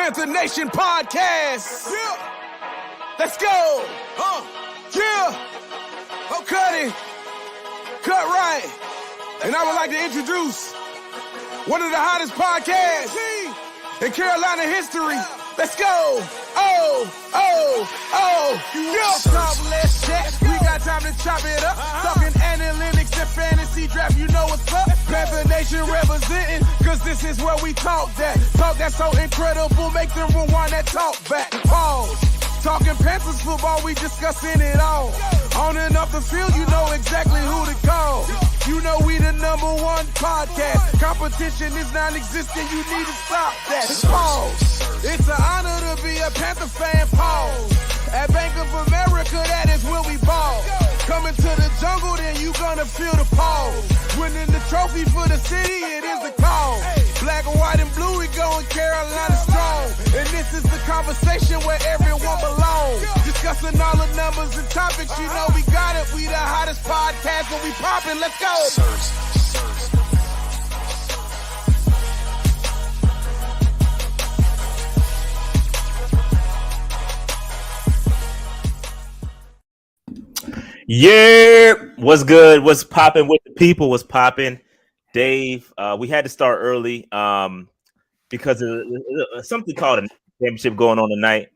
Panther Nation podcast. Yeah. Let's go. Yeah. Oh, cut it. Cut right. And I would like to introduce one of the hottest podcasts in Carolina history. Let's go. Yeah. Talk, let's chat. We got time to chop it up. Talking analytics and fantasy draft. You know what's up. Panther Nation representing, cause this is where we talk that. Talk that's so incredible. Make them rewind that talk back. Pause. Talking Panthers football, we discussing it all. On and off the field, you know exactly who to call. You know we the #1 podcast. Competition is non-existent, you need to stop that. Pause. It's an honor to be a Panther fan, pause. At Bank of America, that is where we ball. Coming to the jungle, then you gonna feel the pause. Winning the trophy for the city, it is the call. Black, white, and blue, we going Carolina strong. And this is the conversation where everyone belongs. Discussing all the numbers and topics, you know we got it. We the hottest podcast when we poppin', let's go. Yeah, what's good? What's popping with the people? What's popping? Dave, we had to start early because of something called a championship going on tonight,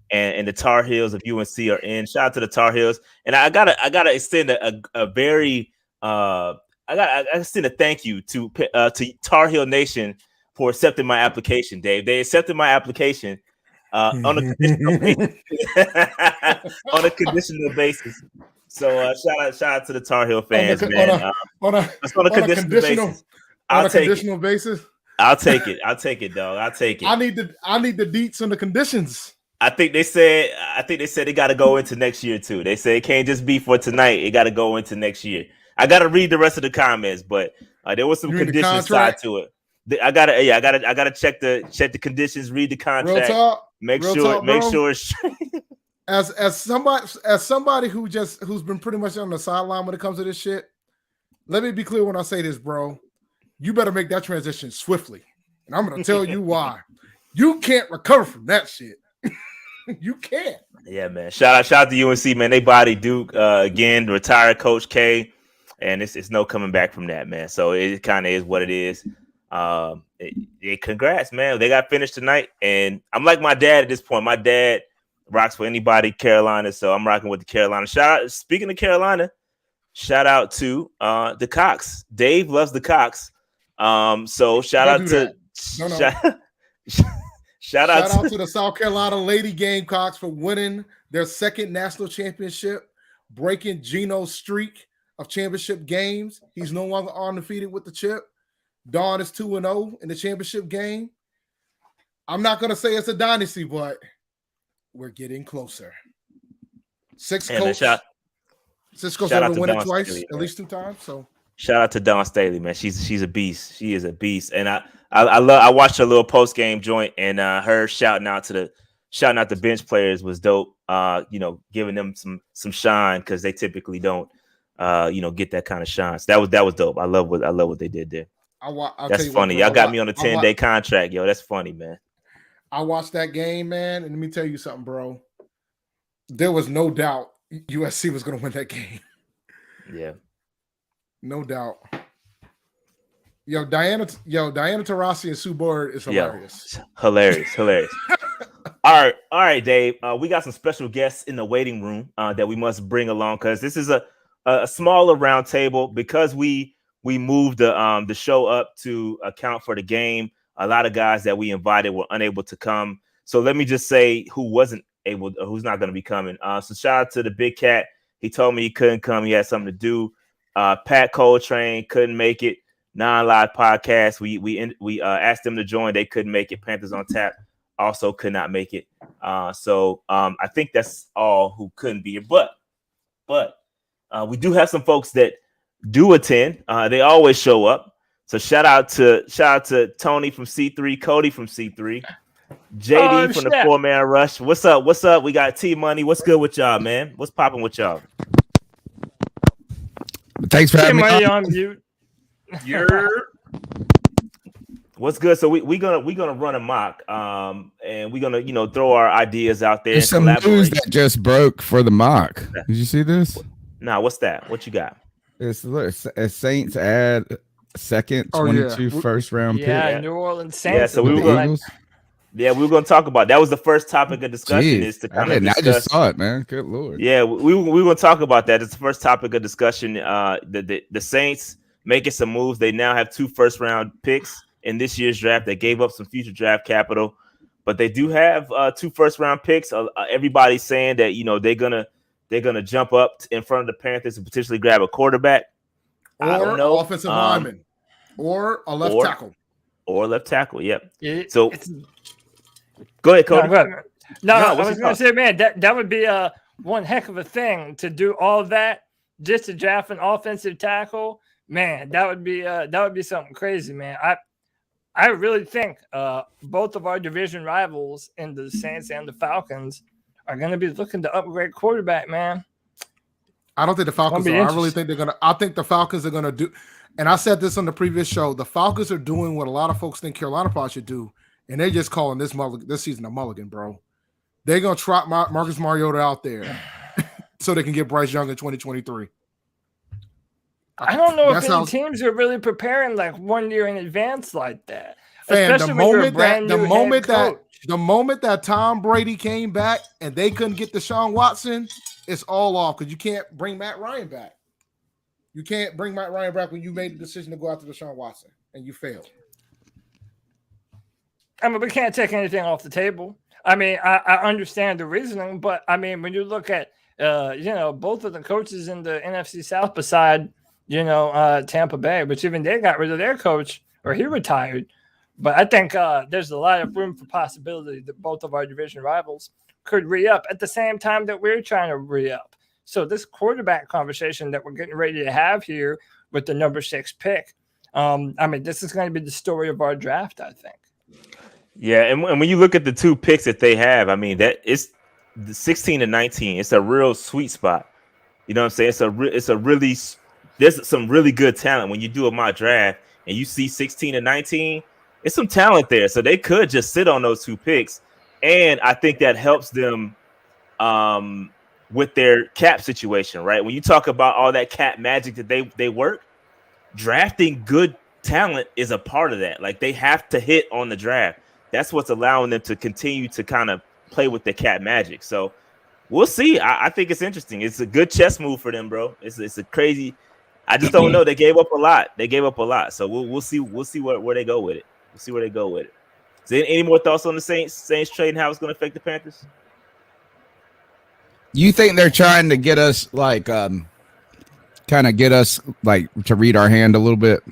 and the Tar Heels of UNC are in. Shout out to the Tar Heels, and I gotta extend a very I gotta extend a thank you to Tar Heel Nation for accepting my application, Dave. They accepted my application on a conditional basis. On a conditional basis. So shout out to the Tar Heel fans, man. On a conditional basis. I'll take it. I'll take it, dog. I'll take it. I need the deets on the conditions. I think they said they got to go into next year too. They say it can't just be for tonight. It got to go into next year. I got to read the rest of the comments, but there was some conditions side to it. I gotta check the conditions, read the contract, make sure it's as somebody who's been pretty much on the sideline when it comes to this shit. Let me be clear when I say this, bro. You better make that transition swiftly, and I'm gonna tell you why. You can't recover from that shit. You can't. Yeah, man. Shout out to UNC, man. They bodied Duke again. Retired Coach K, and it's no coming back from that, man. So it kind of is what it is. Congrats, man. They got finished tonight, and I'm like my dad at this point. My dad rocks for anybody Carolina, so I'm rocking with the Carolina. Speaking of Carolina, shout out to the Cox. Dave loves the Cox. So shout out to the South Carolina Lady Gamecocks for winning their second national championship, breaking Geno's streak of championship games. He's no longer undefeated with the chip. Dawn is 2-0 in the championship game. I'm not going to say it's a dynasty, but we're getting closer. Cisco's ever won it twice, Staley, at least 2 times. So shout out to Dawn Staley, man. She's a beast. She is a beast, and I watched her little post game joint, and her shouting out the bench players was dope. Giving them some shine because they typically don't get that kind of shine. So that was dope. I love what they did there. That's funny. Y'all got me on a 10-day contract, yo. That's funny, man. I watched that game, man, and let me tell you something, bro. There was no doubt USC was going to win that game. Yeah, no doubt. Diana Taurasi and Sue Bird is hilarious. Hilarious. All right, Dave. We got some special guests in the waiting room that we must bring along because this is a smaller round table because we moved the show up to account for the game. A lot of guys that we invited were unable to come. So let me just say who wasn't able, who's not going to be coming. So shout out to the Big Cat. He told me he couldn't come. He had something to do. Pat Coltrane couldn't make it. Non-live podcast. We asked them to join. They couldn't make it. Panthers on Tap also could not make it. So I think that's all who couldn't be here. But we do have some folks that do attend. They always show up. So shout out to Tony from C3, Cody from C3, JD from the 4-man rush. What's up? We got T Money. What's good with y'all, man? What's popping with y'all? Thanks for having me on mute. You're What's good? So we gonna run a mock, and we're gonna throw our ideas out there. There's and some news that just broke for the mock. Did you see this? Nah, what's that? What you got? It's Saints add second 22 first round pick. Yeah, New Orleans Saints. Yeah, so we were going to talk about that. Was the first topic of discussion. Is to kind of discuss. I just saw it, man. Good Lord. Yeah, we were going to talk about that. It's the first topic of discussion. The Saints making some moves. They now have 2 first round picks in this year's draft. They gave up some future draft capital, but they do have 2 first round picks. Everybody's saying that they're gonna jump up in front of the Panthers and potentially grab a quarterback, or an offensive lineman, or a left tackle, or left tackle. Yep. So go ahead, Cody. No, I was going to say, man, that would be one heck of a thing to do all of that just to draft an offensive tackle. Man, that would be something crazy, man. I really think both of our division rivals in the Saints and the Falcons are going to be looking to upgrade quarterback, man. I don't think the Falcons are. I really think they're going to – I think the Falcons are going to do – and I said this on the previous show. The Falcons are doing what a lot of folks think Carolina probably should do, and they're just calling this season a mulligan, bro. They're going to trot Marcus Mariota out there so they can get Bryce Young in 2023. I don't know if any teams are really preparing like 1 year in advance like that. Especially the moment that Tom Brady came back and they couldn't get Deshaun Watson, it's all off because you can't bring Matt Ryan back. You can't bring Matt Ryan back when you made the decision to go after Deshaun Watson and you failed. I mean, we can't take anything off the table. I mean, I understand the reasoning, but I mean, when you look at both of the coaches in the NFC South beside Tampa Bay, which even they got rid of their coach or he retired. But I think there's a lot of room for possibility that both of our division rivals could re-up at the same time that we're trying to re-up. So this quarterback conversation that we're getting ready to have here with the number 6 pick, I mean, this is going to be the story of our draft, I think. Yeah, and when you look at the 2 picks that they have, I mean, that it's the 16 and 19. It's a real sweet spot. You know what I'm saying? There's some really good talent when you do a mock draft and you see 16 and 19. It's some talent there, so they could just sit on those 2 picks, and I think that helps them with their cap situation, right? When you talk about all that cap magic that they work, drafting good talent is a part of that. Like they have to hit on the draft. That's what's allowing them to continue to kind of play with the cap magic. So we'll see. I think it's interesting. It's a good chess move for them, bro. It's a crazy. I just don't know. They gave up a lot. So we'll see. We'll see where they go with it. We'll see where they go with it. Is there any more thoughts on the Saints trade and how it's going to affect the Panthers? You think they're trying to get us to read our hand a little bit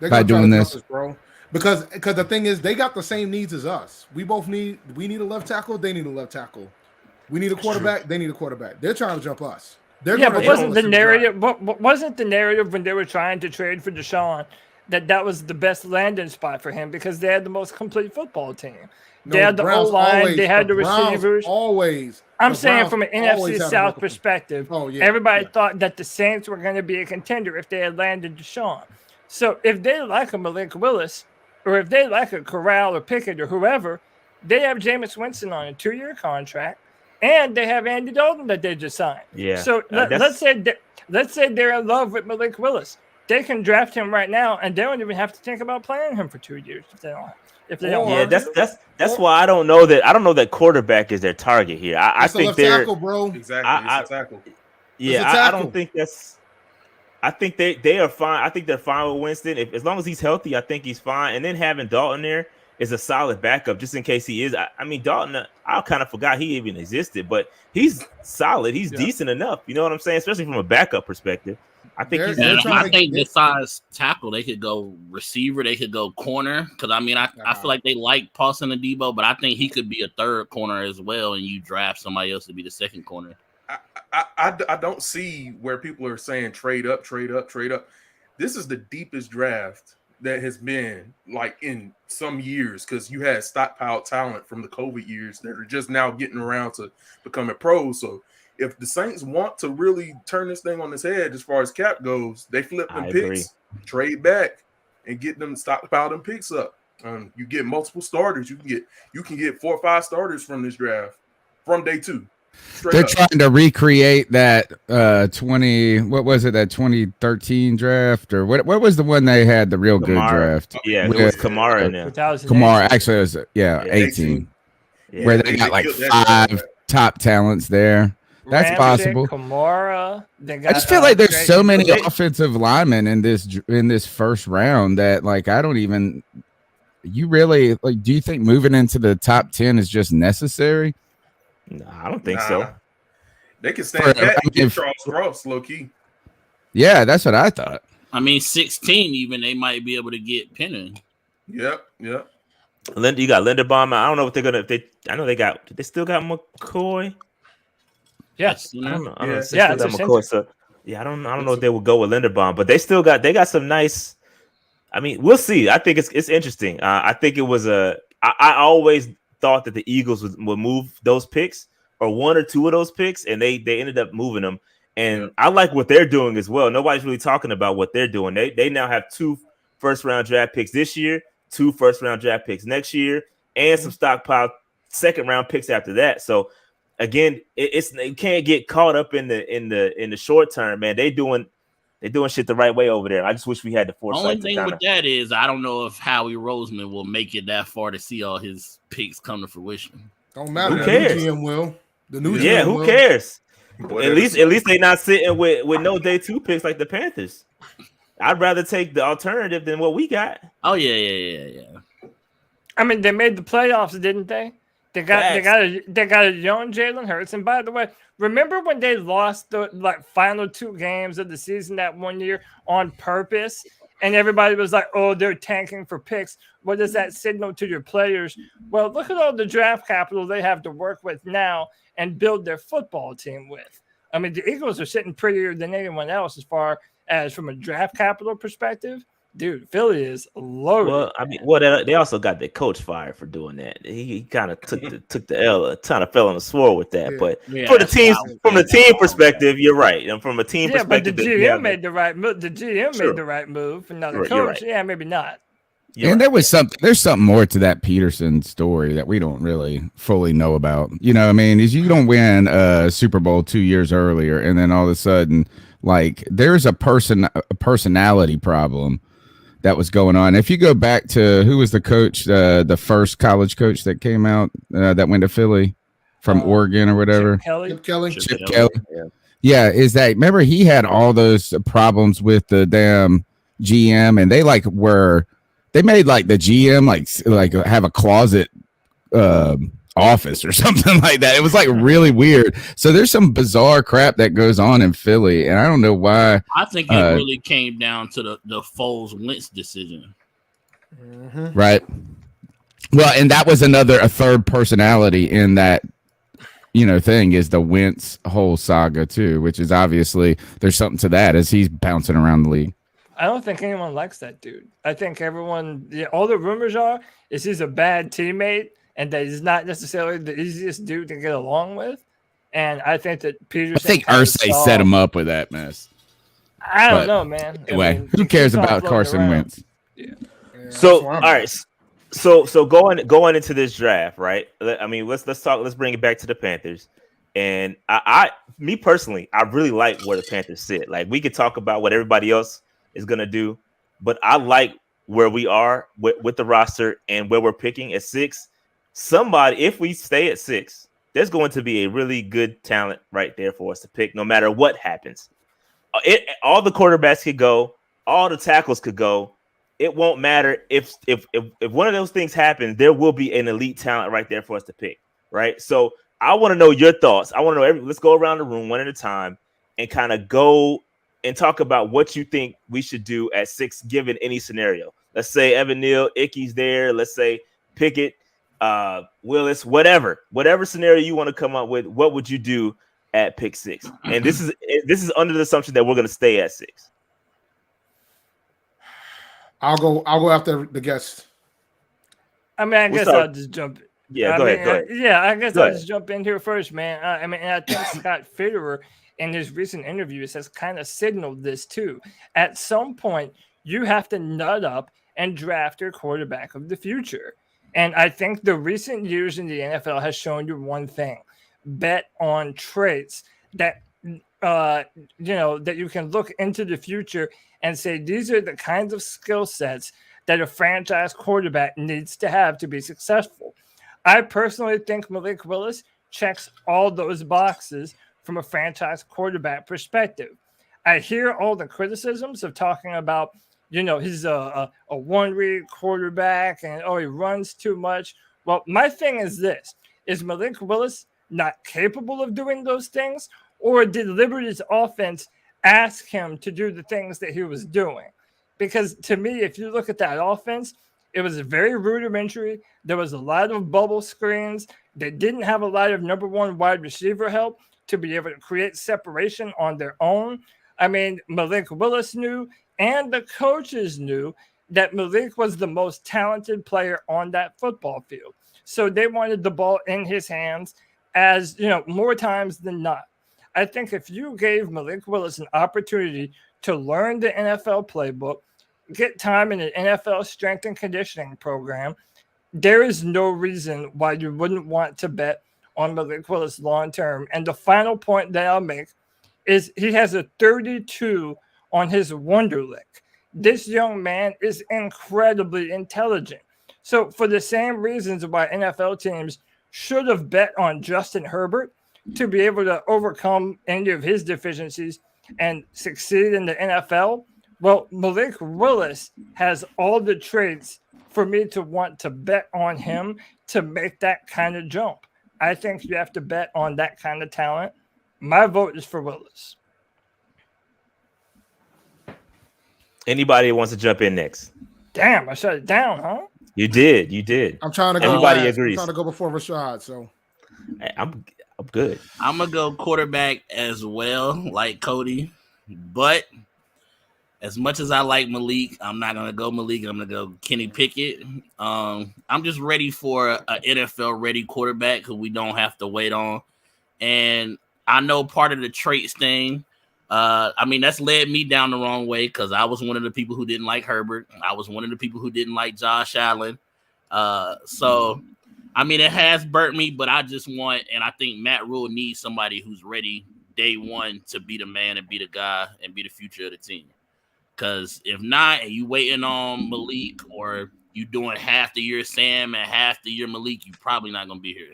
by doing this, bro? Because the thing is, they got the same needs as us. We need a left tackle. They need a left tackle. We need a quarterback. They need a quarterback. They're trying to jump us. But wasn't the narrative when they were trying to trade for Deshaun that was the best landing spot for him because they had the most complete football team? They had the O-line. They had the receivers. I'm saying from an NFC South perspective, everybody thought that the Saints were going to be a contender if they had landed Deshaun. So if they like a Malik Willis or if they like a Corral or Pickett or whoever, they have Jameis Winston on a 2-year contract. And they have Andy Dalton that they just signed. Yeah. So let's say they're in love with Malik Willis. They can draft him right now, and they don't even have to think about playing him for 2 years if they don't. Yeah, that's why I don't know that quarterback is their target here. I think they're tackle, bro. Exactly. It's a tackle. Yeah, I don't think that's. I think they are fine. I think they're fine with Winston as long as he's healthy. I think he's fine. And then having Dalton there is a solid backup just in case he is. I mean, Dalton, I kind of forgot he even existed, but he's solid. He's decent enough. You know what I'm saying? Especially from a backup perspective. I think I think besides tackle, they could go receiver, they could go corner. Because I mean, I feel like they like Paulson and Debo, but I think he could be a third corner as well, and you draft somebody else to be the second corner. I don't see where people are saying trade up. This is the deepest draft that has been like in some years because you had stockpiled talent from the COVID years that are just now getting around to becoming pros. So if the Saints want to really turn this thing on its head as far as cap goes, they flip them picks, trade back, and get them stockpile them picks up. You get multiple starters. You can get 4 or 5 starters from this draft from day 2. They're trying to recreate that 2013 draft, or what was the one they had, the real good draft? Yeah, it was Kamara in there. Kamara, actually, it was 18. Yeah, where they got like 5 top talents there. That's possible. Kamara, I just feel like there's so many offensive linemen in this first round that like I don't even. You really like? Do you think moving into the top 10 is just necessary? No, I don't think so. They can stand back and get Charles Cross, low key. Yeah, that's what I thought. I mean, 16 even they might be able to get Penning. Yep. You got Linderbaum. I don't know what they're gonna. I know they still got McCoy. Yes, I don't know. McCoy. So yeah, I don't know if they will go with Linderbaum, but they got some nice. I mean, we'll see. I think it's interesting. I think it was I always thought that the Eagles would move those picks or 1 or 2 of those picks, and they ended up moving them. And I like what they're doing as well. Nobody's really talking about what they're doing. They now have 2 first-round draft picks this year, 2 first-round draft picks next year, and some stockpile second-round picks after that. So again, you can't get caught up in the short term, man. They're doing shit the right way over there. I just wish we had the foresight. Only thing with that is I don't know if Howie Roseman will make it that far to see all his picks come to fruition. Don't matter. Who cares? The new GM will. The new GM who will. Cares? At least they not sitting with no day 2 picks like the Panthers. I'd rather take the alternative than what we got. Oh yeah. I mean, they made the playoffs, didn't they? They got a young Jalen Hurts. And by the way, remember when they lost the final 2 games of the season that one year on purpose? And everybody was like, oh, they're tanking for picks. What does that signal to your players? Well, look at all the draft capital they have to work with now and build their football team with. I mean, the Eagles are sitting prettier than anyone else as far as from a draft capital perspective. Dude, Philly is loaded. Well, I mean, they also got their coach fired for doing that. He kind of took the L, kind of fell on the sword with that. Yeah. But for the teams, from the team perspective, you're right. And from a team perspective, but the GM made the right move. The GM made the right move, and now the coach, maybe not. There's something more to that Peterson story that we don't really fully know about. You know what I mean? Is you don't win a Super Bowl 2 years earlier, and then all of a sudden, like there's a personality problem that was going on. If you go back to who was the coach, the first college coach that came out that went to Philly from Oregon or whatever, Chip Kelly. Yeah, is that remember he had all those problems with the damn GM, and they made like the GM like have a closet office or something like that. It was like really weird. So there's some bizarre crap that goes on in Philly, and I don't know why. I think it really came down to the Foles-Wentz decision. Mm-hmm. Right. Well, and that was a third personality in that, thing is the Wentz whole saga too, which is obviously there's something to that as he's bouncing around the league. I don't think anyone likes that dude. I think all the rumors is he's a bad teammate and that he's not necessarily the easiest dude to get along with. And I think that Peterson. I think Irsay set him up with that mess. I don't know, man. Anyway, who cares about Carson Wentz? Yeah. So all right. So going into this draft, right? I mean, let's talk. Let's bring it back to the Panthers. And me personally, I really like where the Panthers sit. Like we could talk about what everybody else is gonna do, but I like where we are with the roster and where we're picking at 6. If we stay at 6, there's going to be a really good talent right there for us to pick, no matter what happens. All the quarterbacks could go, all the tackles could go. It won't matter if one of those things happens. There will be an elite talent right there for us to pick, right? So I want to know your thoughts. I want to know. Let's go around the room one at a time and kind of go and talk about what you think we should do at 6, given any scenario. Let's say Evan Neal, Icky's there. Let's say Pickett, Willis, whatever scenario you want to come up with. What would you do at pick 6? And this is under the assumption that we're going to stay at 6. I'll go after the guest. I mean, I guess I'll just jump. Yeah, go ahead. I guess I'll just jump in here first, man. I think Scott Fitterer in his recent interviews has kind of signaled this too. At some point, you have to nut up and draft your quarterback of the future. And I think the recent years in the NFL has shown you one thing: bet on traits that that you can look into the future and say these are the kinds of skill sets that a franchise quarterback needs to have to be successful. I personally think Malik Willis checks all those boxes from a franchise quarterback perspective. I hear all the criticisms of talking about, he's a one-read quarterback and, he runs too much. Well, my thing is this: is Malik Willis not capable of doing those things, or did Liberty's offense ask him to do the things that he was doing? Because to me, if you look at that offense, it was very rudimentary. There was a lot of bubble screens. They didn't have a lot of number one wide receiver help to be able to create separation on their own. I mean, Malik Willis knew, and the coaches knew, that Malik was the most talented player on that football field. So they wanted the ball in his hands more times than not. I think if you gave Malik Willis an opportunity to learn the NFL playbook, get time in an NFL strength and conditioning program, there is no reason why you wouldn't want to bet on Malik Willis long term. And the final point that I'll make is he has a 32 on his Wonderlic. This young man is incredibly intelligent. So for the same reasons why NFL teams should have bet on Justin Herbert to be able to overcome any of his deficiencies and succeed in the NFL, well, Malik Willis has all the traits for me to want to bet on him to make that kind of jump. I think you have to bet on that kind of talent. My vote is for Willis. Anybody wants to jump in next? Damn, I shut it down, huh? You did. I'm trying to go. Everybody last. agrees. I'm trying to go before Rashad. So I'm good. I'm gonna go quarterback as well, like Cody. But as much as I like Malik, I'm not gonna go Malik. I'm gonna go Kenny Pickett. I'm just ready for an NFL ready quarterback who we don't have to wait on. And I know part of the traits thing. That's led me down the wrong way because I was one of the people who didn't like Herbert. I was one of the people who didn't like Josh Allen. It has burnt me, but I just want, and I think Matt Rule needs somebody who's ready day one to be the man and be the guy and be the future of the team. Because if not, and you waiting on Malik, or you doing half the year Sam and half the year Malik, you probably not going to be here.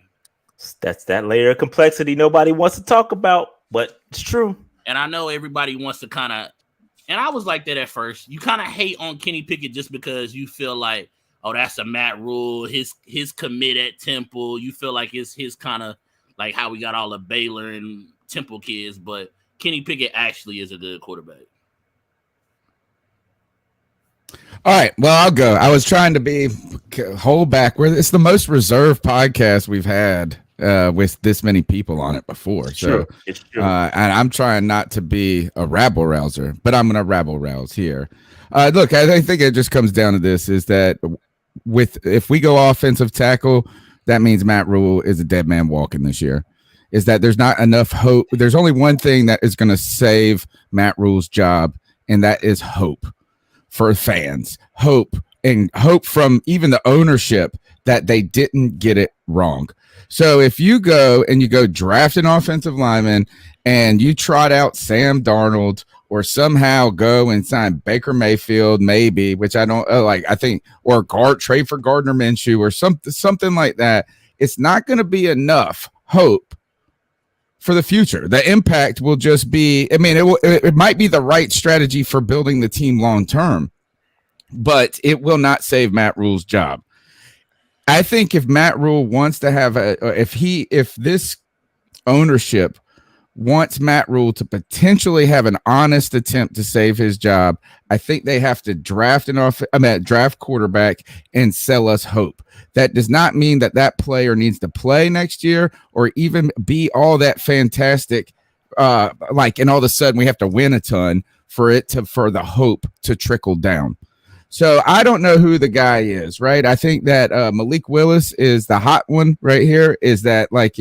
That's that layer of complexity nobody wants to talk about, but it's true. And I know everybody wants to kind of, and I was like that at first. You kind of hate on Kenny Pickett just because you feel like, oh, that's a Matt Rule, his commit at Temple. You feel like it's his kind of like how we got all the Baylor and Temple kids, but Kenny Pickett actually is a good quarterback. All right, well, I'll go. I was trying to hold back. It's the most reserved podcast we've had with this many people on it before. So, it's true. And I'm trying not to be a rabble rouser, but I'm going to rabble rouse here. Look, I think it just comes down to this: is that if we go offensive tackle, that means Matt Rule is a dead man walking this year. Is that there's not enough hope? There's only one thing that is going to save Matt Rule's job, and that is hope for fans. Hope from even the ownership that they didn't get it wrong. So if you go draft an offensive lineman and you trot out Sam Darnold, or somehow go and sign Baker Mayfield, maybe, which I don't I think, or trade for Gardner Minshew or something like that, it's not going to be enough hope for the future. The impact will just be, it might be the right strategy for building the team long term, but it will not save Matt Rule's job. I think if Matt Rule wants to have if this ownership wants Matt Rule to potentially have an honest attempt to save his job, I think they have to draft draft quarterback and sell us hope. That does not mean that player needs to play next year or even be all that fantastic. And all of a sudden we have to win a ton for the hope to trickle down. So I don't know who the guy is, right? I think that Malik Willis is the hot one right here. Is that like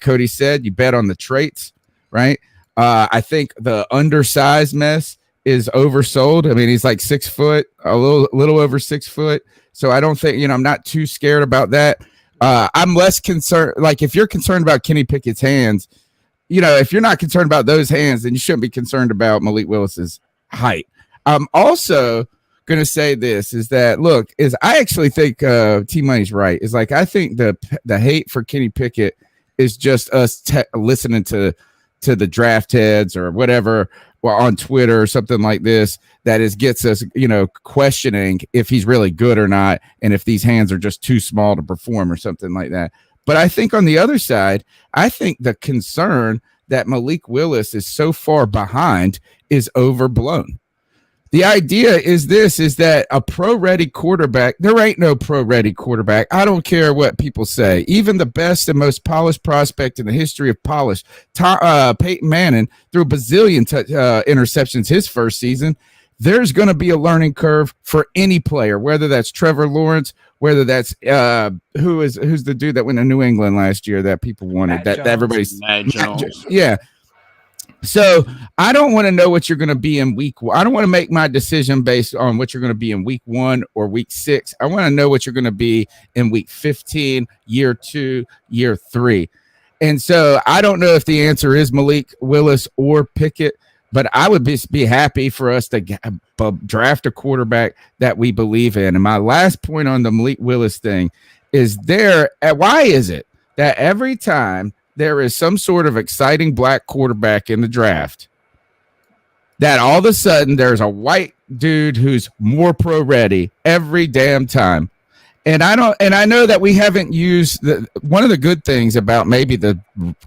Cody said, you bet on the traits, right? I think the undersized mess is oversold. I mean, he's like 6 foot, a little over 6 foot. So I don't think, I'm not too scared about that. I'm less concerned. Like if you're concerned about Kenny Pickett's hands, if you're not concerned about those hands, then you shouldn't be concerned about Malik Willis's height. I'm also going to say this is that, look, I actually think T Money's right. Is like, I think the hate for Kenny Pickett is just us listening to the draft heads or whatever, or on Twitter or something like this, that gets us, questioning if he's really good or not, and if these hands are just too small to perform or something like that. But I think on the other side, I think the concern that Malik Willis is so far behind is overblown. The idea is that a pro-ready quarterback, there ain't no pro-ready quarterback. I don't care what people say. Even the best and most polished prospect in the history of polish, Peyton Manning, threw a bazillion interceptions his first season. There's going to be a learning curve for any player, whether that's Trevor Lawrence, whether that's who's the dude that went to New England last year that people wanted, that everybody's Matt Jones. Yeah. So I don't want to know what you're going to be in week 1. I don't want to make my decision based on what you're going to be in week 1 or week 6. I want to know what you're going to be in week 15, year 2, year 3. And so I don't know if the answer is Malik Willis or Pickett, but I would be happy for us to draft a quarterback that we believe in. And my last point on the Malik Willis thing is why is it that every time there is some sort of exciting black quarterback in the draft, that all of a sudden there's a white dude who's more pro ready every damn time? And I know that we haven't used one of the good things about maybe the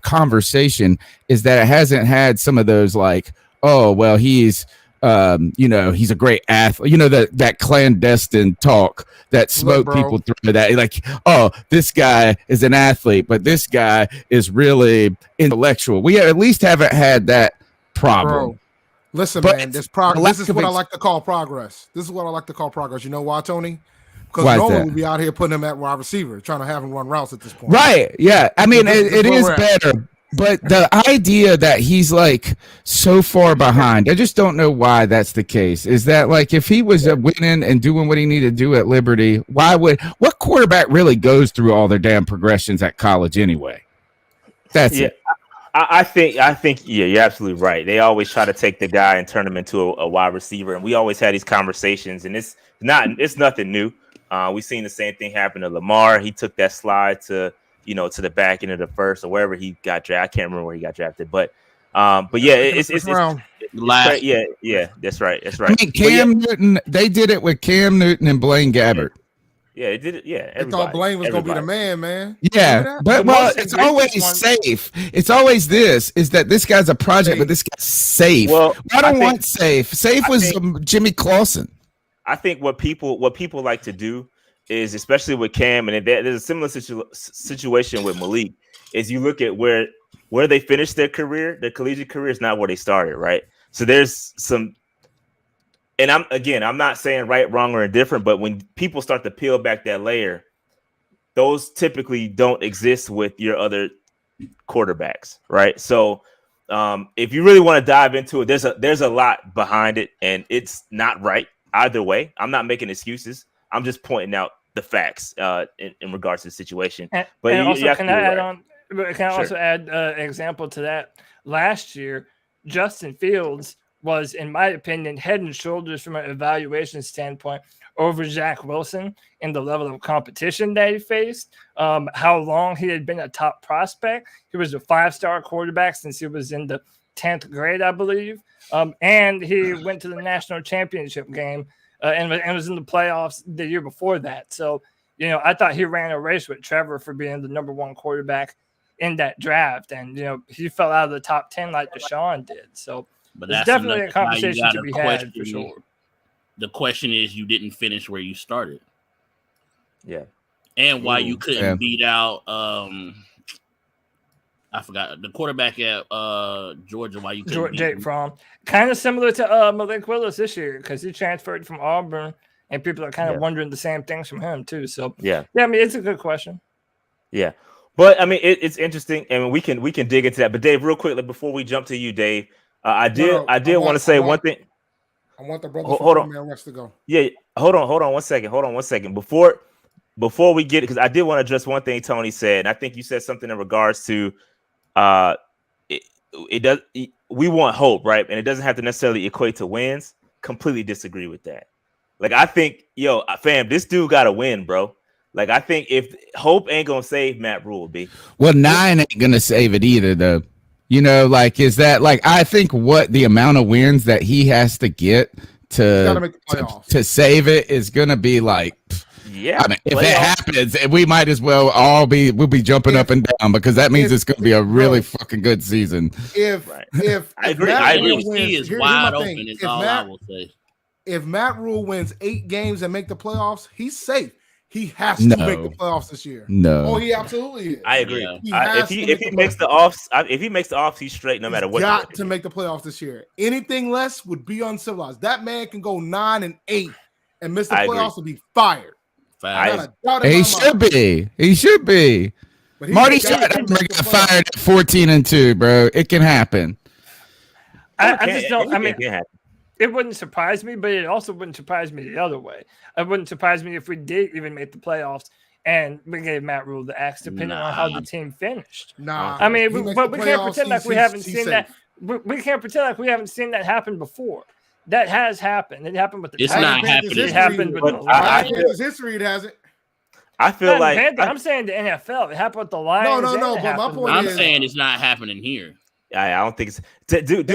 conversation is that it hasn't had some of those like, oh, well, he's he's a great athlete, that clandestine talk that smoke people through, that like, oh, this guy is an athlete, but this guy is really intellectual. We at least haven't had that problem. Bro, listen, man, this is what I like to call progress. This is what I like to call progress. You know why, Tony? Because normally we'd be out here putting him at wide receiver, trying to have him run routes at this point. Right. Yeah. I mean, it is better. But the idea that he's like so far behind, I just don't know why that's the case. Is that like if he was winning and doing what he needed to do at Liberty, what quarterback really goes through all their damn progressions at college anyway? That's it. I think you're absolutely right. They always try to take the guy and turn him into a wide receiver, and we always had these conversations, and it's nothing new. We've seen the same thing happen to Lamar. He took that slide to the back end of the first or wherever he got drafted. I can't remember where he got drafted, but yeah, it's last. Yeah, that's right. I mean, Cam Newton, they did it with Cam Newton and Blaine Gabbert. Yeah, they did it. Yeah, they thought Blaine was going to be the man. Yeah, but it's always safe. It's always is that this guy's a project, but this guy's safe. Well, I don't want safe. Safe was Jimmy Clausen. I think what people like to do is, especially with Cam, and there's a similar situation with Malik, is you look at where they finished their career, their collegiate career is not where they started, right? So there's some, and I'm not saying right, wrong, or indifferent, but when people start to peel back that layer, those typically don't exist with your other quarterbacks, right? So if you really want to dive into it, there's a lot behind it, and it's not right either way. I'm not making excuses. I'm just pointing out the facts in regards to the situation. But can I also add an example to that? Last year, Justin Fields was, in my opinion, head and shoulders from an evaluation standpoint over Zach Wilson in the level of competition that he faced, how long he had been a top prospect. He was a 5-star quarterback since he was in the 10th grade, I believe. And he went to the national championship game and was in the playoffs the year before that. So, I thought he ran a race with Trevor for being the number 1 quarterback in that draft. And, he fell out of the top 10 like Deshaun did. So, but it's definitely a conversation to be had for sure. The question is, you didn't finish where you started. Yeah. And why you couldn't beat out I forgot the quarterback at Georgia. Why you couldn't beat Jake Fromm. Kind of similar to Malik Willis this year, because he transferred from Auburn, and people are kind of wondering the same things from him too. So I mean, it's a good question. Yeah, but I mean, it's interesting, and we can dig into that. But Dave, real quickly before we jump to you, Dave, I did want to say one thing. I want the brothers hold from on. Man West to go. Yeah, hold on 1 second. Before we get it, because I did want to address one thing Tony said, and I think you said something in regards to we want hope, right? And it doesn't have to necessarily equate to wins. Completely disagree with that. Like, I think, fam, this dude got to win, bro. Like, I think if hope ain't gonna save Matt Rule, B. Well, 9 ain't gonna save it either, though. Is that like, I think what the amount of wins that he has to get to save it is gonna be like, yeah. I mean, if it happens, we might as well we'll be jumping up and down, because that means it's gonna be a really fucking good season. If I agree. NFC is wide open. Is all I will say. If Matt Rule wins 8 games and make the playoffs, he's safe. He has to make the playoffs this year. No. Oh, he absolutely is. I agree. If he makes the offs, he's straight no matter what. Got to make the playoffs this year. Anything less would be uncivilized. That man can go 9-8 and miss the playoffs and be fired. He should be. He should be. Marty Schottenheimer got fired at 14-2, bro. It can happen. I just don't. I mean, it wouldn't surprise me, but it also wouldn't surprise me the other way. It wouldn't surprise me if we did even make the playoffs and we gave Matt Rule the axe, depending on how the team finished. I mean, but we can't pretend like we haven't seen that. We can't pretend like we haven't seen that happen before. That has happened. It happened with the It's not happening. It happened with the Lions. History, it hasn't. I feel like I'm saying the NFL. It happened with the Lions. No. But my point I'm saying it's not happening here. I don't think it's dude.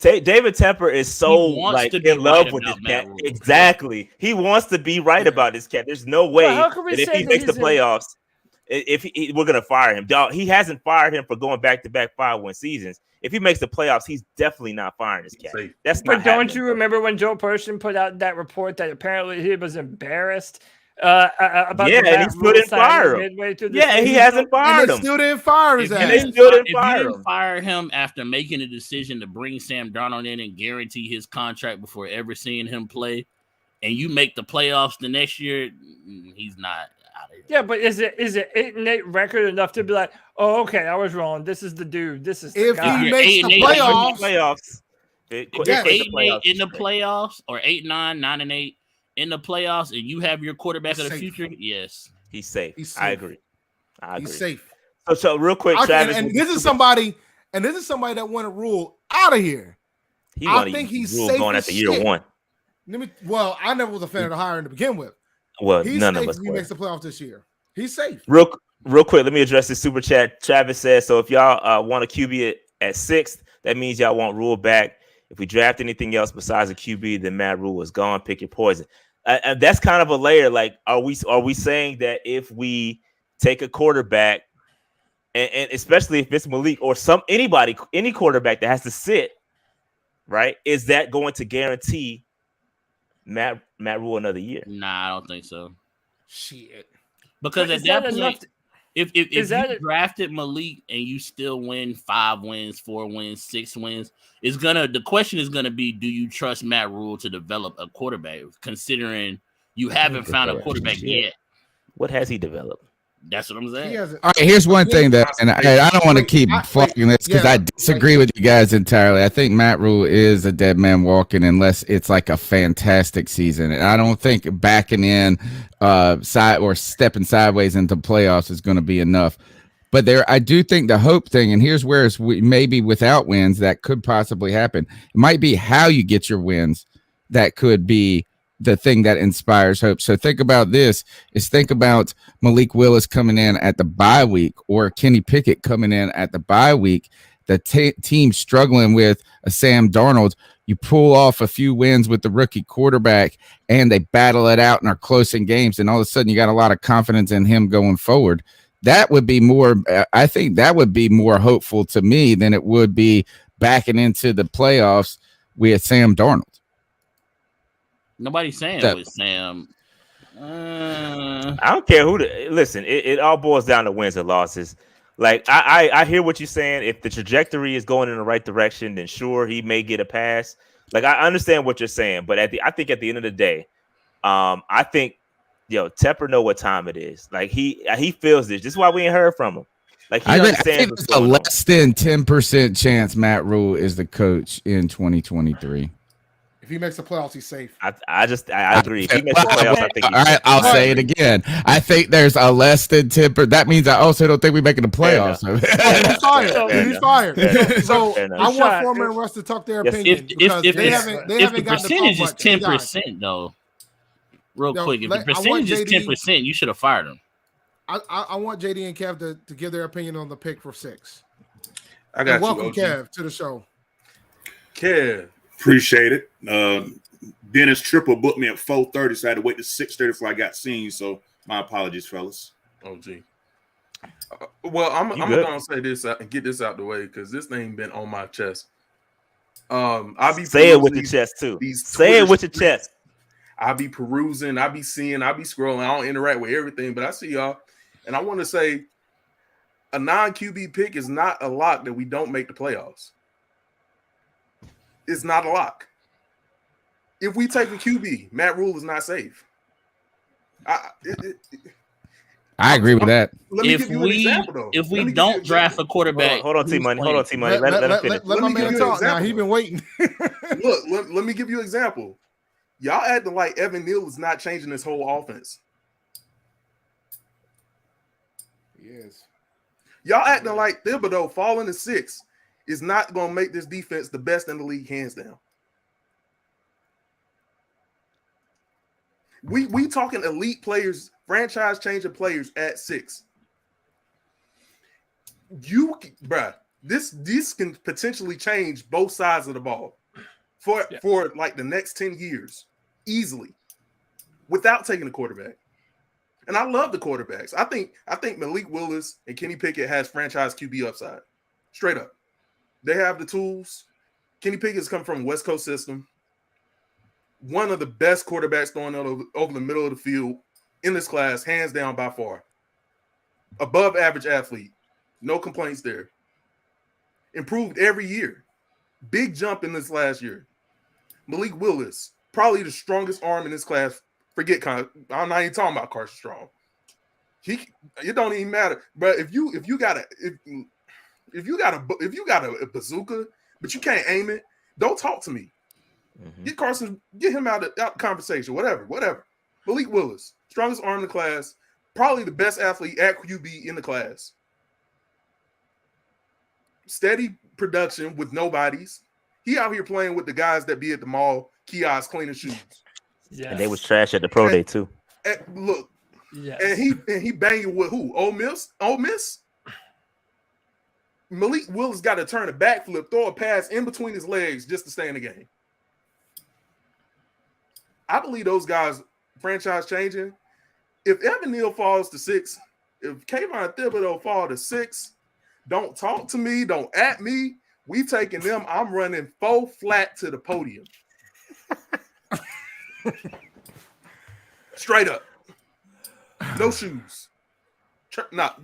David Tepper is so like in love with this cat. Exactly. He wants to be right about this cat. There's no way that if he makes the playoffs, we're gonna fire him. Dog, he hasn't fired him for going back-to-back 5-win seasons. If he makes the playoffs, he's definitely not firing this cat. That's not. But don't you remember when Joe Person put out that report that apparently he was embarrassed about and he still didn't fire him. And he hasn't fired him. Still didn't fire his ass. If you didn't fire him after making a decision to bring Sam Darnold in and guarantee his contract before ever seeing him play, and you make the playoffs the next year, he's not out of here. Yeah, but is it 8-8 record enough to be like, oh, okay, I was wrong. This is the dude. This is the guy. He makes the playoffs. 8-8 in the playoffs, or 8-9, 9-8. In the playoffs, and you have your quarterback of the future, yes, he's safe. I agree. He's safe. So real quick, Travis, and this is somebody that wanted Rule out of here. I think he's safe going after year one. I never was a fan of the hiring to begin with. Well, he's none safe of us. If he makes the playoffs this year. He's safe. Real quick, let me address this super chat. Travis says, so if y'all want a QB at 6th, that means y'all want Rule back. If we draft anything else besides a QB, then Matt Rule is gone. Pick your poison. And that's kind of a layer. Like, are we saying that if we take a quarterback, and especially if it's Malik or any quarterback that has to sit, right? Is that going to guarantee Matt Rule another year? Nah, I don't think so. Shit. Because at that point, if you drafted Malik and you still win 5 wins, 4 wins, 6 wins, the question is gonna be, do you trust Matt Rule to develop a quarterback? Considering you haven't found a quarterback yet. What has he developed? That's what I'm saying. All right, here's one thing that, and I don't want to keep flogging this because I disagree with you guys entirely. I think Matt Rule is a dead man walking unless it's like a fantastic season. And I don't think backing in stepping sideways into playoffs is going to be enough. But I do think the hope thing, and here's where it's maybe without wins that could possibly happen. It might be how you get your wins that could be the thing that inspires hope. So think about this: think about Malik Willis coming in at the bye week, or Kenny Pickett coming in at the bye week. The team struggling with a Sam Darnold. You pull off a few wins with the rookie quarterback, and they battle it out and are close in games, and all of a sudden you got a lot of confidence in him going forward. That would be more. I think that would be more hopeful to me than it would be backing into the playoffs with Sam Darnold. Nobody's saying it was Sam. I don't care who. Listen, it all boils down to wins or losses. Like I hear what you're saying. If the trajectory is going in the right direction, then sure he may get a pass. Like I understand what you're saying, but I think at the end of the day, I think Tepper know what time it is. Like he feels this. This is why we ain't heard from him. Like he understands. I think there's a less than 10% chance Matt Rule is the coach in 2023. If he makes the playoffs, he's safe. I agree. If he makes the playoffs, I think he's all right, I'll say it again. I think there's a less than 10%. That means I also don't think we're making the playoffs. He's fired. So I want Foreman and Russ to talk their opinion. If the percentage is 10%, though, real quick, if the percentage is 10%, you should have fired him. I want JD and Kev to give their opinion on the pick for 6. I got welcome, Kev, to the show. Kev. Appreciate it. Dennis triple booked me at 4:30, so I had to wait to 6:30 before I got seen. So my apologies, fellas. Oh, gee. Well, I'm gonna say this and get this out the way because this thing been on my chest. I'll be say it with your chest too. Say it with your chest. I'll be perusing, I'll be seeing, I'll be scrolling. I don't interact with everything, but I see y'all, and I want to say a non-QB pick is not a lock that we don't make the playoffs. It's not a lock. If we take a QB, Matt Rule is not safe. I agree with that. If we don't draft a quarterback, hold on, T-Money. Let him finish. Let my man talk. Now he's been waiting. Look, let me give you an example. Y'all acting like Evan Neal is not changing this whole offense. Yes. Y'all acting like Thibodeau falling to 6 is not going to make this defense the best in the league, hands down. We talking elite players, franchise changing players at 6. This can potentially change both sides of the ball for like the next 10 years easily without taking a quarterback. And I love the quarterbacks. I think Malik Willis and Kenny Pickett has franchise QB upside. Straight up. They have the tools. Kenny Pickett's come from a West Coast system. One of the best quarterbacks throwing over the middle of the field in this class, hands down by far. Above average athlete. No complaints there. Improved every year. Big jump in this last year. Malik Willis, probably the strongest arm in this class. Forget I'm not even talking about Carson Strong. It don't even matter. But if you got a bazooka, but you can't aim it, don't talk to me. Mm-hmm. Get him out of conversation, whatever. Malik Willis, strongest arm in the class, probably the best athlete at QB in the class. Steady production with nobodies. He out here playing with the guys that be at the mall, kiosks, cleaning shoes. Yes. And they was trash at the pro day too. Look, yes. and he banging with who? Ole Miss. Malik Willis got to turn a backflip, throw a pass in between his legs just to stay in the game. I believe those guys franchise changing. If Evan Neal falls to 6, if Kayvon Thibodeau fall to 6, don't talk to me, don't at me. We taking them. I'm running 4 flat to the podium. Straight up. No shoes.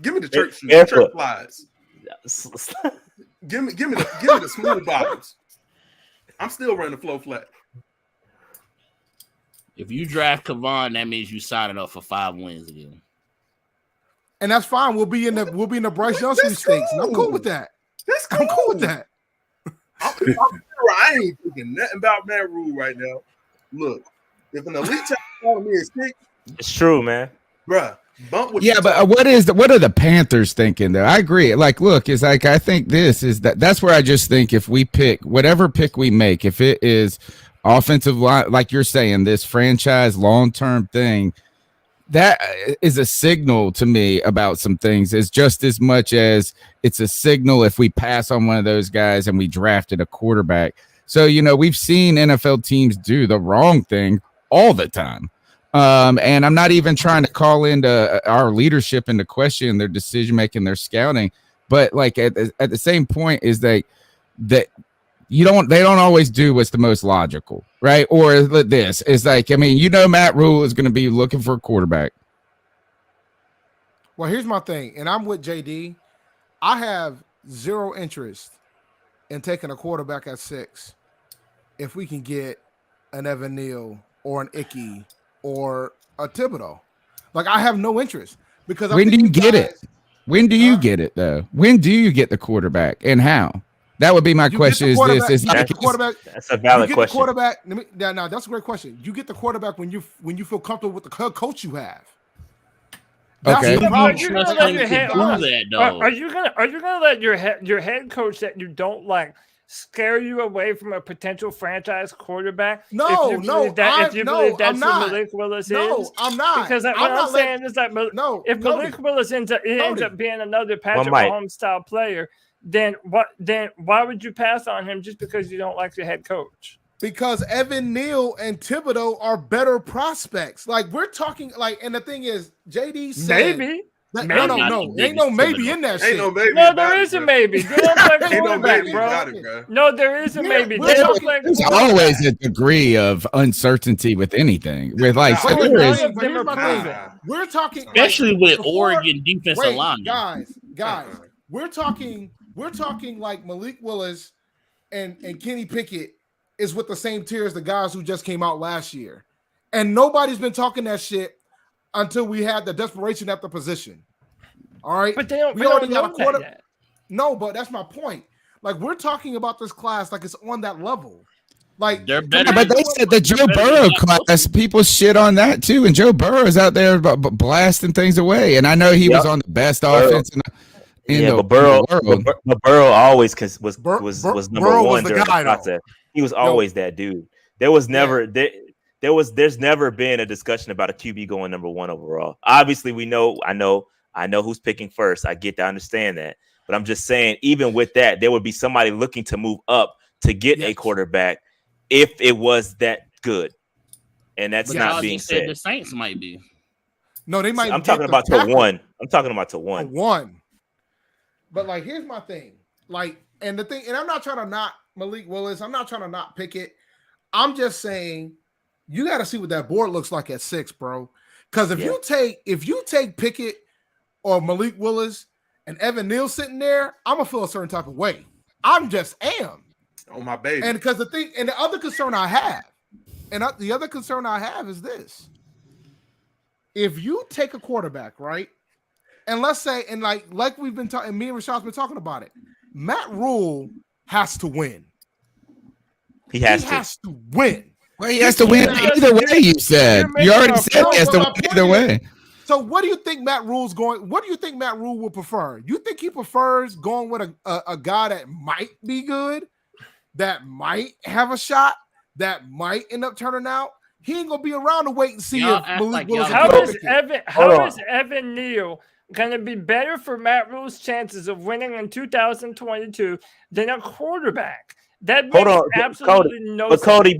Give me the church shoes. Church flies. Give me the smooth bottoms. I'm still running the flow flat. If you draft Kavon, that means you signing up for 5 wins again. And that's fine. We'll be in the Bryce Young stakes. I'm cool with that. I'm cool with that. I ain't thinking nothing about Matt Rule right now. Look, if an elite talent me is 6, it's true, man. Bruh. But what are the Panthers thinking there? I agree. Like, look, it's like I think that's where I just think if we pick whatever pick we make, if it is offensive line, like you're saying, this franchise long-term thing, that is a signal to me about some things. It's just as much as it's a signal if we pass on one of those guys and we drafted a quarterback. So, we've seen NFL teams do the wrong thing all the time. And I'm not even trying to call into our leadership into question their decision-making, their scouting, but like at the same point is that they don't always do what's the most logical, right? Or this is like, Matt Rule is going to be looking for a quarterback. Well, here's my thing. And I'm with JD. I have zero interest in taking a quarterback at 6. If we can get an Evan Neal or an Icky or a Thibodeau. Like, I have no interest because when do you get it? When do you get it though? When do you get the quarterback and how? That would be my question. Is this is like quarterback? That's a valid you get question. The quarterback. Now that's a great question. You get the quarterback when you feel comfortable with the coach you have. Okay. Are you gonna let your head let your head coach that you don't like scare you away from a potential franchise quarterback? No, if you believe that's I'm not. who Malik Willis is. No, I'm not. Because what I'm saying is that if Malik Willis ends up being another Patrick Mahomes style player, then why would you pass on him just because you don't like your head coach? Because Evan Neal and Thibodeau are better prospects. Like we're talking, like, and the thing is, JD said maybe. No, ain't no maybe in that shit. No, maybe no, there is a maybe. They don't play quarterback, bro. No, there is a maybe. There's always a degree of uncertainty with anything. With like, we're talking, especially with Oregon defensive line. Guys, we're talking like Malik Willis and Kenny Pickett is with the same tier as the guys who just came out last year, and nobody's been talking that shit until we had the desperation at the position. All right, but we already got a quarter. No, but that's my point. Like we're talking about this class like it's on that level. Like they're better. But they said the Joe Burrow class, people shit on that too, and Joe Burrow is out there blasting things away. And I know he was on the best offense in but Burrow always was number one during the process. He was always that dude. There was never there's never been a discussion about a QB going number one overall. Obviously, I know who's picking first. I get to understand that. But I'm just saying, even with that, there would be somebody looking to move up to get a quarterback if it was that good. And that's not being said. The Saints might be. No, they might. I'm talking about to one. I'm talking about to one. One. But like, here's my thing. Like, and the thing, and I'm not trying to knock Malik Willis. I'm not trying to not pick it. I'm just saying you got to see what that board looks like at 6, bro. Because if you take Pickett or Malik Willis and Evan Neal sitting there, I'm gonna feel a certain type of way. I'm just am. Oh my baby. And because the thing, and the other concern I have, is this: if you take a quarterback, right, and let's say, and like we've been talking, me and Rashad's been talking about it, Matt Rule has to win. He has to win. Well, he has to win either way. You said you already said he has to win either way. So what do you think Matt Rule's going? What do you think Matt Rule will prefer? You think he prefers going with a guy that might be good, that might have a shot, that might end up turning out? He ain't gonna be around to wait and see if Malik Willis. How is Evan Neal gonna be better for Matt Rule's chances of winning in 2022 than a quarterback? That makes absolutely no sense. Cody,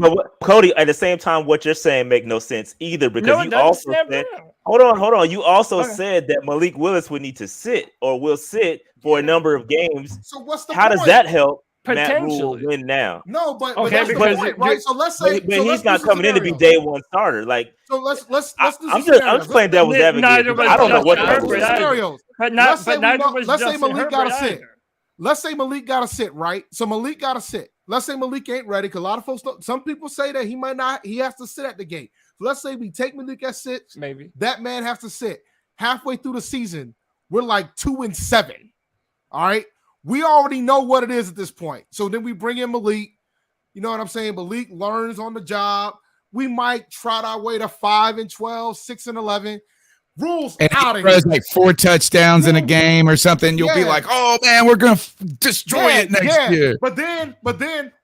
at the same time, what you're saying make no sense either, because you also said, hold on. You also said that Malik Willis would need to sit or will sit for a number of games. So what's the How point? does that help Matt Potentially Rule win now? No, but okay, that's the point, right? So let's say he's not coming in to be day one starter. Like, so let's do I'm just playing devil's advocate. I don't know what scenarios. Let's say Malik got to sit. Let's say Malik got to sit, right? So Malik got to sit. Let's say Malik ain't ready, because a lot of folks don't. Some people say that he might not. He has to sit at the gate. So let's say we take Malik at 6. Maybe that man has to sit. Halfway through the season, we're like 2-7. All right, we already know what it is at this point. So then we bring in Malik. You know what I'm saying? Malik learns on the job. We might trot our way to 5-12, 6-11. Rules and out of here. Like 4 touchdowns in a game or something. You'll be like, "Oh man, we're gonna destroy it next year." But then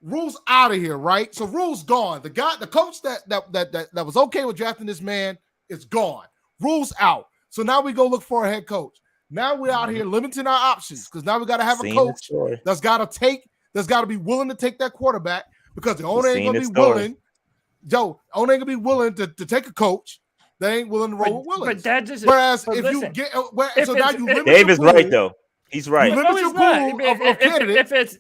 Rules out of here, right? So Rules gone. The coach that was okay with drafting this man is gone. Rules out. So now we go look for a head coach. Now we're out here limiting our options, because now we got to have a coach that's got to be willing to take that quarterback, because the owner ain't gonna be willing. Joe, owner ain't gonna be willing to take a coach. They ain't willing to roll with Willis. But that just, whereas but if listen, you get, so now you limit Dave is your pool, right though. He's right. You limit your pool of candidates.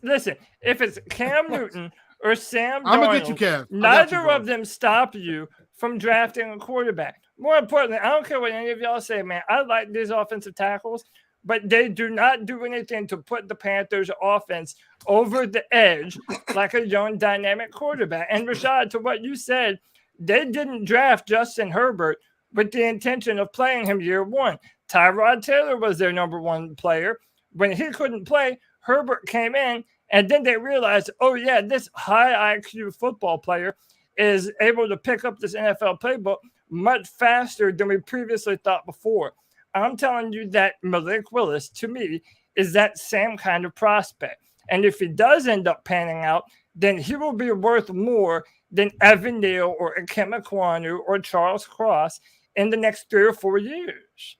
If it's Cam Newton or Sam Darnold, I'm gonna get you, Kev. Neither of them stop you from drafting a quarterback. More importantly, I don't care what any of y'all say, man. I like these offensive tackles, but they do not do anything to put the Panthers offense over the edge like a young dynamic quarterback. And Rashad, to what you said, they didn't draft Justin Herbert with the intention of playing him year one. Tyrod Taylor was their number one player. When he couldn't play, Herbert came in And then they realize, oh, yeah, this high IQ football player is able to pick up this NFL playbook much faster than we previously thought before. I'm telling you that Malik Willis, to me, is that same kind of prospect. And if he does end up panning out, then he will be worth more than Evan Neal or Ikem Ekwonu or Charles Cross in the next 3 or 4 years.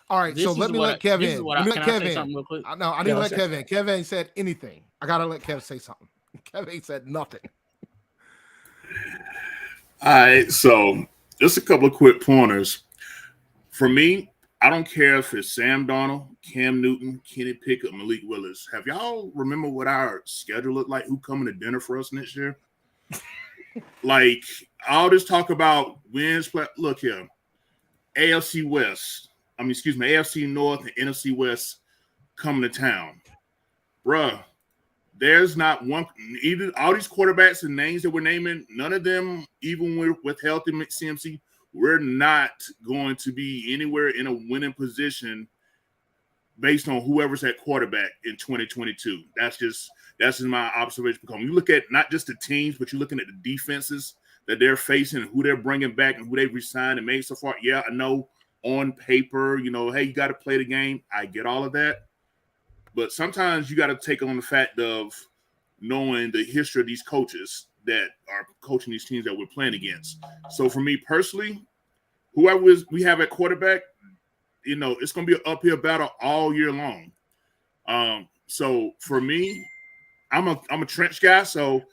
All right, so let me let Kev in. Let me let Kev in. Real quick? No, I need to let Kev in. Kev ain't said anything. I gotta let Kev say something. Kev ain't said nothing. All right, so just a couple of quick pointers. For me, I don't care if it's Sam Darnold, Cam Newton, Kenny Pickett, Malik Willis. Have y'all remember what our schedule looked like? Who coming to dinner for us next year? Like, all this talk about wins. Look here, AFC North and NFC West coming to town. Bruh, there's not one, either all these quarterbacks and names that we're naming, none of them, even with healthy CMC, we're not going to be anywhere in a winning position based on whoever's at quarterback in 2022. That's just my observation. Because when you look at not just the teams, but you're looking at the defenses that they're facing and who they're bringing back and who they've resigned and made so far. Yeah, I know on paper, hey, you got to play the game. I get all of that. But sometimes you got to take on the fact of knowing the history of these coaches that are coaching these teams that we're playing against. So for me personally, whoever we have at quarterback, it's going to be an uphill battle all year long. So for me, I'm a trench guy, so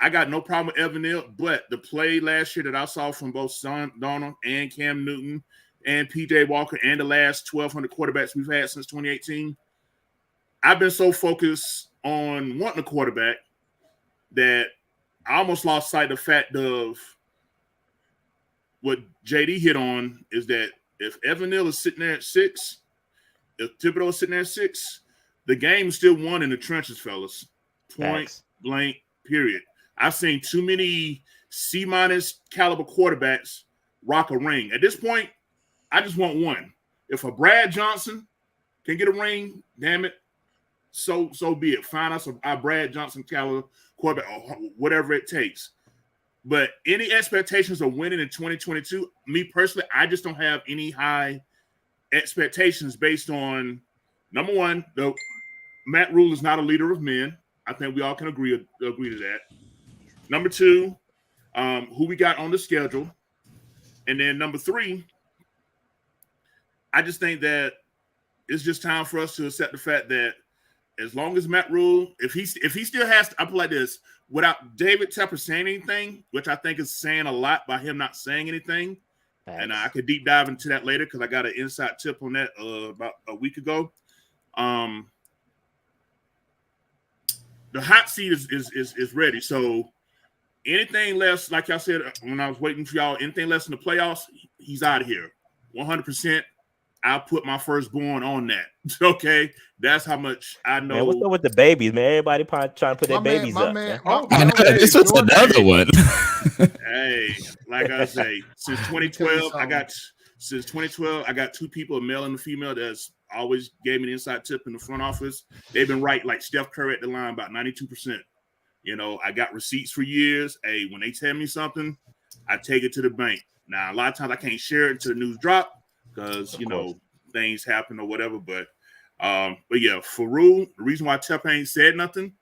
I got no problem with Evan Neal. But the play last year that I saw from both Sam Darnold and Cam Newton and PJ Walker and the last 1,200 quarterbacks we've had since 2018, I've been so focused on wanting a quarterback that I almost lost sight of the fact of what JD hit on is that if Evan Neal is sitting there at 6, if Thibodeau is sitting there at 6, the game is still won in the trenches, fellas. Point blank, period. I've seen too many C- caliber quarterbacks rock a ring. At this point, I just want one. If a Brad Johnson can get a ring, damn it, so be it. Find us a Brad Johnson caliber quarterback or whatever it takes. But any expectations of winning in 2022, me personally, I just don't have any high expectations based on, number one, the Matt Rule is not a leader of men. I think we all can agree to that. Number two, who we got on the schedule. And then number three, I just think that it's just time for us to accept the fact that as long as Matt Rule, if he still has to, I put it like this, without David Tepper saying anything, which I think is saying a lot by him not saying anything, and I could deep dive into that later because I got an inside tip on that about a week ago. The hot seat is ready. So anything less, like y'all said when I was waiting for y'all, anything less in the playoffs, he's out of here. 100%. I'll put my firstborn on that. Okay, that's how much I know. Man, what's up with the babies, man? Everybody probably trying to put their babies up. This was another one. Hey, like I say, since 2012, I got 2 people, a male and a female, that's always gave me the inside tip in the front office. They've been right, like Steph Curry at the line, about 92%. I got receipts for years. Hey, when they tell me something, I take it to the bank. Now, a lot of times I can't share it until the news drop because things happen or whatever. But yeah, for Rule, the reason why Tep ain't said nothing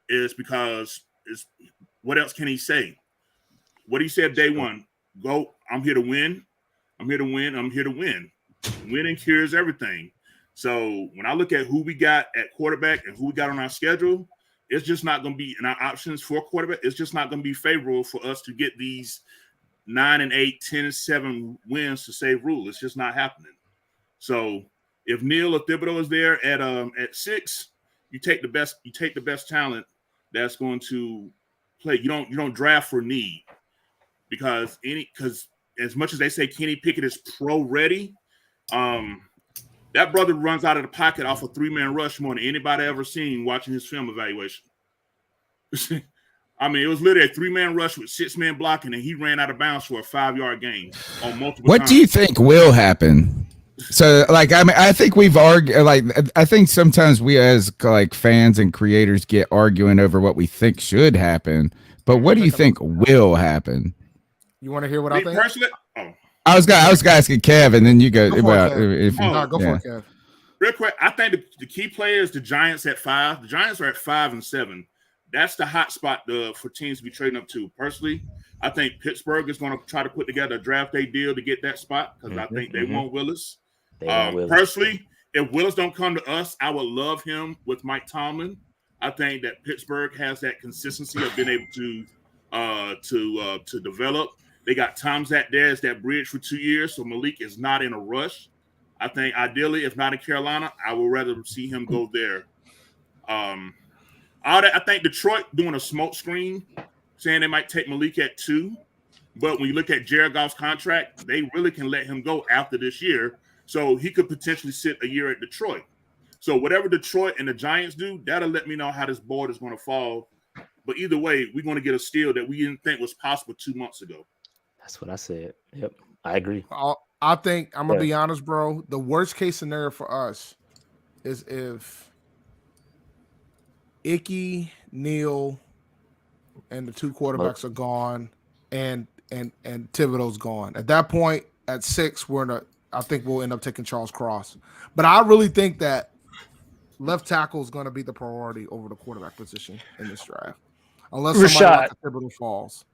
is because what else can he say? What he said day one, go, I'm here to win. I'm here to win. I'm here to win. Winning cures everything. So when I look at who we got at quarterback and who we got on our schedule, it's just not going to be in our options for quarterback. It's just not going to be favorable for us to get these 9-8, 10-7 wins to save Rule. It's just not happening. So if Neal or Thibodeau is there at 6, you take the best talent that's going to play. You don't draft for need because as much as they say Kenny Pickett is pro ready, that brother runs out of the pocket off a 3-man rush more than anybody ever seen watching his film evaluation. I mean, it was literally a 3-man rush with 6 men blocking, and he ran out of bounds for a 5-yard gain on multiple times. What do you think will happen So, like, I mean, I think we've argued. Like, I think sometimes we as like fans and creators get arguing over what we think should happen. But what do you think will happen? You want to hear what I think? Personally, I was asking Kev, and then you go. Go for it, Kev. Real quick, I think the key players, the Giants at 5. The Giants are at 5 and 7. That's the hot spot for teams to be trading up to. Personally, I think Pittsburgh is going to try to put together a draft day deal to get that spot because I think they want Willis. Personally, if Willis don't come to us, I would love him with Mike Tomlin. I think that Pittsburgh has that consistency of being able to develop. They got Tomzat there as that bridge for 2 years, so Malik is not in a rush. I think ideally, if not in Carolina, I would rather see him go there. I think Detroit doing a smoke screen, saying they might take Malik at 2. But when you look at Jared Goff's contract, they really can let him go after this year. So he could potentially sit a year at Detroit. So whatever Detroit and the Giants do, that'll let me know how this board is going to fall. But either way, we're going to get a steal that we didn't think was possible 2 months ago. That's what I said. Yep, I agree. I think I'm gonna be honest, bro. The worst case scenario for us is if Icky, Neal, and the 2 quarterbacks are gone, and Thibodeau's gone. At that point, at 6, I think we'll end up taking Charles Cross. But I really think that left tackle is going to be the priority over the quarterback position in this draft, unless somebody like Thibodeau falls.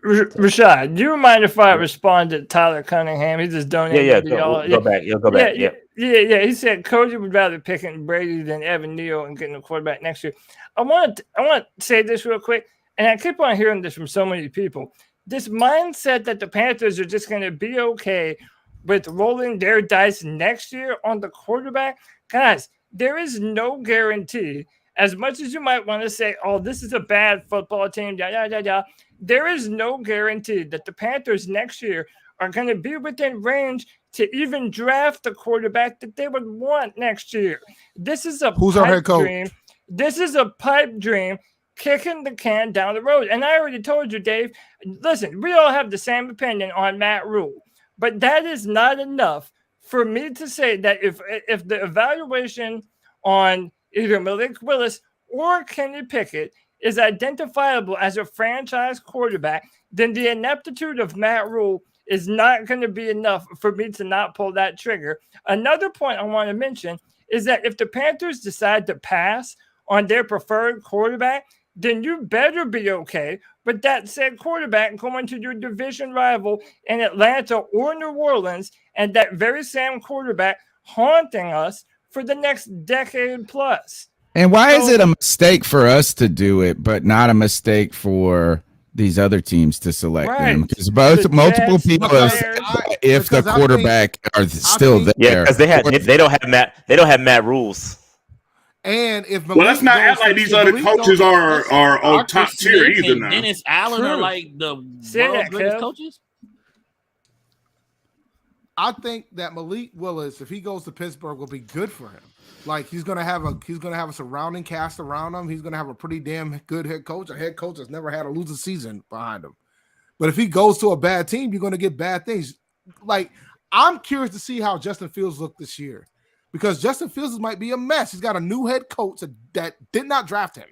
Rashad, do you mind if I respond to Tyler Cunningham? He just donated. Go back. Go back. Yeah. He said Cody would rather pick Brady than Evan Neal and getting a quarterback next year. I want to say this real quick, and I keep on hearing this from so many people. This mindset that the Panthers are just going to be okay with rolling their dice next year on the quarterback, guys, there is no guarantee. As much as you might want to say, "Oh, this is a bad football team," there is no guarantee that the Panthers next year are going to be within range to even draft the quarterback that they would want next year. This is a Who's our head coach? Dream. This is a pipe dream kicking the can down the road. And I already told you, Dave, listen, we all have the same opinion on Matt Rule, but that is not enough for me to say that if the evaluation on either Malik Willis or Kenny Pickett is identifiable as a franchise quarterback, then the ineptitude of Matt Rule is not going to be enough for me to not pull that trigger. Another point I want to mention is that if the Panthers decide to pass on their preferred quarterback, then you better be okay with that said quarterback going to your division rival in Atlanta or New Orleans, and that very same quarterback haunting us for the next decade plus. And why is it a mistake for us to do it, but not a mistake for these other teams to select them? Because multiple people have said if the quarterback are still there. Yeah, because they don't have Matt Rules. And if let's not act like these other coaches are on top tier either now. Dennis Allen are like the world's greatest coaches. I think that Malik Willis, if he goes to Pittsburgh, will be good for him. Like he's gonna have a surrounding cast around him. He's gonna have a pretty damn good head coach. A head coach that's never had a losing season behind him. But if he goes to a bad team, you're gonna get bad things. Like I'm curious to see how Justin Fields looked this year, because Justin Fields might be a mess. He's got a new head coach that did not draft him,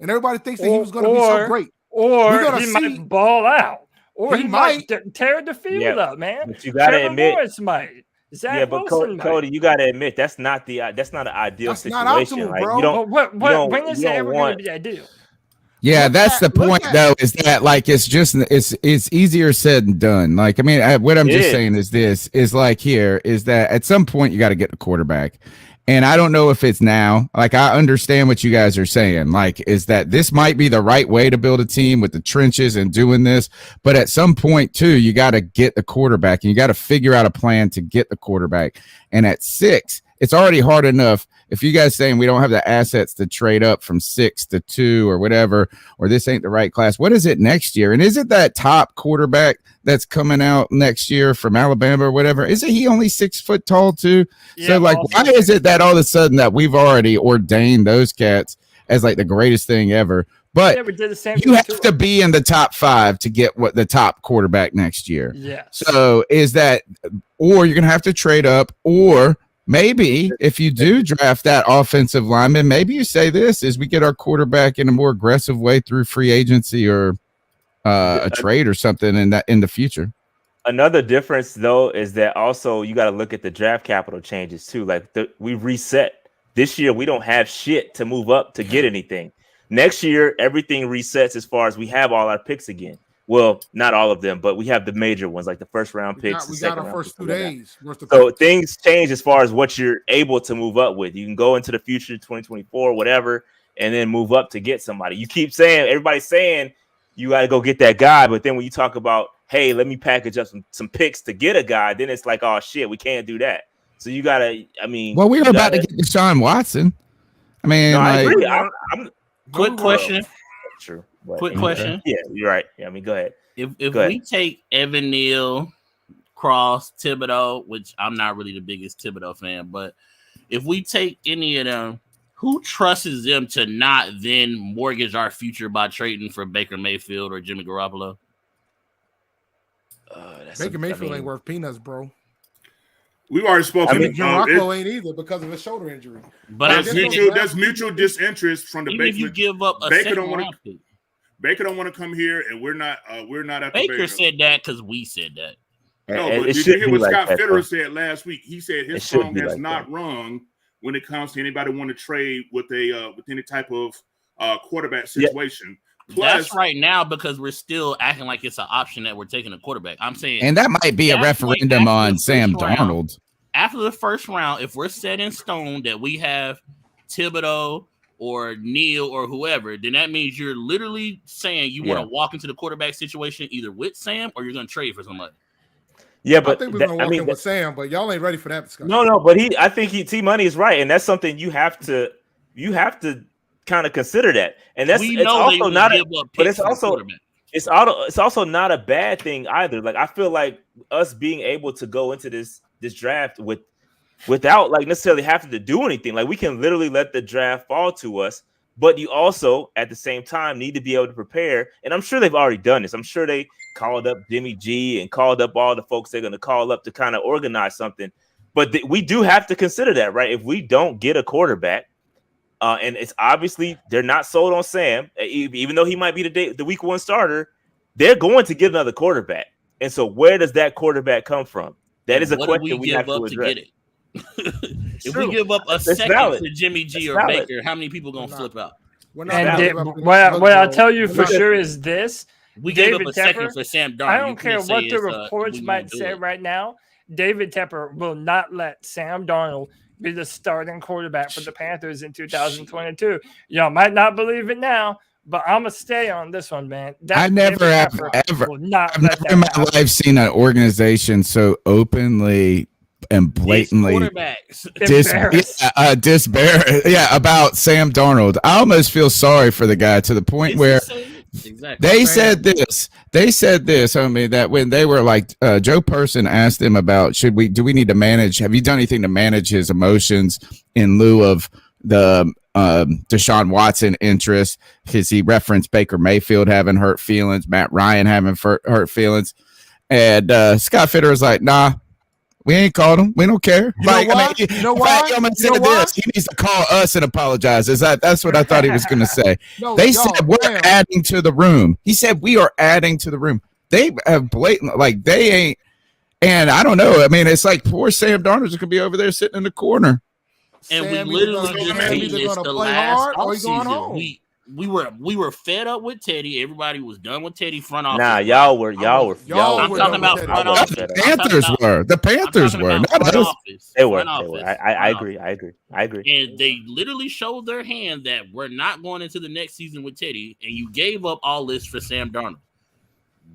and everybody thinks that he was going to be so great. Or he might ball out, or he might tear the field up, man. But you gotta admit, might. But Cody, you gotta admit that's not an ideal situation. Not optimal, like, bro. When is it ever going to be ideal? Yeah, that's the point, though, is that like it's easier said than done. Like, I mean, what I'm just saying is this is like here is that at some point you got to get the quarterback. And I don't know if it's now. Like, I understand what you guys are saying. Like, is that this might be the right way to build a team with the trenches and doing this. But at some point, too, you got to get the quarterback and you got to figure out a plan to get the quarterback. And at 6, it's already hard enough. If you guys saying we don't have the assets to trade up from 6 to 2 or whatever, or this ain't the right class, what is it next year? And is it that top quarterback that's coming out next year from Alabama or whatever? Isn't he only 6 foot tall too? Yeah, so like, why is it that all of a sudden that we've already ordained those cats as like the greatest thing ever, But we did the same you thing have too. to be in the top 5 to get what the top quarterback next year. Yes. So is that, or you're going to have to trade up, or maybe if you do draft that offensive lineman, maybe you say this is we get our quarterback in a more aggressive way through free agency or a trade or something in the future. Another difference though is that also you got to look at the draft capital changes too. Like we reset this year. We don't have shit to move up to get anything. Next year, everything resets as far as we have all our picks again. Well, not all of them, but we have the major ones like the first round picks. We got our first 2 days. So things change as far as what you're able to move up with. You can go into the future, 2024, whatever, and then move up to get somebody. You keep saying, everybody's saying you got to go get that guy. But then when you talk about, hey, let me package up some picks to get a guy, then it's like, oh, shit, we can't do that. So you got to, I mean. Well, we were about to get Deshaun Watson. I mean, no, like, I agree. Quick question. True. Quick question. Yeah, you're right. Yeah, I mean, go ahead. If we take Evan Neal, Cross, Thibodeau, which I'm not really the biggest Thibodeau fan, but if we take any of them, who trusts them to not then mortgage our future by trading for Baker Mayfield or Jimmy Garoppolo? Baker Mayfield ain't worth peanuts, bro. We've already spoken. Jimmy Garoppolo ain't either because of his shoulder injury. But there's mutual disinterest from the even Baker. If you give up a Baker don't want to. Baker don't want to come here, and we're not at Baker Baker. said that because we said that. No, but did you hear what Scott Fitterer said last week? He said his phone has not rung when it comes to anybody want to trade with any type of quarterback situation. Plus, that's right now because we're still acting like it's an option that we're taking a quarterback. I'm saying, and that might be a referendum on Sam Darnold. After the first round, if we're set in stone that we have Thibodeau or Neal or whoever, then that means you're literally saying you want to walk into the quarterback situation either with Sam or you're going to trade for somebody. Yeah, but I think we're going to walk in with Sam, but y'all ain't ready for that discussion. No, but I think T Money is right, and that's something you have to kind of consider that, and that's it's also not but it's also not a bad thing either. Like I feel like us being able to go into this draft without like necessarily having to do anything, like we can literally let the draft fall to us. But you also, at the same time, need to be able to prepare. And I'm sure they've already done this. I'm sure they called up Jimmy G and called up all the folks they're going to call up to kind of organize something. But we do have to consider that, right? If we don't get a quarterback, and it's obviously they're not sold on Sam, even though he might be the week 1 starter, they're going to get another quarterback. And so where does that quarterback come from? That is a question we have to address. If we give up a second to Jimmy G or Baker, how many people gonna flip out? What I'll tell you for sure is this: we gave up a second for Sam Darnold. I don't care what the reports might say right now. David Tepper will not let Sam Darnold be the starting quarterback for the Panthers in 2022. Y'all might not believe it now, but I'm gonna stay on this one, man. I never have ever in my life seen an organization so openly and blatantly disparage about Sam Darnold. I almost feel sorry for the guy to the point where they said this. I mean, that when they were like, Joe Person asked him about do we need to manage? Have you done anything to manage his emotions in lieu of the Deshaun Watson interest? Because he referenced Baker Mayfield having hurt feelings, Matt Ryan having hurt feelings, and Scott Fitter was like, nah. We ain't called him. We don't care. You know why? I'm gonna say this. He needs to call us and apologize. That's what I thought he was going to say. They said we're adding to the room. He said we are adding to the room. They have blatant, like they ain't. And I don't know. I mean, it's like poor Sam Darnold is going to be over there sitting in the corner. And we literally just made this the last offseason. We were fed up with Teddy. Everybody was done with Teddy front office. Nah, y'all were. I'm talking about front office. The Panthers were. The Panthers were. Not us. They were. I agree. And they literally showed their hand that we're not going into the next season with Teddy, and you gave up all this for Sam Darnold.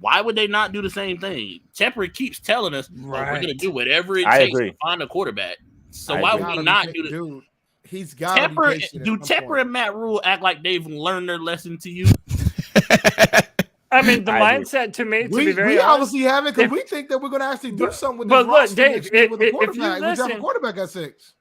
Why would they not do the same thing? Tepper keeps telling us we're going to do whatever it takes to find a quarterback. So why would we not do this? He's got Tepper and Matt Rule act like they've learned their lesson to you? I mean, the mindset to me, to be very honest, obviously have it because we think that we're going to actually do something with this. But look, Dave, with the quarterback. We have a quarterback at 6.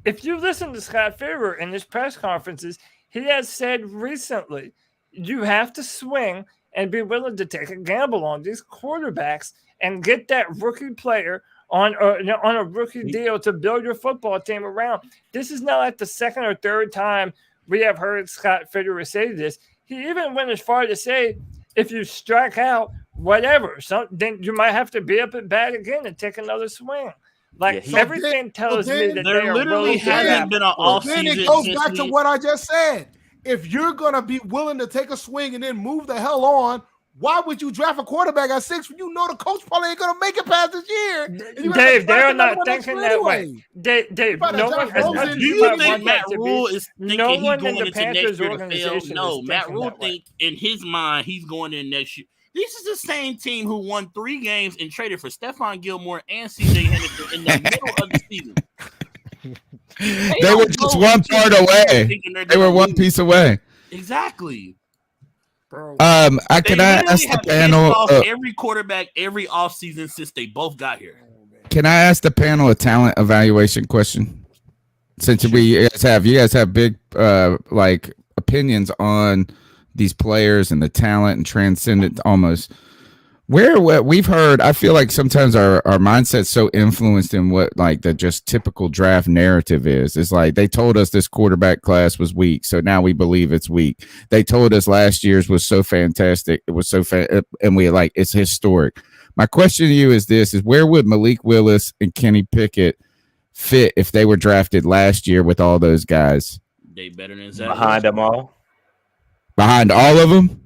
If you listen to Scott Fitterer in his press conferences, he has said recently, you have to swing and be willing to take a gamble on these quarterbacks and get that rookie player on a rookie deal to build your football team around. This is not like the second or third time we have heard Scott Fitterer say this. He even went as far to say, if you strike out, whatever, then you might have to be up at bat again and take another swing. Like, everything tells me that there literally hasn't been an off season. Then it goes back to what I just said. If you're gonna be willing to take a swing and then move the hell on, why would you draft a quarterback at 6 when you know the coach probably ain't gonna make it past this year? Dave, they're not thinking that way. Dave, no one. Do you think Matt Rule is thinking he's going into next year to fail? No, Matt Rule thinks in his mind he's going in next year. This is the same team who won 3 games and traded for Stephon Gilmore and C.J. Henderson in the middle of the season. They were just one part away. They were one piece away. Exactly. Bro. I ask the panel every quarterback every offseason since they both got here. Can I ask the panel a talent evaluation question? Since you guys have big like opinions on these players and the talent and transcendent almost. What we've heard, I feel like sometimes our mindset's so influenced in what like the just typical draft narrative is. It's like they told us this quarterback class was weak, so now we believe it's weak. They told us last year's was so fantastic, it was so and we like it's historic. My question to you is this: is where would Malik Willis and Kenny Pickett fit if they were drafted last year with all those guys? They better than Zach behind them all. Behind all of them.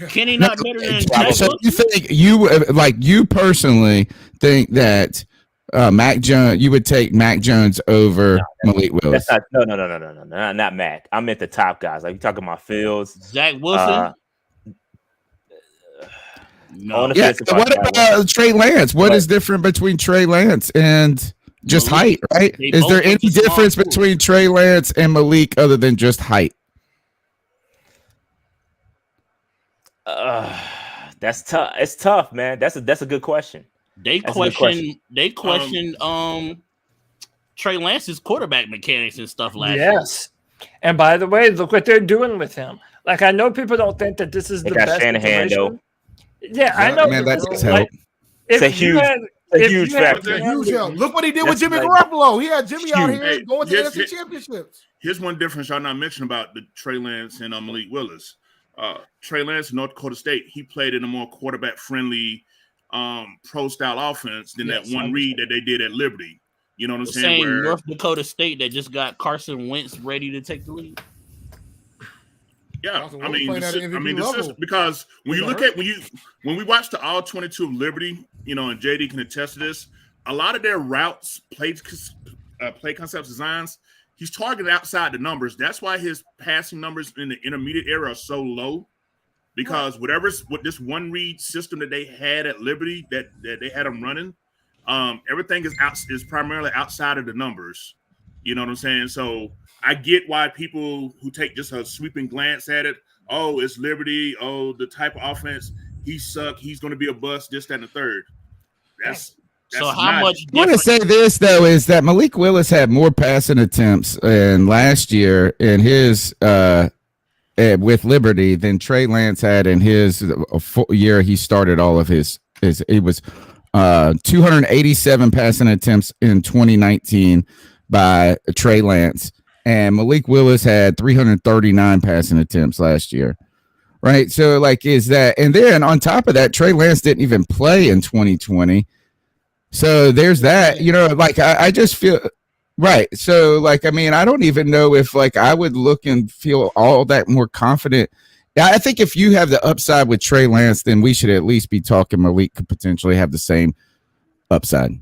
Kenny not better than Zach. So you think you personally think that Mac Jones, you would take Mac Jones over Malik Willis? That's no, not Mac. I meant the top guys. Like you talking about Fields, Zach Wilson. No. Yeah. What about Trey Lance? What is different between Trey Lance and just height? Right? Is there any difference between Trey Lance and Malik other than just height? That's tough. It's tough, man. That's a good question. They questioned Trey Lance's quarterback mechanics and stuff like that. Yes. And by the way, look what they're doing with him. Like, I know people don't think that this is the best Shanahan, though. Yeah, I know. Man, that's help. It's a huge factor. Look what he did with Jimmy Garoppolo. He had Jimmy out here going to the NFC championships. Here's one difference y'all not mentioning about the Trey Lance and Malik Willis. Trey Lance, North Dakota State, he played in a more quarterback-friendly pro-style offense than that one read that they did at Liberty. You know what I'm saying? Same North Dakota State that just got Carson Wentz ready to take the lead. Yeah, I mean, this is because when you look at when we watch the all 22 of Liberty, you know, and JD can attest to this. A lot of their routes, play concepts, designs, he's targeted outside the numbers. That's why his passing numbers in the intermediate area are so low. Because with this one read system that they had at Liberty that they had them running, everything is primarily outside of the numbers. You know what I'm saying? So I get why people who take just a sweeping glance at it, oh, it's Liberty, oh, the type of offense, he suck, he's going to be a bust, this, that, and the third. That's so how much? I want to say this though is that Malik Willis had more passing attempts in last year in his with Liberty than Trey Lance had in his year. He started all of his. It was 287 passing attempts in 2019 by Trey Lance, and Malik Willis had 339 passing attempts last year. Right, so like, is that, and then on top of that, Trey Lance didn't even play in 2020. So there's that, you know, like I just feel right. So like, I mean, I don't even know if like I would look and feel all that more confident. Yeah, I think if you have the upside with Trey Lance, then we should at least be talking Malik could potentially have the same upside.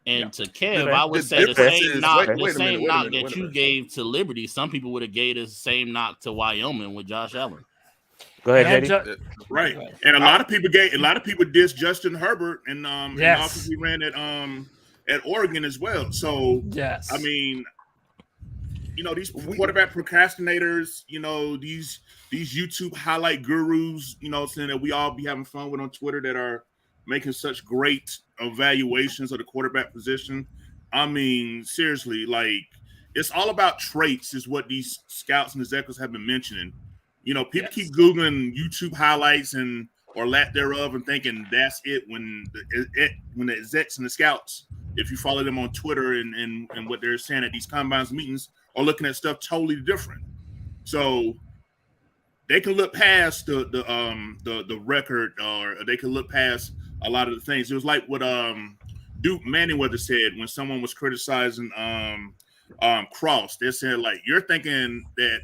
And to Kev, I would say the same knock that you gave to Liberty, some people would have gave the same knock to Wyoming with Josh Allen. Go ahead, JD. Right, and a lot of people dissed Justin Herbert, and also he ran at Oregon as well. So yes, I mean, you know, these quarterback procrastinators, you know, these YouTube highlight gurus, you know, saying that we all be having fun with on Twitter that are making such great evaluations of the quarterback position. I mean, seriously, like it's all about traits, is what these scouts and executives have been mentioning. You know, people keep Googling YouTube highlights or lack thereof and thinking that's it when the execs and the scouts, if you follow them on Twitter and what they're saying at these combines meetings, are looking at stuff totally different. So they can look past the record, or they can look past a lot of the things. It was like what Duke Manyweather said when someone was criticizing Cross. They said, like, you're thinking that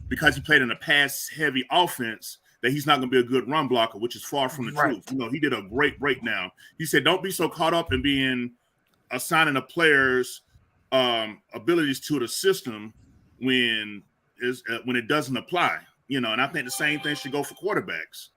because he played in a pass-heavy offense that he's not going to be a good run blocker, which is far from the truth. You know, he did a great breakdown. He said, don't be so caught up in being assigning a player's abilities to the system when it doesn't apply. You know, and I think the same thing should go for quarterbacks.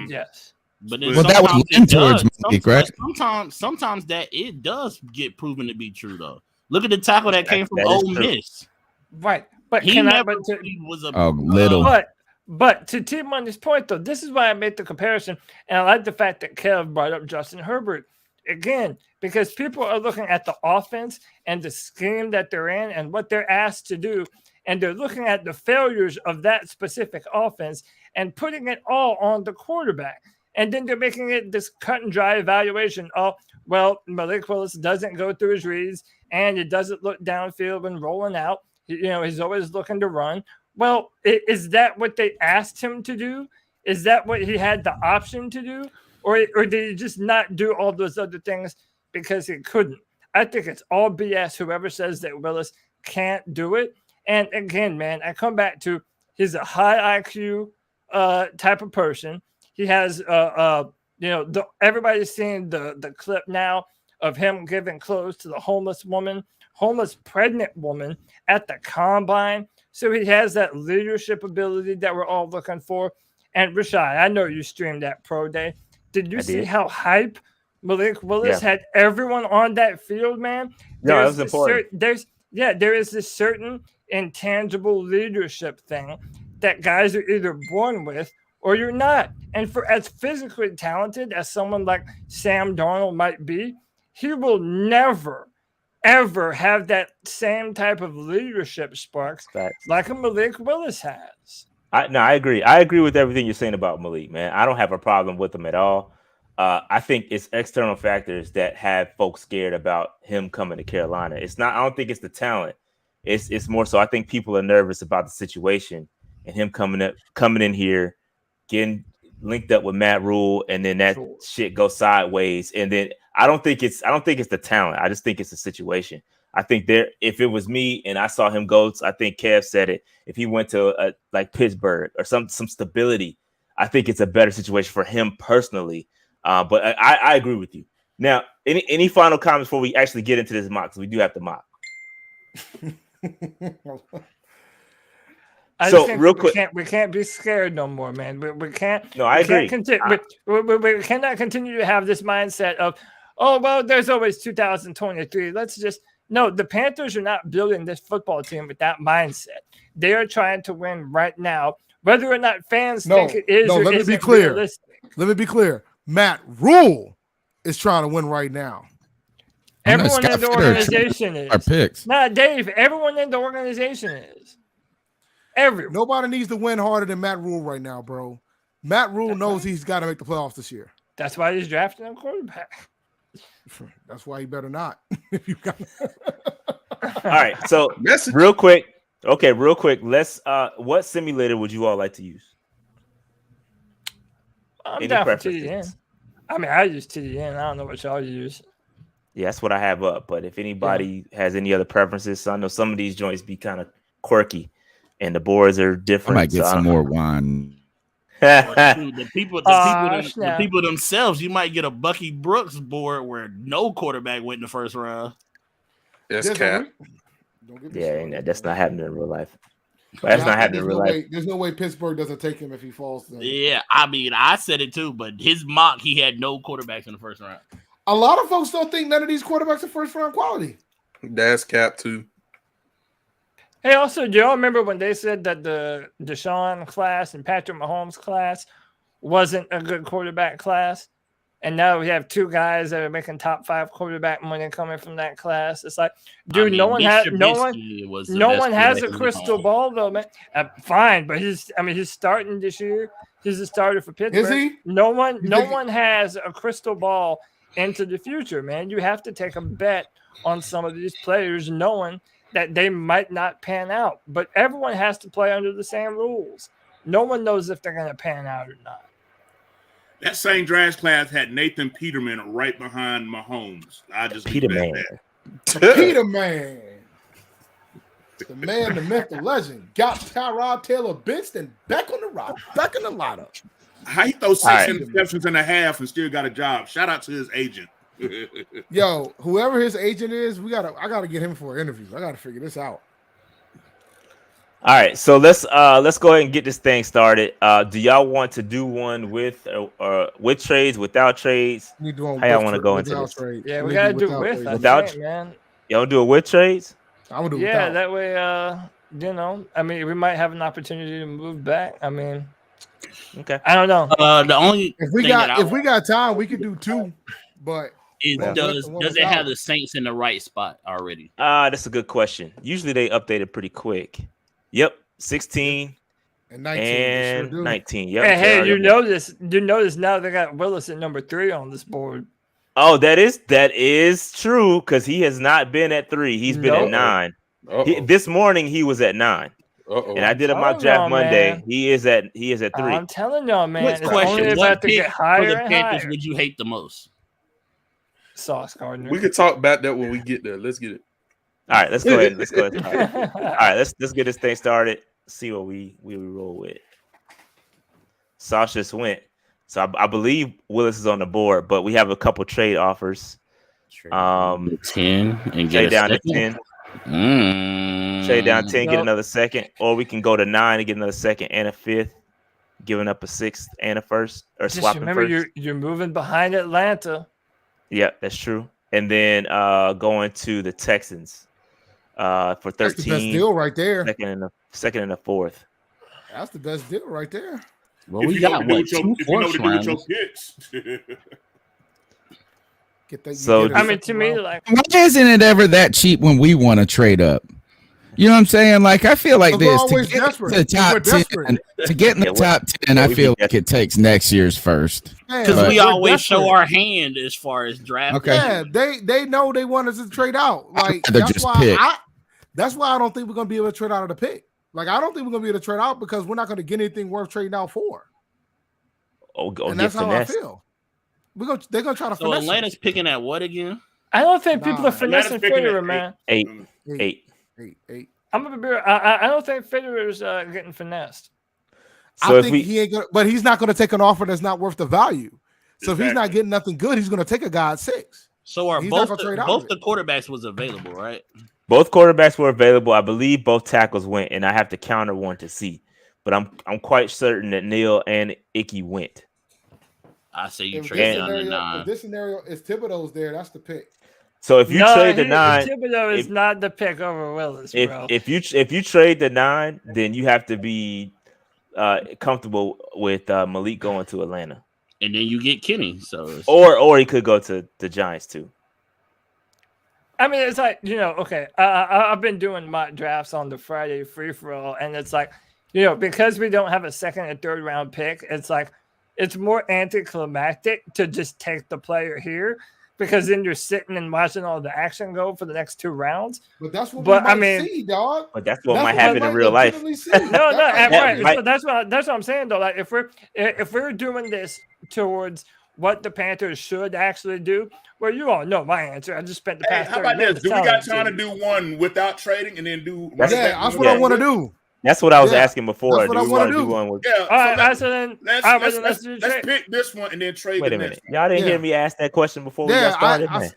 Yes. But then that would lean towards Malik, right? Sometimes that it does get proven to be true, though. Look at the tackle that came from Ole Miss. Right. But he never was a little. But to Tim on this point, though, this is why I made the comparison. And I like the fact that Kev brought up Justin Herbert again, because people are looking at the offense and the scheme that they're in and what they're asked to do. And they're looking at the failures of that specific offense and putting it all on the quarterback. And then they're making it this cut and dry evaluation. Oh, well, Malik Willis doesn't go through his reads and it doesn't look downfield when rolling out. You know, he's always looking to run. Well, is that what they asked him to do? Is that what he had the option to do? Or did he just not do all those other things because he couldn't? I think it's all BS, whoever says that Willis can't do it. And again, man, I come back to he's a high IQ type of person. He has, everybody's seeing the clip now of him giving clothes to the homeless pregnant woman at the combine. So he has that leadership ability that we're all looking for. And Rashad, I know you streamed that pro day. Did you see how hype Malik Willis had everyone on that field, man? No, that was important. There is this certain intangible leadership thing that guys are either born with or you're not. And for as physically talented as someone like Sam Darnold might be, he will never, ever have that same type of leadership sparks like a Malik Willis has. I agree. I agree with everything you're saying about Malik, man. I don't have a problem with him at all. I think it's external factors that have folks scared about him coming to Carolina. It's not. I don't think it's the talent. It's more so. I think people are nervous about the situation and him coming in here, getting linked up with Matt Rule, and then that shit goes sideways. And then I don't think it's the talent. I just think it's the situation. I think if it was me and I saw him go, I think Kev said it. If he went to like Pittsburgh or some stability, I think it's a better situation for him personally. But I agree with you. Now, any final comments before we actually get into this mock? Because we do have to mock. Real quick, we can't be scared no more, man. We can't. No, I agree. We cannot continue to have this mindset of, oh well, there's always 2023. No, the Panthers are not building this football team with that mindset. They are trying to win right now, whether or not fans think it is. No, let me be clear. Realistic. Let me be clear. Matt Rule is trying to win right now. Everyone in the organization is. Our picks. Nah, Dave, everyone in the organization is. Everyone. Nobody needs to win harder than Matt Rule right now, bro. Matt Rule knows he's got to make the playoffs this year. That's why he's drafting a quarterback. That's why he better not. All right, so real quick. Let's. What simulator would you all like to use? I'm down for TDN. I mean, I use TDN. I don't know what y'all use. Yeah, that's what I have up. But if anybody has any other preferences, so I know some of these joints be kind of quirky, and the boards are different. I might get some more wine. The people themselves, you might get a Bucky Brooks board where no quarterback went in the first round. That's cap. Yeah, that's not happening in real life. But that's not happening in real life. There's no way Pittsburgh doesn't take him if he falls. Yeah, I mean, I said it too, but his mock, he had no quarterbacks in the first round. A lot of folks don't think none of these quarterbacks are first round quality. That's cap too. Hey, also, do y'all remember when they said that the Deshaun class and Patrick Mahomes class wasn't a good quarterback class? And now we have 2 guys that are making top 5 quarterback money coming from that class. It's like, dude, no one has a crystal ball though, man. Fine, but he's starting this year. He's a starter for Pittsburgh. Is he? No one has a crystal ball into the future, man. You have to take a bet on some of these players, knowing that they might not pan out. But everyone has to play under the same rules. No one knows if they're going to pan out or not. That same draft class had Nathan Peterman right behind Mahomes. I just Peterman. Peterman. The man, the myth, the legend. Got Tyrod Taylor benched and back in the lineup. How he throw 6 interceptions and a half and still got a job? Shout out to his agent. Yo, whoever his agent is, I gotta get him for an interview. I gotta figure this out. All right, so let's go ahead and get this thing started. Do y'all want to do one with trades, without trades? How y'all want to go into this? Trade. Yeah, we gotta do it with. Without, man. Y'all do it with trades? I would do it without. without. That way, I mean, we might have an opportunity to move back. I mean, okay. I don't know. The only if we got time, we could do 2, but. Does it have the Saints in the right spot already? That's a good question. Usually they update it pretty quick. Yep, 16 and 19. Yep. Hey, you notice now they got Willis at number 3 on this board. Oh, that is true because he has not been at 3. He's been at 9. This morning he was at 9. And I did a mock draft Monday. Man. He is at 3. I'm telling y'all, man. Quick question: what pick for the Panthers higher. would you hate the most? Sauce Gardner. We can talk about that when we get there. Let's get it. All right, let's go ahead. All right, let's get this thing started. See what we roll with. Sauce just went. So I believe Willis is on the board, but we have a couple trade offers. 10 and trade down to 10. Trade down 10, Nope. get another second, or we can go to 9 and get another second and a 5th, giving up a 6th and a 1st, or Just swapping remember, first. you're moving behind Atlanta. Yeah, that's true. And then going to the Texans for 13. That's the best deal right there. Second and a 4th. That's the best deal right there. Well, we got what, 2 fourth rounds. To me, like, why isn't it ever that cheap when we want to trade up? You know what I'm saying? Like, I feel like this to get to the top 10. To get in the top 10, I feel like it takes next year's first. Because we always show our hand as far as draft. Okay. Yeah, they know they want us to trade out. Like that's why I don't think we're gonna be able to trade out of the pick. Like, I don't think we're gonna be able to trade out because we're not gonna get anything worth trading out for. And that's how I feel. They're gonna try to. So Atlanta's picking at what again? I don't think people are finessing Federer, man. 8. I'm gonna be. I don't think Federer's getting finessed. So I think he ain't gonna, but he's not gonna take an offer that's not worth the value. So if he's not getting nothing good, he's gonna take a guy at 6. So are both the quarterbacks was available, right? Both quarterbacks were available. I believe both tackles went, and I have to counter one to see. But I'm quite certain that Neil and Icky went. I say you trade down to 9. If this scenario is Thibodeau's there, that's the pick. So if you trade the 9, Thibodeau is not the pick over Willis, bro. If you trade the 9, then you have to be comfortable with Malik going to Atlanta, and then you get Kenny. So or he could go to the Giants too. I mean, it's like, okay. I've been doing mock drafts on the Friday free for all, and it's like, because we don't have a 2nd and 3rd round pick, it's like it's more anticlimactic to just take the player here. Because then you're sitting and watching all the action go for the next 2 rounds. But that's what we might see, dog. But that's what might happen in real life. Right. That's what I'm saying, though. Like, if we're doing this towards what the Panthers should actually do, well, you all know my answer. I just spent the past 30 minutes. Do we got time to do one without trading and then do? That's what I want to do. That's what I was asking before. That's what I want to do. One with... Yeah. All right, let's pick this one and then trade. Wait a minute. Y'all didn't hear me ask that question before we got started. But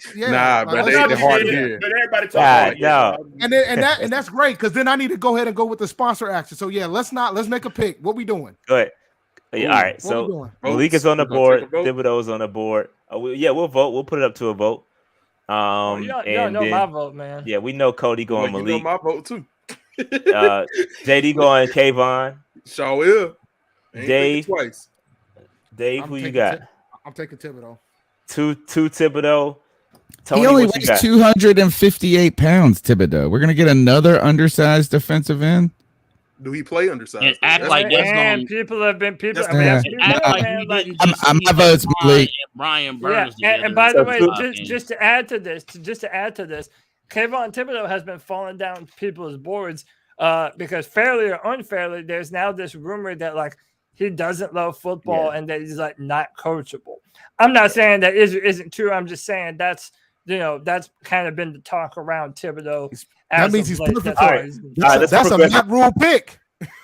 they're hard to hear. But everybody talks no. And that's great because then I need to go ahead and go with the sponsor action. So let's make a pick. What we doing? Go ahead. All right. So Malik is on the board. Thibodeau's on the board. We'll vote. We'll put it up to a vote. Y'all know my vote, man. Yeah, we know Cody going Malik. You know my vote too. JD going Kayvon. Sure will. Dave twice. Dave, who you got? I'm taking Thibodeau. two Thibodeau. Tony, He only what you weighs got? 258 pounds, Thibodeau. We're gonna get another undersized defensive end. Do he play undersized? And act like that's And going. people have been people. I That's- mean, Yeah. that's Act real, like man. we Like, didn't just I'm see my vote's Devon Malik. and Brian yeah, Burns together. and by the So way, two- just to add to this, Kayvon Thibodeau has been falling down people's boards because fairly or unfairly, there's now this rumor that like he doesn't love football and that he's like not coachable. I'm not saying that isn't true. I'm just saying that's kind of been the talk around Thibodeau. That means he's perfect for it. let's That's a progress. Matt Rule pick.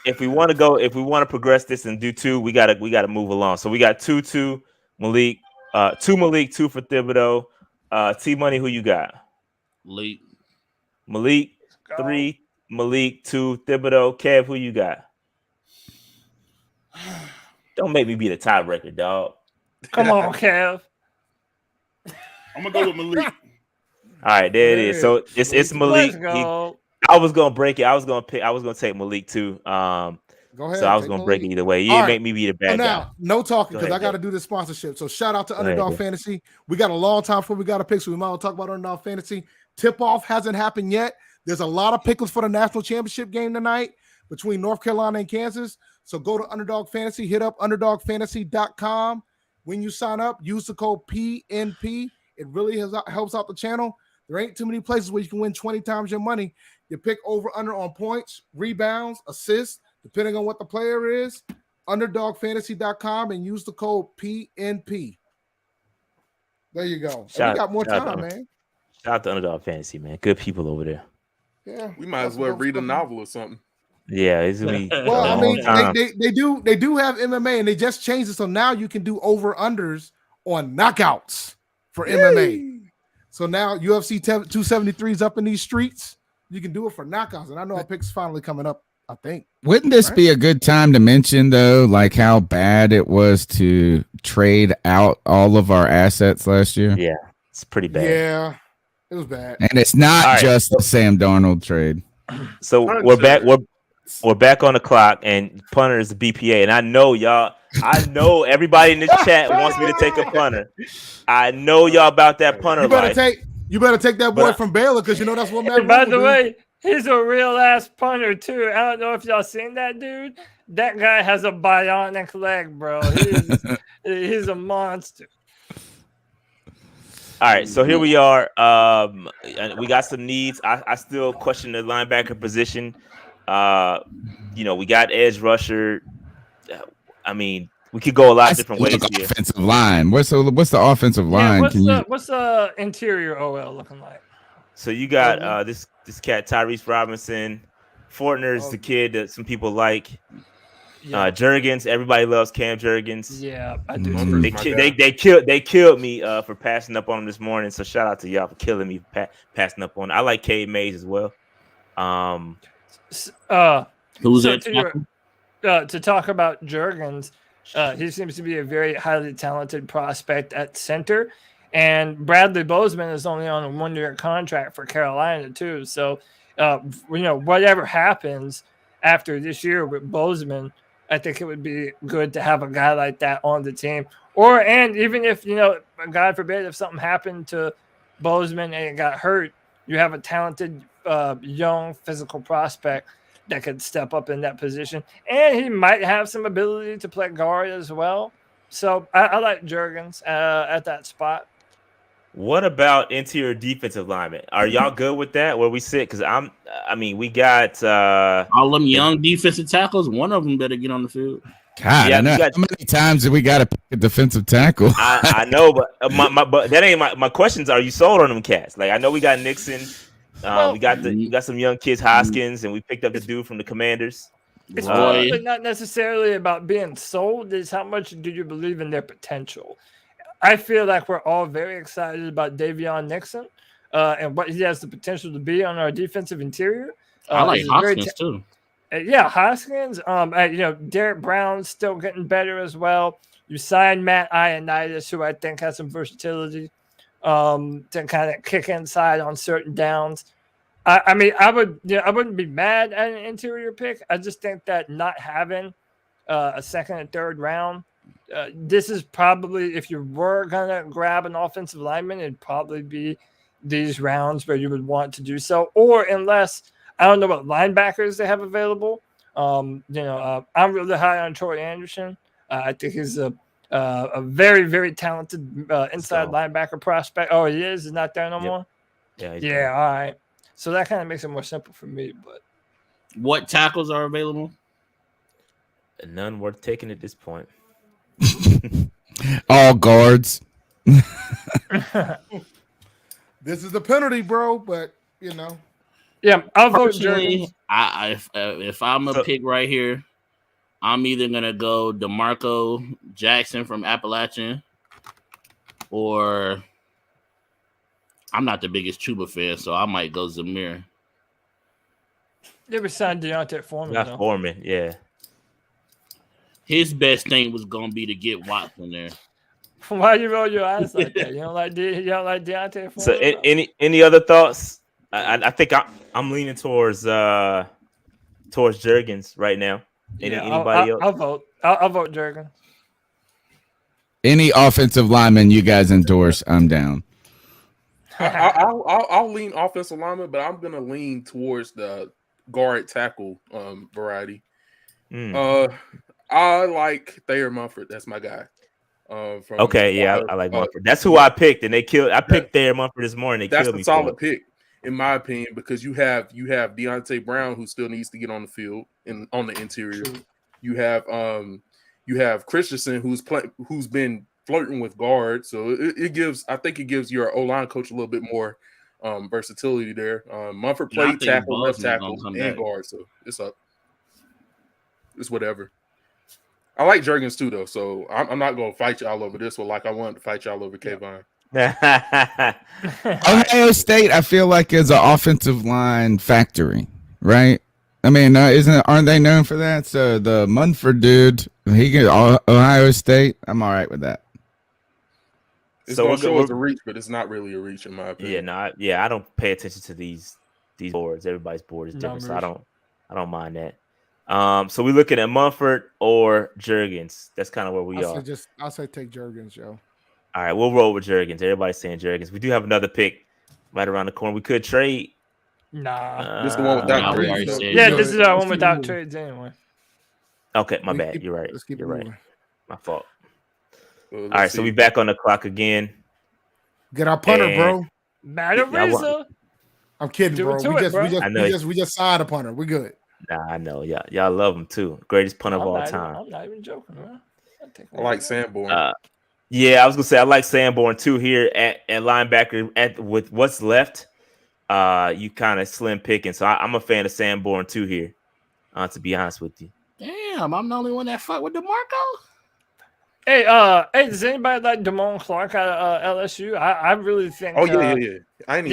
If we want to progress this and do two, we gotta move along. So we got two Malik, two Malik, two for Thibodeau. T Money, who you got? Malik, 3, Malik, 2, Thibodeau. Kev, who you got? Don't make me be the tiebreaker, dog. Come on, Kev. I'm gonna go with Malik. All right, there it is. So it's Malik. Let's go. I was gonna break it. I was gonna take Malik too. Go ahead. So I was take gonna Malik. break it either way. You All didn't right. make me be the So bad guy. now, no talking Go because ahead, I got to Dave. do this sponsorship. So shout out to ahead, Underdog Dave. Fantasy. We got a long time before we got a pick, so we might well talk about Underdog Fantasy. Tip off hasn't happened yet. There's a lot of pickles for the national championship game tonight between North Carolina and Kansas. So go to Underdog Fantasy, hit up underdogfantasy.com. When you sign up, use the code PNP. It really helps out the channel. There ain't too many places where you can win 20 times your money. You pick over under on points, rebounds, assists, depending on what the player is. Underdogfantasy.com and use the code PNP. There you go. And we got more time, man. Shout out to Underdog Fantasy, man. Good people over there. Yeah, We might as well read a novel or something. Yeah, it's gonna be. Well, I a mean, long time. they do have MMA, and they just changed it, so now you can do over unders on knockouts for MMA. So now UFC 273 is up in these streets. You can do it for knockouts, and I know our pick's finally coming up. I think. Wouldn't this be a good time to mention though, like how bad it was to trade out all of our assets last year? Yeah, it's pretty bad. Yeah, it was bad. And it's not All right. just the Sam Darnold trade. So we're back. We're back on the clock, and punter is the BPA. And I know y'all. I know everybody in this chat wants me to take a punter. I know y'all about that punter You better life. take that boy But- from Baylor because you know that's what Matt. And by Rule the do. way, he's a real ass punter too. I don't know if y'all seen that dude. That guy has a bionic leg, bro. He's a monster. All right, so here we are. And we got some needs. I still question the linebacker position. We got edge rusher. I mean, we could go a lot of different ways here. Offensive line. What's the offensive line? What's the interior OL looking like? So you got this cat Tyrese Robinson. Fortner's the kid that some people like. Yeah. Jurgens, everybody loves Cam Jurgens. Yeah, I do. They killed me for passing up on him this morning. So shout out to y'all for killing me passing up on him. I like Cade Mays as well. Who's so it? to talk about Jurgens, he seems to be a very highly talented prospect at center, and Bradley Bozeman is only on a 1-year contract for Carolina too. So, whatever happens after this year with Bozeman, I think it would be good to have a guy like that on the team. And even if, God forbid, if something happened to Bozeman and it got hurt, you have a talented, young physical prospect that could step up in that position. And he might have some ability to play guard as well. So I like Jurgens at that spot. What about interior defensive linemen? Are y'all good with that? Where we sit? Because we got all them young defensive tackles. One of them better get on the field. God, Yeah, I know. you got- How many times did we got to pick a defensive tackle? I know, but but that ain't my questions. Are you sold on them cats? Like I know we got Nixon. We got some young kids, Hoskins, and we picked up the dude from the Commanders. It's probably not necessarily about being sold. It's how much do you believe in their potential? I feel like we're all very excited about Davion Nixon and what he has the potential to be on our defensive interior. I like Hoskins too. Yeah, Hoskins. Derek Brown's still getting better as well. You signed Matt Ioannidis, who I think has some versatility to kind of kick inside on certain downs. I wouldn't be mad at an interior pick. I just think that not having a second and third round this is probably, if you were gonna grab an offensive lineman, it'd probably be these rounds where you would want to do so, or unless I don't know what linebackers they have available. I'm really high on Troy Anderson. I think he's a very, very talented inside linebacker prospect. Oh, he is? He's not there no more? Yeah, all right. So that kind of makes it more simple for me. But what tackles are available? None worth taking at this point. All guards. This is the penalty, bro, but you know. Yeah, I'll vote Personally, Jurgens. If I'm a pick right here, I'm either gonna go DeMarco Jackson from Appalachian, or I'm not the biggest Chuba fan, so I might go Zamir. They were signed Deontay Foreman. Not Foreman, yeah. His best thing was gonna be to get Watson there. Why you roll your eyes like that? You don't like Deontay Foreman? So any other thoughts? I think I'm leaning towards Jurgens right now. Anybody else? I'll vote. I'll vote Jurgens. Any offensive lineman you guys endorse, I'm down. I'll lean offensive lineman, but I'm gonna lean towards the guard tackle variety. I like Thayer Munford. That's my guy. I like Munford. That's who I picked, and they killed. I picked Thayer Munford this morning. That's a solid pick, in my opinion, because you have Deontay Brown, who still needs to get on the field and on the interior. You have Christensen, who's been flirting with guard, so I think it gives your O-line coach a little bit more versatility there. Munford played tackle, left tackle, and guard, so it's up. It's whatever. I like Jurgens too, though, so I'm not going to fight y'all over this one like I wanted to fight y'all over Kayvon. Ohio State, I feel like, is an offensive line factory, right? I mean, aren't they known for that? So the Munford dude, he get Ohio State. I'm all right with that. It's going to show as a reach, but it's not really a reach in my opinion. I don't pay attention to these boards. Everybody's board is different, so I don't mind that. So we're looking at Munford or Jurgens. That's kind of where we are. I'll say take Jurgens, Joe. All right, we'll roll with Jurgens. Everybody's saying Jurgens. We do have another pick right around the corner. We could trade. Nah. This is the one without trades. This is our one without trades anyway. Okay, my bad. You're right. You're right. My fault. Well, all right, so we back on the clock again. Get our punter, bro. Matt Ariza. I'm kidding, bro. We just signed a punter. We're good. Nah, I know. Y'all love him too. Greatest punter of all time. I'm not even joking, man. I like Sanborn. I was gonna say I like Sanborn too here at linebacker. With what's left, you kind of slim picking. So I'm a fan of Sanborn too here. To be honest with you. Damn, I'm the only one that fuck with DeMarco. Hey, does anybody like Damone Clark out of LSU? I really think. Oh yeah.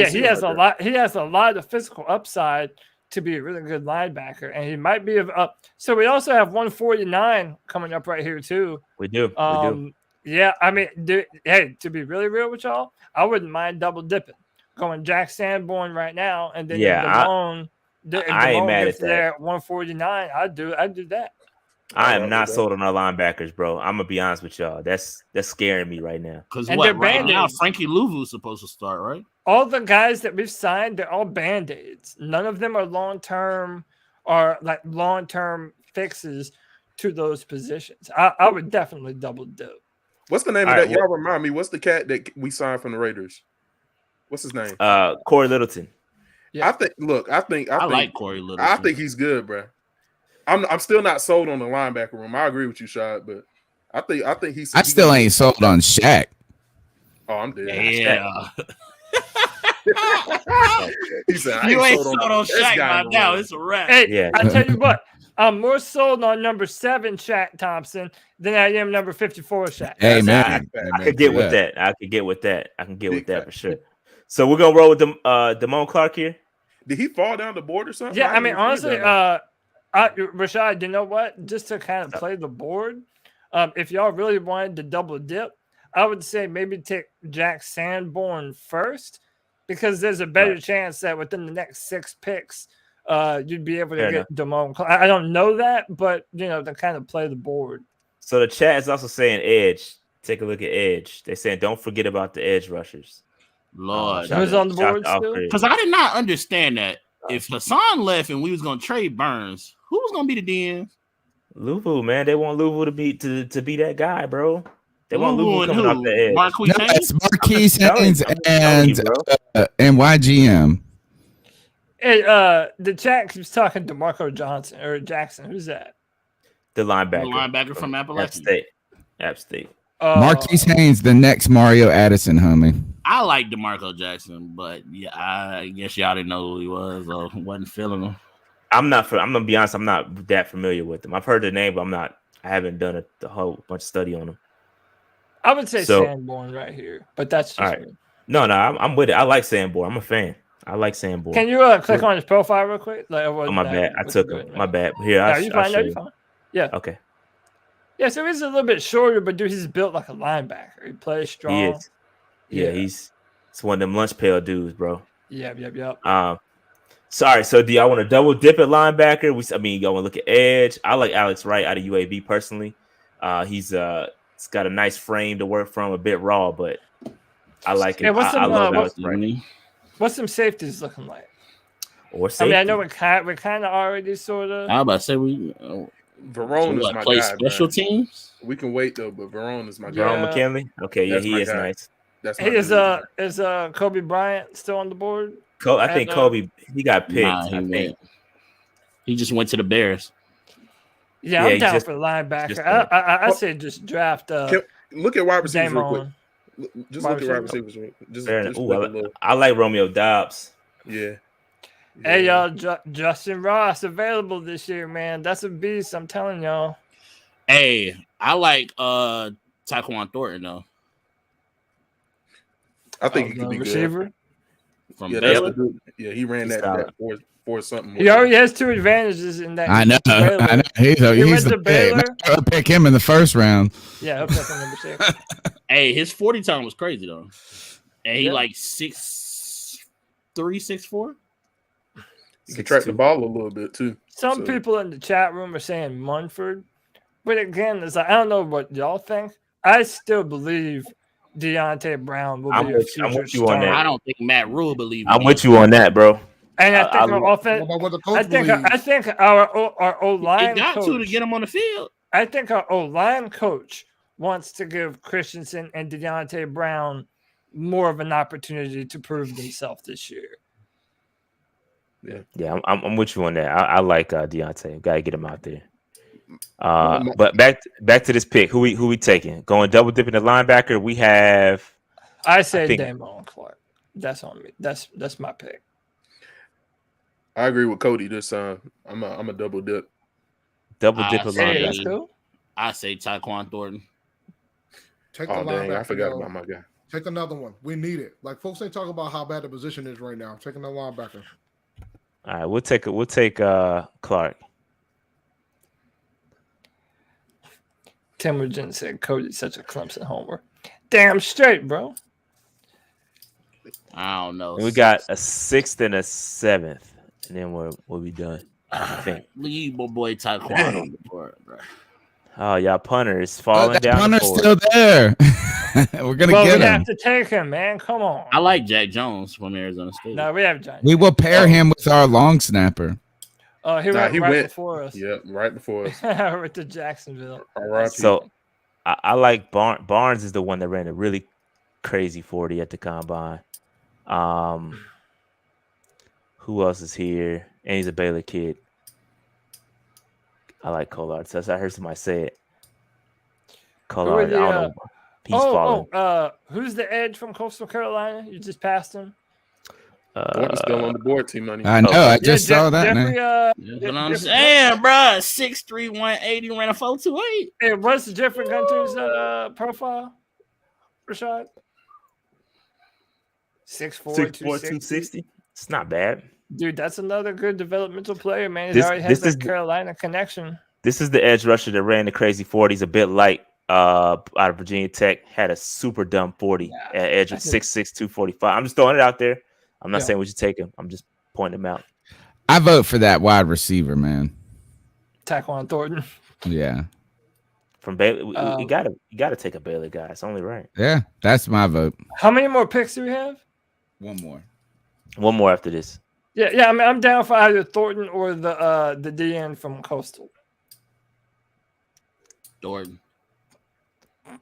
He has a lot. He has a lot of physical upside to be a really good linebacker, and he might be so we also have 149 coming up right here too. We do. Yeah, I mean, to be really real with y'all, I wouldn't mind double dipping, going Jack Sanborn right now, and then Damone. I ain't mad at that. There at 149, I'd do that. I am not sold on our linebackers, bro. I'm gonna be honest with y'all. That's scaring me right now. Because right now Frankie Louvu's supposed to start, right? All the guys that we've signed, they're all band-aids. None of them are long-term fixes to those positions. I would definitely double dip. What's the name of that? Y'all remind me. What's the cat that we signed from the Raiders? What's his name? Corey Littleton. Yeah. I like Corey Littleton. I think he's good, bro. I'm still not sold on the linebacker room. I agree with you, Shad, but I think he's. I still ain't sold on Shaq. Oh, I'm dead. Yeah. He said, you ain't sold on Shaq by now. It's a wrap. Hey, I tell you what, I'm more sold on number 7 Shaq Thompson than I am number 54 Shaq. Hey man, I could get with that. I can get with that for sure. So we're gonna roll with Damone Clark here. Did he fall down the board or something? Yeah, I mean honestly, Rashad, you know what? Just to kind of play the board, if y'all really wanted to double dip, I would say maybe take Jack Sanborn first, because there's a better chance that within the next 6 picks, you'd be able to get Damone Clark. I don't know that, but to kind of play the board. So the chat is also saying edge. Take a look at edge. They're saying don't forget about the edge rushers. Lord, who's on the board still? Because I did not understand that. If Hassan left and we was gonna trade Burns, who was gonna be the DN? Louvu, man, they want Louvu to be that guy, bro. They want Louvu coming off the edge. Marquise No, Haynes? it's Marquise Haynes and YGM. Hey, the chat keeps talking to Marco Johnson or Jackson. Who's that? The linebacker. The linebacker from Appalachia. App State. Marquise Haynes, the next Mario Addison, homie. I like DeMarco Jackson, but yeah, I guess y'all didn't know who he was or wasn't feeling him. I'm gonna be honest. I'm not that familiar with him. I've heard the name, but I haven't done a whole bunch of study on him. I would say Sanborn right here, but that's just all right. me. No, I'm with it. I like Sanborn. I'm a fan. I like Sanborn. Can you click on his profile real quick? Like, oh, my bad. I took him. My bad. Here, you're fine. Yeah. Okay. Yeah, so he's a little bit shorter, but dude, he's built like a linebacker. He plays strong. He is. Yeah, he's one of them lunch pail dudes, bro. Yep. Sorry. So do y'all want to double dip at linebacker? Y'all want to look at edge. I like Alex Wright out of UAB personally. He's got a nice frame to work from, a bit raw, but I like it. I love Alex Wright. What's some safeties looking like? Or safety. I know we're kind of already sort of. I was about to say we. Verone is my play guy. Special man. teams. We can wait though, but Verone is my guy. Verone McKinley. Okay, yeah, he is guy. nice. Is Kobe Bryant still on the board? I think Kobe he got picked. I think he just went to the Bears. Yeah, I'm down for the linebacker. I say just draft. Look at wide receivers real quick. Just Wide look at wide receivers. Just I like Romeo Doubs. Yeah. Hey y'all, Justin Ross available this year, man. That's a beast. I'm telling y'all. Hey, I like Tyquan Thornton though. I think he could be receiver good. From Baylor. Yeah, he ran that for something. He already has two advantages in that. I know. He's the pick. I'll pick him in the first round. Yeah, he'll pick him number 6. Hey, his 40 time was crazy though. And he like 6'3", 6'4". He can track the ball a little bit too. Some people in the chat room are saying Munford, but again, it's like I don't know what y'all think. I still believe Deontay Brown will be a future star. I don't think Matt Rule believes. I'm with you on that, bro. And I think our offense. I think our O-line got coach, to get him on the field. I think our O-line coach wants to give Christensen and Deontay Brown more of an opportunity to prove themselves this year. Yeah, I'm with you on that. I like Deontay. Got to get him out there. But back to this pick. Who we taking? Going double dipping the linebacker. We have. I say Damon Clark. That's on me. That's my pick. I agree with Cody this time. I'm a double dip. Double dip a linebacker. I say Tyquan Thornton. Take the linebacker. I forgot about my guy. Take another one. We need it. Like folks ain't talking about how bad the position is right now. Take another linebacker. All right, we'll take Clark. Temujin said Cody's such a Clemson homer. Damn straight, bro. I don't know. And we got a 6th and a 7th, and then we'll be done. I think. Leave my boy Tyquan on the board, bro. Oh, y'all punter is falling down. Punter's still there. We're gonna get him. We have to take him, man. Come on. I like Jack Jones from Arizona State. No, we have John. We will pair him with our long snapper. He went before us. Yeah, right before us. Right to Jacksonville. So I like Barnes is the one that ran a really crazy 40 at the combine. Who else is here? And he's a Baylor kid. I like Collard. So I heard somebody say it. Collard, I don't know. He's falling. Who's the edge from Coastal Carolina? You just passed him. Thornton's still on the board, T-Money. I know. I just saw that. Damn, bro. 6'3", 180, ran a 4.28. Hey, what's the Jeffrey Gunter's profile, Rashad? 6'4", 260. It's not bad. Dude, that's another good developmental player, man. He already has that Carolina connection. This is the edge rusher that ran the crazy 40s, a bit light out of Virginia Tech. Had a super dumb 40 at edge of 6'6", 245. I'm just throwing it out there. I'm not saying we should take him. I'm just pointing him out. I vote for that wide receiver, man. Tyquan Thornton. Yeah. From Baylor, you gotta take a Baylor guy. It's only right. Yeah, that's my vote. How many more picks do we have? One more. One more after this. Yeah. I mean, I'm down for either Thornton or the DN from Coastal. Thornton.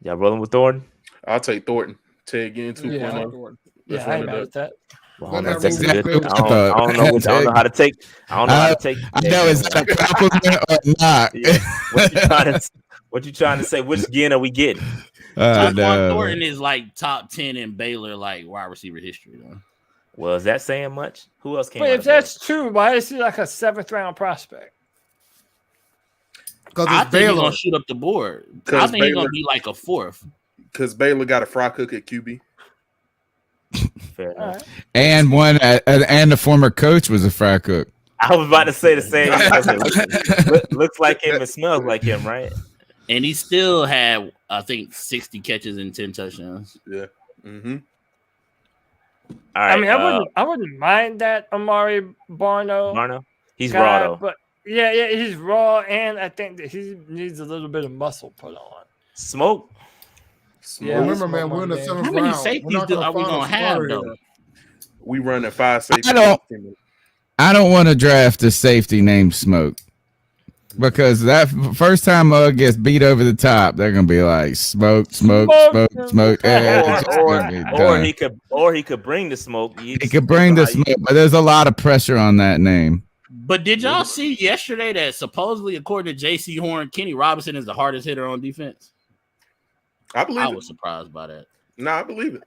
Y'all rolling with Thornton? I'll take Thornton. Ted again 2.0. Yeah, I ain't mad at that. Well, Let that's that good. move I don't know how to take. I don't know how to take. I know is that a compliment or not? Yeah. What you trying to say? Which skin are we getting? Tyquan Thornton is like top 10 in Baylor like wide receiver history. Though. Well, is that saying much? Who else came? But if that's true, why is he like a 7th round prospect? Because I it's think he's Baylor. gonna shoot up the board. I think he's gonna be like a 4th. Because Baylor got a fry cook at QB. Fair enough. Right. And and the former coach was a fry cook. I was about to say the same. Looks like him and smells like him, right? And he still had, I think, 60 catches and 10 touchdowns. Yeah. Mm-hmm. All right. I mean, I wouldn't mind that Amari Barno. He's guy, raw though. But yeah, he's raw, and I think that he needs a little bit of muscle put on. Smoke. Yeah, Remember, man, we're in the 7th round. How many safeties are we gonna have though? We run a 5 safety. I don't want to draft a safety named Smoke. Because that first time Mug gets beat over the top, they're gonna be like smoke. Or he could bring the smoke. He could bring the smoke, but there's a lot of pressure on that name. But did y'all see yesterday that supposedly, according to J.C. Horn, Kenny Robinson is the hardest hitter on defense? I believe I it. was surprised by that. No, I believe it.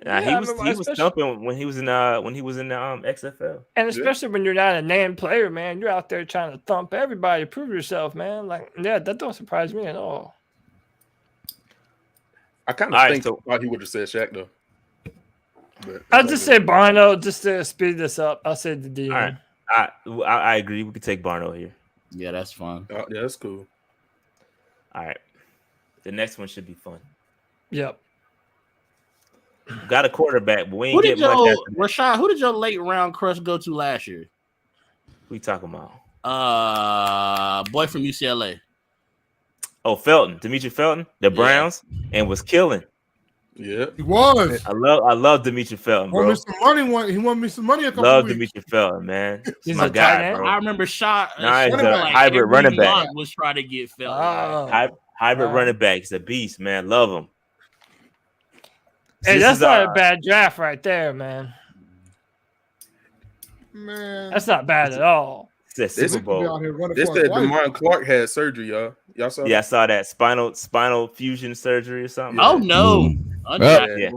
He was stumping when he was in the XFL. And especially when you're not a named player, man, you're out there trying to thump everybody, prove yourself, man. Like, yeah, that don't surprise me at all. I kind of thought he would have said Shaq though. But I'll just say Barno just to speed this up. I'll say the D. All right. I agree. We could take Barno here. Yeah, that's fine. yeah, that's cool. All right. The next one should be fun. Yep. Got a quarterback, but we ain't get much. Rashad, who did your late round crush go to last year? We talking about? Boy from UCLA. Oh, Felton, Demetri Felton, the Browns, and was killing. Yeah, he was. I love Demetri Felton, bro. He won me some money a couple love weeks. Demetri Felton, man. He's my guy, bro. I remember he's a hybrid running back. Was trying to get Felton. Hybrid running back. He's a beast, man. Love him. Hey, that's not a bad draft right there, man. Man, that's not bad at all. It's a Super Bowl. They said DeMarcus Clark had surgery, y'all. Y'all saw that? Yeah, I saw that spinal fusion surgery or something. Oh no! Yeah.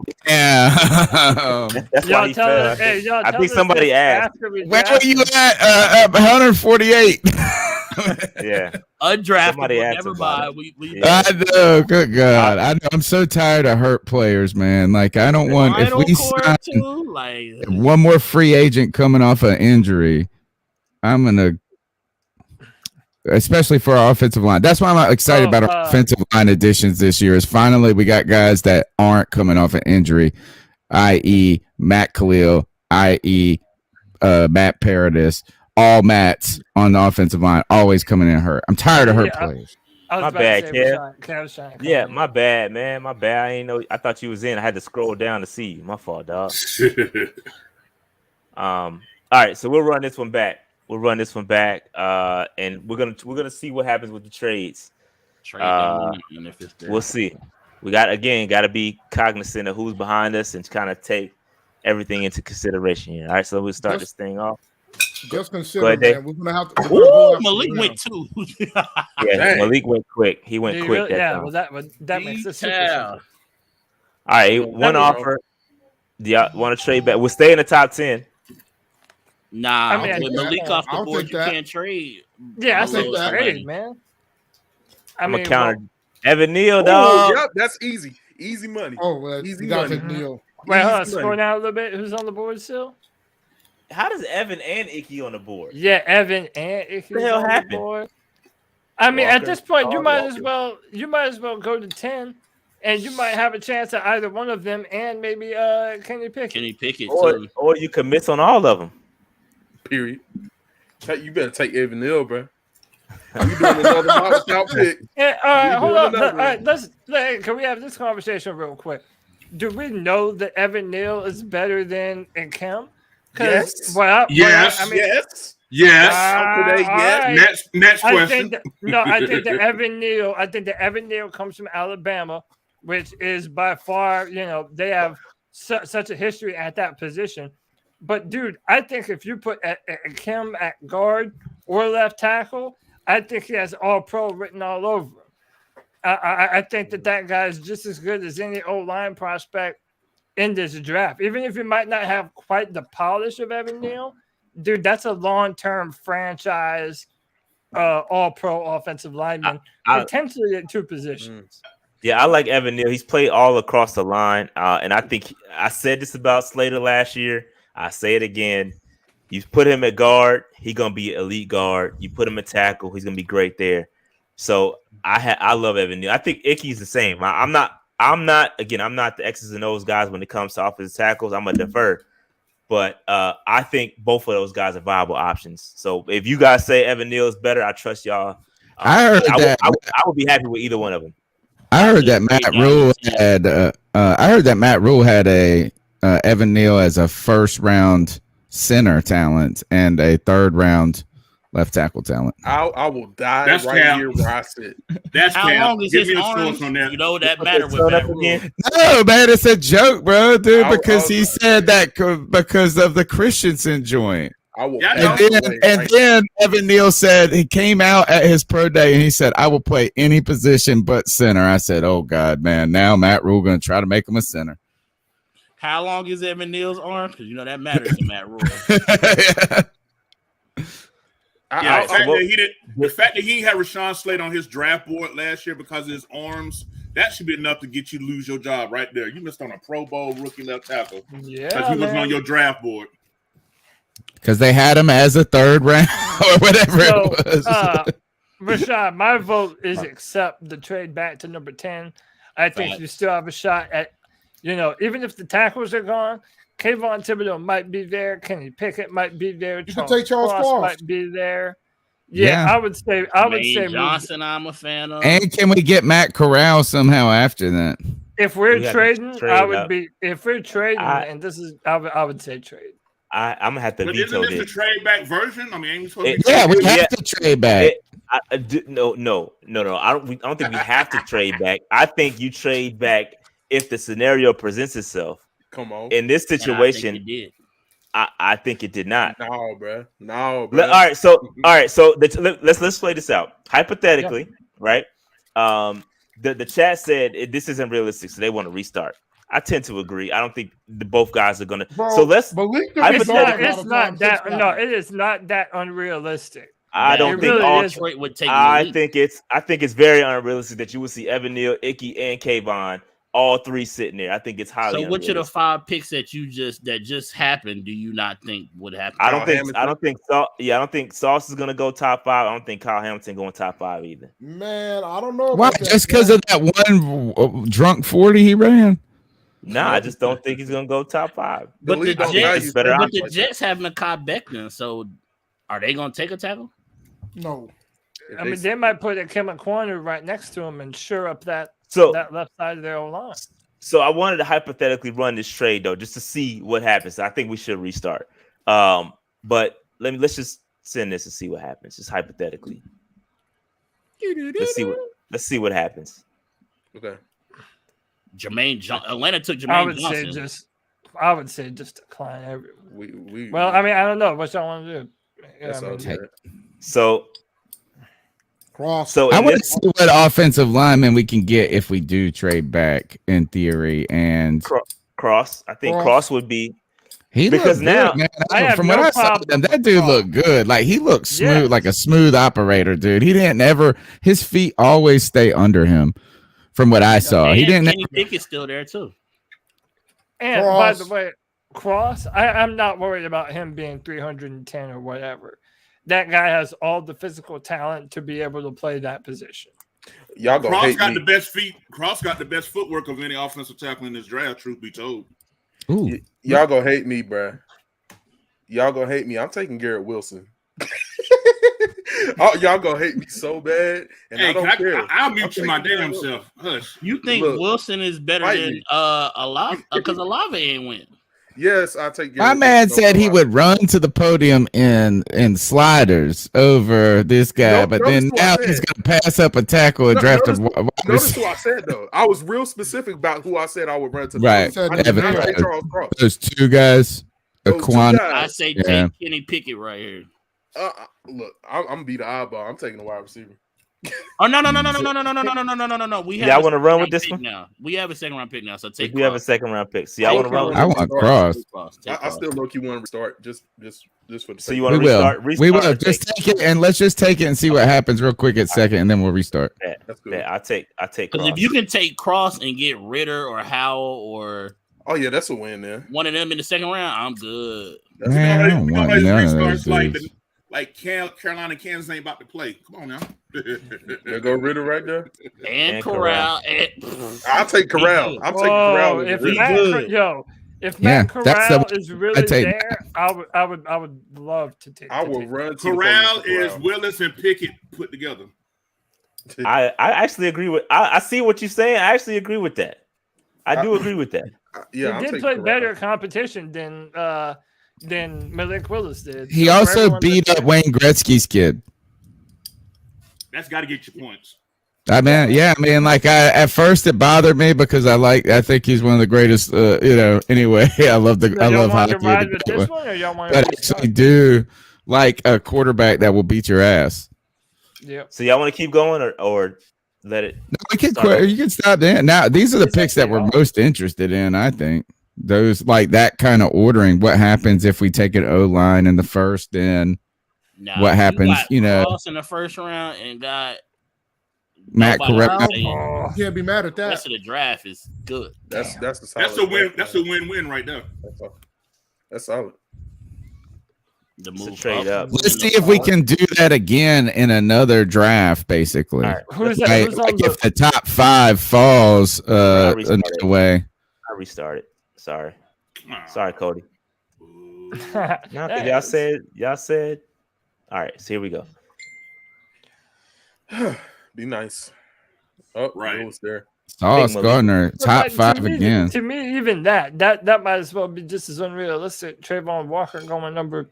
That's why he fell. I think somebody asked. Where were you at? 148. Yeah. Undraftable. Never mind. I know. Good God. I know. I'm so tired of hurt players, man. Like, I don't want, if we sign one more free agent coming off an injury, I'm going to, especially for our offensive line. That's why I'm excited about our offensive line additions this year is finally we got guys that aren't coming off an injury, i.e. Matt Khalil, i.e. Matt Paradis. All Matts on the offensive line always coming in hurt. I'm tired of hurt players. My bad, Kev. Yeah, my bad, man. My bad. I ain't know. I thought you was in. I had to scroll down to see you. My fault, dog. All right, so we'll run this one back. And we're gonna see what happens with the trades. We'll see. We got to be cognizant of who's behind us and kind of take everything into consideration here. All right, so we'll start this thing off. Just consider, man, we're gonna have to. Malik went too. Yeah, Malik went quick. He went quick. That makes it super. All right, one offer. Do y'all want to trade back? We'll stay in the top 10. Nah, with Malik off the board, you can't trade. Yeah, I think trade, man. I'm gonna counter Evan Neal, dog. Yep, that's easy. Easy money. Oh, well, easy money. Neal. Wait, hold on, scroll down a little bit. Who's on the board still? How does Evan and Icky on the board? Yeah, Evan and Icky on the board. I mean, at this point, you might as well go to 10, and you might have a chance at either one of them, and maybe Kenny Pickett. Or you could miss on all of them. Period. You better take Evan Neal, bro. We doing another box out pick. Yeah, all right, hold on. All right, can we have this conversation real quick? Do we know that Evan Neal is better than Kim? Yes. Yes. Next question. I think that Evan Neal comes from Alabama, which is by far, they have such a history at that position. But dude, I think if you put Kim at guard or left tackle, I think he has all pro written all over him. I think that guy is just as good as any O-line prospect in this draft. Even if you might not have quite the polish of Evan Neal, dude, that's a long-term franchise all-pro offensive lineman, potentially at two positions. Yeah, I like Evan Neal. He's played all across the line, and I think I said this about Slater last year. I say it again. You put him at guard, he's gonna be an elite guard. You put him at tackle, he's gonna be great there. So I love Evan Neal. I think Icky's the same. I'm not the X's and O's guys when it comes to offensive tackles. I'm gonna defer, but I think both of those guys are viable options. So if you guys say Evan Neal is better, I trust y'all. I heard that. I would be happy with either one of them. I heard that Matt Rule had. I heard that Matt Rule had a Evan Neal as a first round center talent and a third round left tackle talent. I will die here where I sit. That's how long is his arms? On that. You know that matter with Matt Rule. No, man, it's a joke, bro, dude. Because he said that because of the Christensen joint. Then Evan Neal said he came out at his pro day and he said, "I will play any position but center." I said, "Oh God, man! Now Matt Rule going to try to make him a center." How long is Evan Neal's arm? Because you know that matters to Matt Rule. The fact that he had Rashawn Slater on his draft board last year because of his arms, that should be enough to get you to lose your job right there. You missed on a Pro Bowl rookie left tackle because he wasn't on your draft board. Because they had him as a third round or whatever it was. Rashad, my vote is accept the trade back to number 10. I think you still have a shot at, even if the tackles are gone, Kayvon Thibodeau might be there. Kenny Pickett might be there. You can take Charles Cross might be there. Yeah, I would say Johnson. I'm a fan of. And can we get Matt Corral somehow after that? If we're trading, I would be. If we're trading, and this is, I would say trade. I'm gonna have to veto this. Isn't this the trade back version? I mean, ain't we supposed to we have to trade back. No. I don't think we have to trade back. I think you trade back if the scenario presents itself. Come on. In this situation, I think it did not. No, bro. No, bro. All right. So let's play this out. Hypothetically, right? The chat said this isn't realistic, so they want to restart. I tend to agree. I don't think both guys are gonna. So let's. It is not that unrealistic. I don't think all trade would take. I think it's very unrealistic that you would see Evan Neal, Icky, and Kayvon all three sitting there. I think it's highly. So, which of the 5 picks that just happened do you not think would happen? I don't think Sauce is gonna go top 5. I don't think Kyle Hamilton going top 5 either. Man, I don't know. Why? Just because of that one drunk 40 he ran. Nah, I just don't think he's gonna go top 5. But the Jets have Mekhi Becton, so are they gonna take a tackle? No. I mean, they might put a Kim corner right next to him and shore up that left side of their own line. So I wanted to hypothetically run this trade though, just to see what happens. I think we should restart. But let's just send this and see what happens, just hypothetically. Let's see what happens. Okay. Atlanta took Jermaine Johnson. I would say just decline every. Well, I mean, I don't know what y'all want to do. So Cross. So I want to see what offensive lineman we can get if we do trade back in theory. And Cross, I think Cross would be. Because now, from what I saw, that dude looked good. Like he looked smooth, like a smooth operator, dude. He didn't ever. His feet always stay under him. From what I saw, he didn't. Kenny Pickett's still there too. And by the way, Cross, I'm not worried about him being 310 or whatever. That guy has all the physical talent to be able to play that position. Y'all gonna Cross hate got me. the best feet. Cross got the best footwork of any offensive tackle in this draft. Truth be told, y'all gonna hate me, bruh. Y'all gonna hate me. I'm taking Garrett Wilson. Oh, y'all gonna hate me so bad, and Hey, I don't care. I'll mute you my taking damn it. self. Hush. You think Look, Wilson is better fight than me. Alava? Because Alava ain't win. Yes, I take. My Garrett man Wilson said he over would run to the podium in sliders over this guy, but notice then what I now said. he's going to pass up a tackle and draft Notice, a wide notice receiver. who I said though. I was real specific about who I said I would run to. Right. I did Evan not say Neal. Charles Cross. Those two guys, Those two Aquan. I guys. say Yeah. take Kenny Pickett right here. Look, I'm gonna be the eyeball. I'm taking the wide receiver. Oh no. We have Y'all a want to run with second-round this pick one? now. We have a second round pick now, so take. We have a Cross. second round pick. So y'all want to run with I this? want Cross. I still low key want to restart just for the So sake you of want We to will. restart? We will. Restart or Just take it and let's just take it and see what happens real quick at second, and then we'll restart. that? That's good. I take Because Cross. if you can take Cross and get Ritter or Howell or Oh yeah, that's a win there. one of them in the second round, I'm good. That's Man, I don't want His none of restarts those dudes. like Carolina, Kansas ain't about to play. Come on now. There go Ritter right there. And And Corral. I'll take Corral. I'm taking Corral. If Ritter. Matt Yeah, that's Corral the- is really take there, I would love to take. I will run. To Corral the is Willis and Pickett put together. I actually agree with. I see what you're saying. I actually agree with that. I do agree with that. Yeah, he did play better competition than Malik Willis did. He So for also everyone beat that's- up Wayne Gretzky's kid. That's got to get your points. I mean, like at first it bothered me because I think he's one of the greatest. Anyway, I love Y'all want hockey. to ride with this one, or y'all want But to I actually do like a quarterback that will beat your ass. Yep. So y'all want to keep going or let it? No, we can Start quit. You can stop there. Now these are the It's picks that actually we're off. most interested in. I think those like that kind of ordering. What happens if we take an O line in the first? Then Nah, what happens? Cross in the first round and got Matt nobody Corral. else saying You can't be mad at the that. rest of the draft is good. That's the That's solid a win. bet, That's man. a win-win right there. That's solid. The It's a move trade up. Let's see if we can do that again in another draft. Basically, All right. Who's that? like, Who's on if the top 5 falls restarted. another way. I restarted. Sorry, Ah. Cody. Ooh. No, 'cause y'all said. All right, so here we go. Be nice. Oh, Right. It was there. Sauce Malik. Gardner, top But 5 to me, again. To me, even that might as well be just as unrealistic. Trayvon Walker going number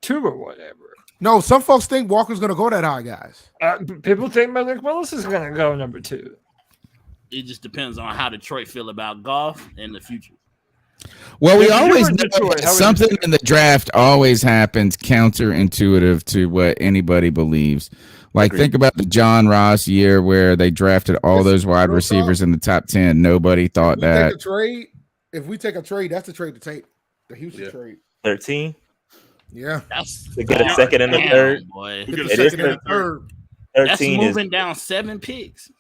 2 or whatever. No, some folks think Walker's going to go that high, guys. People think Malik Willis is going to go number 2. It just depends on how Detroit feel about golf in the future. Well, we If you always were know Detroit, that how would you something do it? in the draft always happens counterintuitive to what anybody believes. Like, Agreed. think about the John Ross year where they drafted all It's those wide real receivers talk. in the top 10. Nobody thought that. If we take a trade, that's the trade to take. The Houston Yeah. trade. 13 Yeah. That's to get a second and a damn, third. boy. Get It the is second and a 13. third. That's 13 is moving down 7 picks.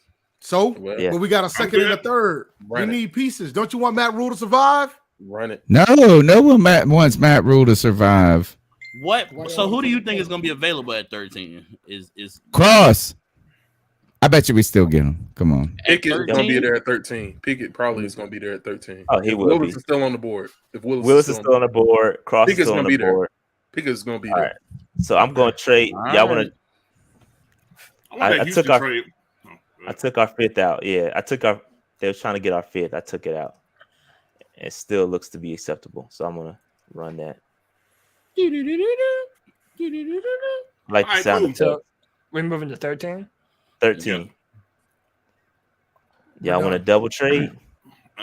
So, Well, Yeah. but we got a second and a third. Run We it. need pieces. Don't you want Matt Rule to survive? Run it. No one wants Matt Rule to survive. What? So who do you think is going to be available at 13? Is Cross. I bet you we still get him. Come on. Pickett's going to 13? be there at 13. Pickett probably is going to be there at 13. Oh, he If will Willis be. is still on the board. If Willis is still on the board. Cross is Pickett's still on gonna the be there. board. Pickett's going to be All there. right. So I'm going to trade. All Y'all want right. to? I want I that took Houston our- trade. Oh, I took our 5th out. Yeah, I took our. They was trying to get our 5th. I took it out. It still looks to be acceptable. So I'm gonna run that. Like the All right, sound cool. of So we're moving to 13. 13. Y'all want to double trade?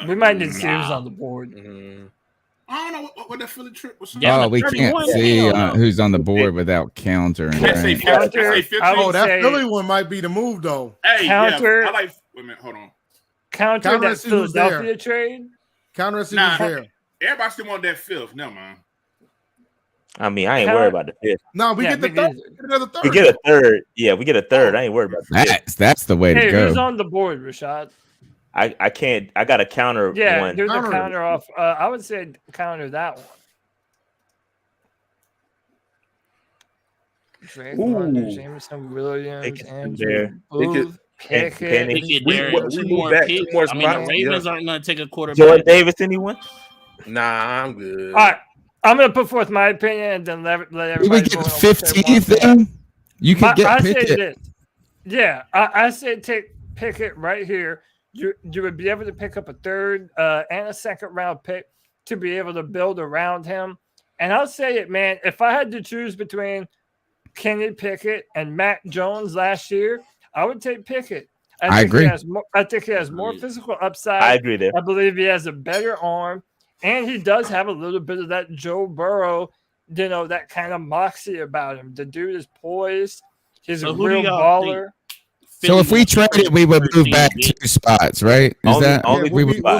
We might need to see who's Nah. on the board. Mhm. I don't know what that Philly trip was. Yeah, Oh, we can't 31, see hell no. who's on the board without counter. Can't say Right? Counter, Can't say 15. I would Oh, that say Philly one might be the move, though. Hey, Counter. yeah, I like. Wait a minute, hold on. counter Counter that see who's there. Philadelphia trade. Counter and see Nah. who's there. Everybody still want that fifth. Never mind. I mean, I ain't Count- worried about the 5th. No, we Yeah, get the me third. neither. We get another third. We get a third. Yeah, we get a third. I ain't worried about the 5th. That's the way to Hey, who's go. on the board, Rashad? I can't. I got a counter Yeah, one. do the Counter. counter off. I would say counter that one. Drake, Wonder, Ooh. Jameson, Williams, Pickett's in Andrew, there. Booth, Penny. Pickett. Pickett, We- there, we 2 moved more back 2 picks. more I mean, the spots, Ravens yeah. aren't going to take a quarterback. Jordan Davis, anyone? Nah, I'm good. All right, I'm gonna put forth my opinion and then let Did everybody. we get vote the on what they 15th want. then? You could get I Pickett. say this. Yeah, I say take Pickett right here. You would be able to pick up a third and a second round pick to be able to build around him. And I'll say it, man. If I had to choose between Kenny Pickett and Mac Jones last year, I would take Pickett. I agree. I think he has more physical upside. I agree there. I believe he has a better arm, and he does have a little bit of that Joe Burrow, that kind of moxie about him. The dude is poised. He's a real baller. So if we traded, we would move back 2 spots, right? We'll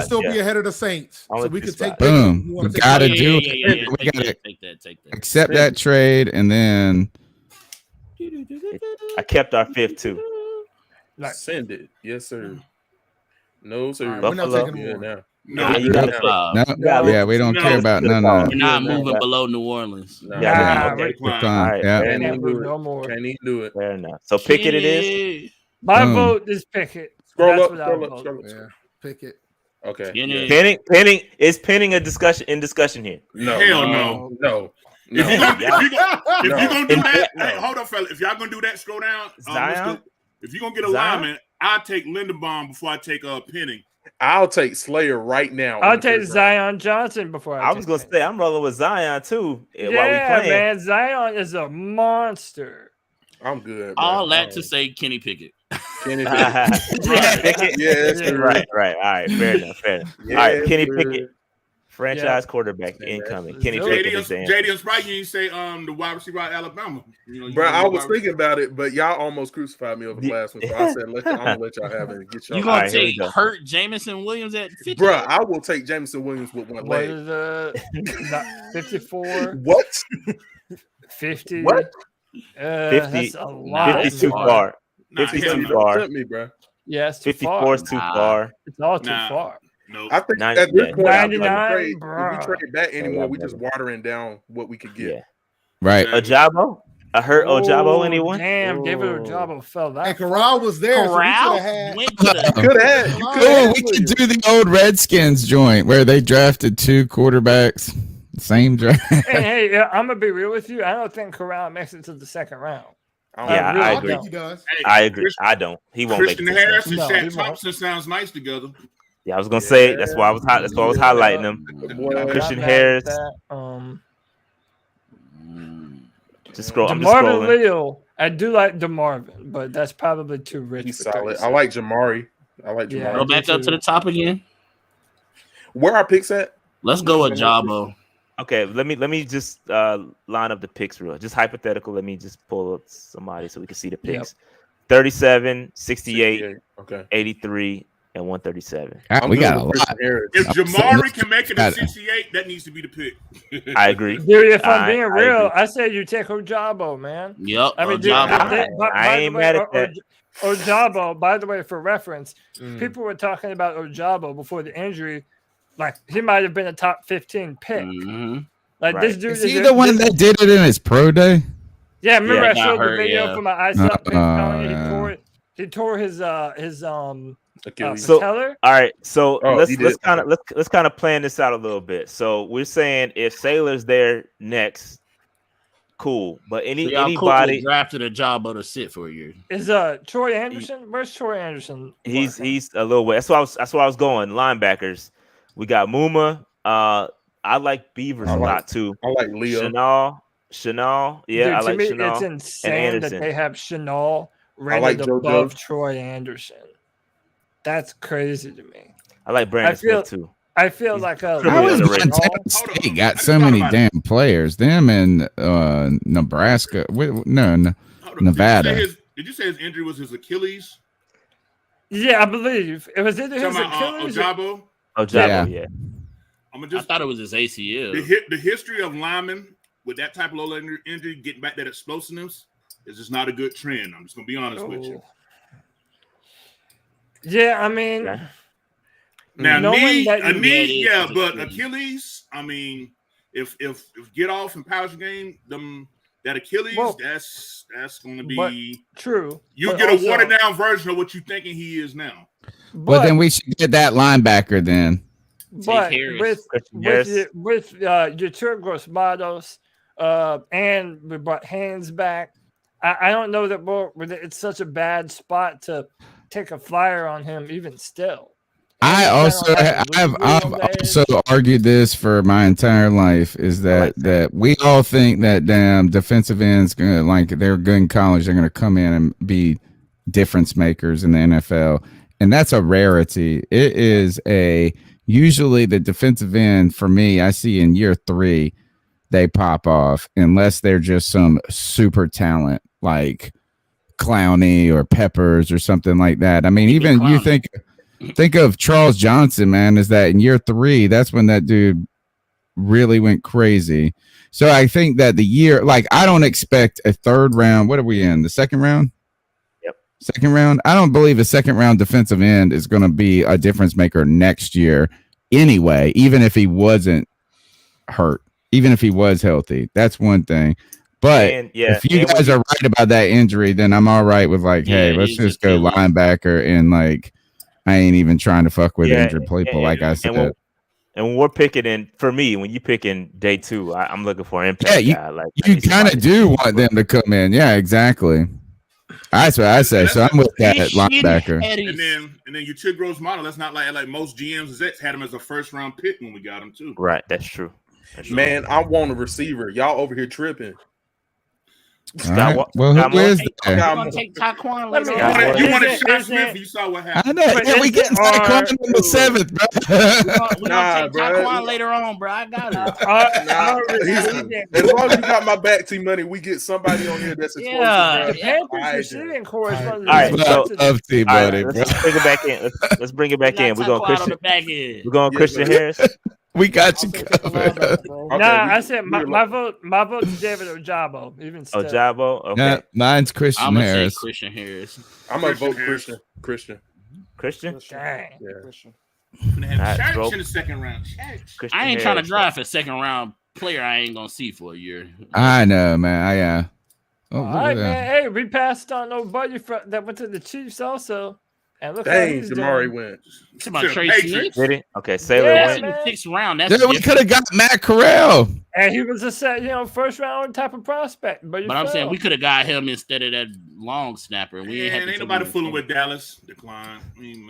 still be ahead of the Saints. Only so we 2 could take. Boom. We gotta do it. Yeah, We gotta take that. accept that trade, and then I kept our 5th too. Send it. Yes, sir. No, sir. We're not Buffalo. taking more. now. No, you got yeah, we don't care about none of We're not moving below New Orleans. Yeah. Okay. We're fine. Yeah. Can't even do it. No more. Can't even do it. Fair enough. So Pickett it is. My vote is Pickett. Scroll That's up. what I Scroll would up. vote. Scroll up. Yeah, Pickett. Okay. Yeah. Penning a discussion here. No. Hell no. No. If you're gonna do that, No. hey, hold up, fella. If y'all gonna do that, scroll down. Zion? If you're gonna get a Zion? lineman, I'll take Lindenbaum before I take Penning. I'll take Slayer right now. I'll take Zion Johnson before I was gonna say I'm rolling with Zion too. While we Yeah, playing. man. Zion is a monster. I'm good. All that to say Kenny Pickett. Kenny Pickett. Yes, Yeah. Right. All right. Fair enough. All right. Kenny Pickett, franchise Yeah. quarterback incoming. Kenny JD Pickett is the answer. JD, I'm surprised you didn't say the wide receiver out of Alabama. Bro, I was thinking about it, but y'all almost crucified me over the last one. So I said, I'm gonna let y'all have it and get y'all. You gonna All right, here we take go. hurt Jamison Williams at 50? Bro, I will take Jameson Williams with one What leg. is 54, What? 50? What? 50, That's a lot. 50 too far. Nah, 50 hell too no. far. Tempt me, bro. Yeah, it's too 54 far. is too far. It's all too Nah. far. No. I think Nine- at this yeah. point, I feel like 99, if bro. we trade back anymore, we Yeah. just watering down what we could get. Yeah. right. Ojabo? I heard Ojabo. Anyone? Damn, David Ojabo fell And that. Corral was there. So we Corral could have had. went to the Could have. You could Oh, have. we could do the old Redskins joint where they drafted 2 quarterbacks, same draft. Hey, I'm gonna be real with you. I don't think Corral makes it to the second round. Yeah, really I I agree. think he does. Hey, I agree. I don't. He won't make it. Christian to the Harris second. and No, he Shaq won't. Thompson sounds nice together. Yeah, I was gonna say that's why I was hot. That's why I was highlighting them. Boy, Christian Not mad at Harris. that. Just scroll. I'm just DeMarvin scrolling. Leal. I do like DeMarvin, but that's probably too rich. he's for solid. 36. I like Jamari. I like Jamari. Yeah. Go back up to the top again. Where our picks at? Let's go with Jabo. Okay, let me just line up the picks real. Just hypothetical. Let me just pull up somebody so we can see the picks. 37, 68, Okay. 83, and 137. We got a good with lot. Christian Harris. If I'm saying Jamari this- can make it got to it. 68, that needs to be the pick. I agree. Dude, if I'm I- being I real, agree. I say you take Ojabo, man. Yep. I mean, dude, Ojabo. I ain't mad at that. Ojabo, by the way, for reference, Mm. people were talking about Ojabo before the injury. Like, he might have been a top 15 pick. Mhm. Like, Right. this dude Is he the one that did it in his pro day? Yeah, remember Yeah, I got showed the hurt, video yeah. for my ISOP pick. Tony? yeah. He tore his Achilles. So- patellar. All right, so Oh, let's he let's did. kind of let's kind of plan this out a little bit. So we're saying if Sailor's there next, cool. But So y'all cool anybody, with drafted a Jabo to sit for a year. Is Troy Anderson? Where's Troy Anderson? he's working? a little way. That's why I was going. Linebackers, we got Muma. I like Beavers I a like- lot too. I like Leo. Chanel, yeah, Dude, I to like me, Chanel. it's insane that Anderson. they have Chanel like rated JoJo. above Troy Anderson. That's crazy to me. I like Brandon I feel- Smith too. I feel like Criminally How is underrated. Montana State got so many damn players? Them and Nebraska. Hold on. Nevada. Did you say his injury was his Achilles? Yeah, I believe it was either his Talking about Achilles. Ojabo? Ojabo, yeah. I'm gonna I just thought it was his ACL. the history of linemen with that type of low injury, getting back that explosiveness is just not a good trend. I'm just gonna be honest with you. Yeah, I mean, Yeah. Now, knowing that you- knee, Yeah, but Achilles. Achilles. I mean, if get off and powers game, that Achilles, Well, that's going to but- be. true. You but get also- a watered down version of what you thinking he is now. Well, But, then we should get that linebacker then. but Harris. Christian Harris. with your Turgos Matos, and we brought Haynes back. I don't know that it's such a bad spot to take a flyer on him, even still. I've also argued this for my entire life is that we all think that damn defensive ends gonna, like, they're good in college, they're gonna come in and be difference makers in the NFL, and that's a rarity. It is usually the defensive end for me. I see in year 3 they pop off unless they're just some super talent like Clowney or Peppers or something like that. I mean, even you think of Charles Johnson, man, is that in year 3, that's when that dude really went crazy. So I think that the year, like, I don't expect a 3rd round. What are we in? The 2nd round? Yep. 2nd round. I don't believe a 2nd round defensive end is going to be a difference maker next year anyway, even if he wasn't hurt, even if he was healthy. That's one thing. But if you guys are right about that injury, then I'm all right with, like, hey, let's just go linebacker, and, like, I ain't even trying to fuck with injured people, like I said. And when we're picking in, for me, when you pick in day 2, I'm looking for an impact guy. Like, you kind of do want them to come in. Yeah, exactly. That's what I say. So I'm with that linebacker. And then your Chig Rose model, that's not like most GMs had him as a 1st round pick when we got him too. Right, that's true. Man, I want a receiver. Y'all over here tripping. Right. Well, who is there? I'm gonna take Taquan later. You wanted Sean Smith. You saw what happened. I know. Yeah, we get Taquan in the 7th, bro. We're gonna take Taquan later on, bro. I got it. As long as you got my back team money, we get somebody on here that's explosive. The Panthers receiving core is one of the let's bring it back in. Let's bring it back in. We're going Christian Harris. We got you covered. I said my vote is David Ojabo. Even still. Ojabo, okay. Yeah, mine's Christian Harris. Christian Harris. I'm gonna vote Christian. Christian? Dang. Yeah. In the 2nd round. I ain't trying to draft a 2nd round player I ain't gonna see for a year. I know, man. All right, man. Hey, we passed on nobody that went to the Chiefs also. And look how he's Jamari doing. went. It's about Tracy. Did he? Okay, Sailor went. 6th round. We could have got Matt Corral. And he was a 1st round type of prospect. But I'm saying we could have got him instead of that long snapper. We ain't nobody fooling with Dallas. Decline.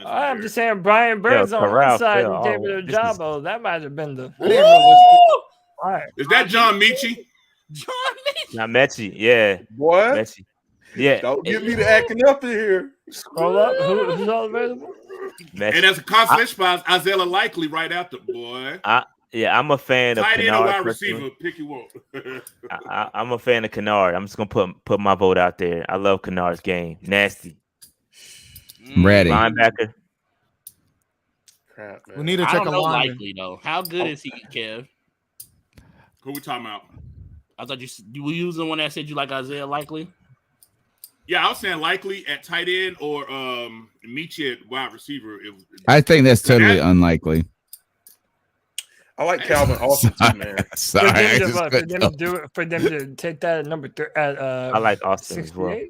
I'm just saying Brian Burns on one side and David Ojabo. That might have been the. All right. Is that John Mechie? Not Mechie, yeah. What? Mechie. Yeah. Don't get me to acting up in here. Scroll up. Who's all available? Mechie. And as a consolation spot, Isaiah Likely right after, boy. I'm a fan of Tight end Kennard. wide receiver, pick you up. I'm a fan of Kennard. I'm just gonna put my vote out there. I love Kennard's game. Nasty. Ready. Linebacker. Crap, man. We need to check a line. Likely though. How good is he, Kev? Who we talking about? I thought you were using one that said you like Isaiah Likely. Yeah, I was saying Likely at tight end or Mechie at wide receiver. I think that's totally unlikely. I like Calvin Austin too, man. Sorry, for them to take that at number 3. I like Austin 68? As well.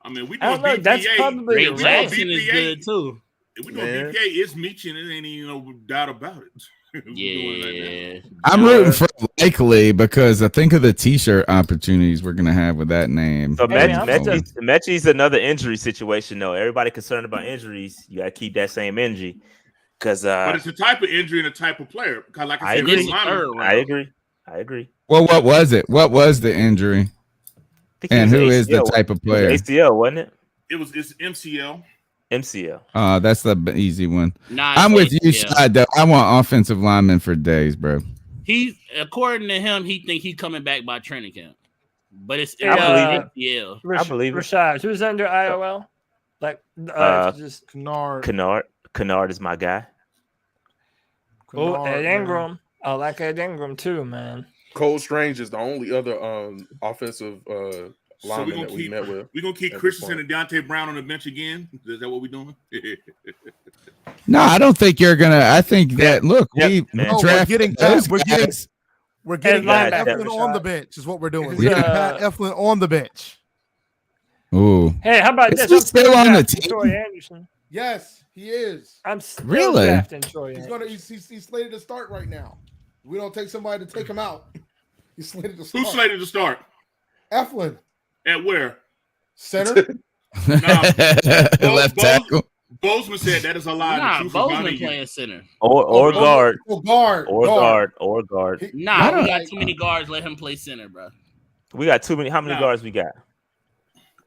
I mean, we doing BPA. That's probably Ray Jackson is good too. If we doing BPA, it's Mechie, and it ain't even no doubt about it. Yeah, I'm rooting for Likely because I think of the T-shirt opportunities we're gonna have with that name. So Mechie's another injury situation though. Everybody concerned about injuries. You gotta keep that same energy because. But it's a type of injury and a type of player. Like I agree. I agree. Well, what was it? What was the injury? And who is the type of player? ACL, wasn't it? It's MCL. MCL. That's the easy one. I'm with you, Shad, though. I want offensive linemen for days, bro. According to him, he think he's coming back by training camp. But it's I believe it. Rashad, who's under IOL? Just Kennard. Kennard is my guy. Ed Ingram. I like Ed Ingram too, man. Cole Strange is the only other offensive lineman that we met with. We're going to keep Christensen and Deontay Brown on the bench again? Is that what we're doing? No, I don't think you're going to. I think that, look, we're getting Pat Eflin on the bench is what we're doing. We're getting Pat Eflin on the bench. Ooh. Hey, how about this? I'm still on the team. Troy Anderson. Yes, he is. I'm still really drafting Troy Anderson. He's slated to start right now. We don't take somebody to take him out. He's slated to start. Who's slated to start? Eflin. At where? Center. Left tackle. Bozeman said that is a lie. Nah, Bozeman playing center. Or guard. Guard. Or guard. Nah, we got too many guards. Let him play center, bro. We got too many. How many guards we got?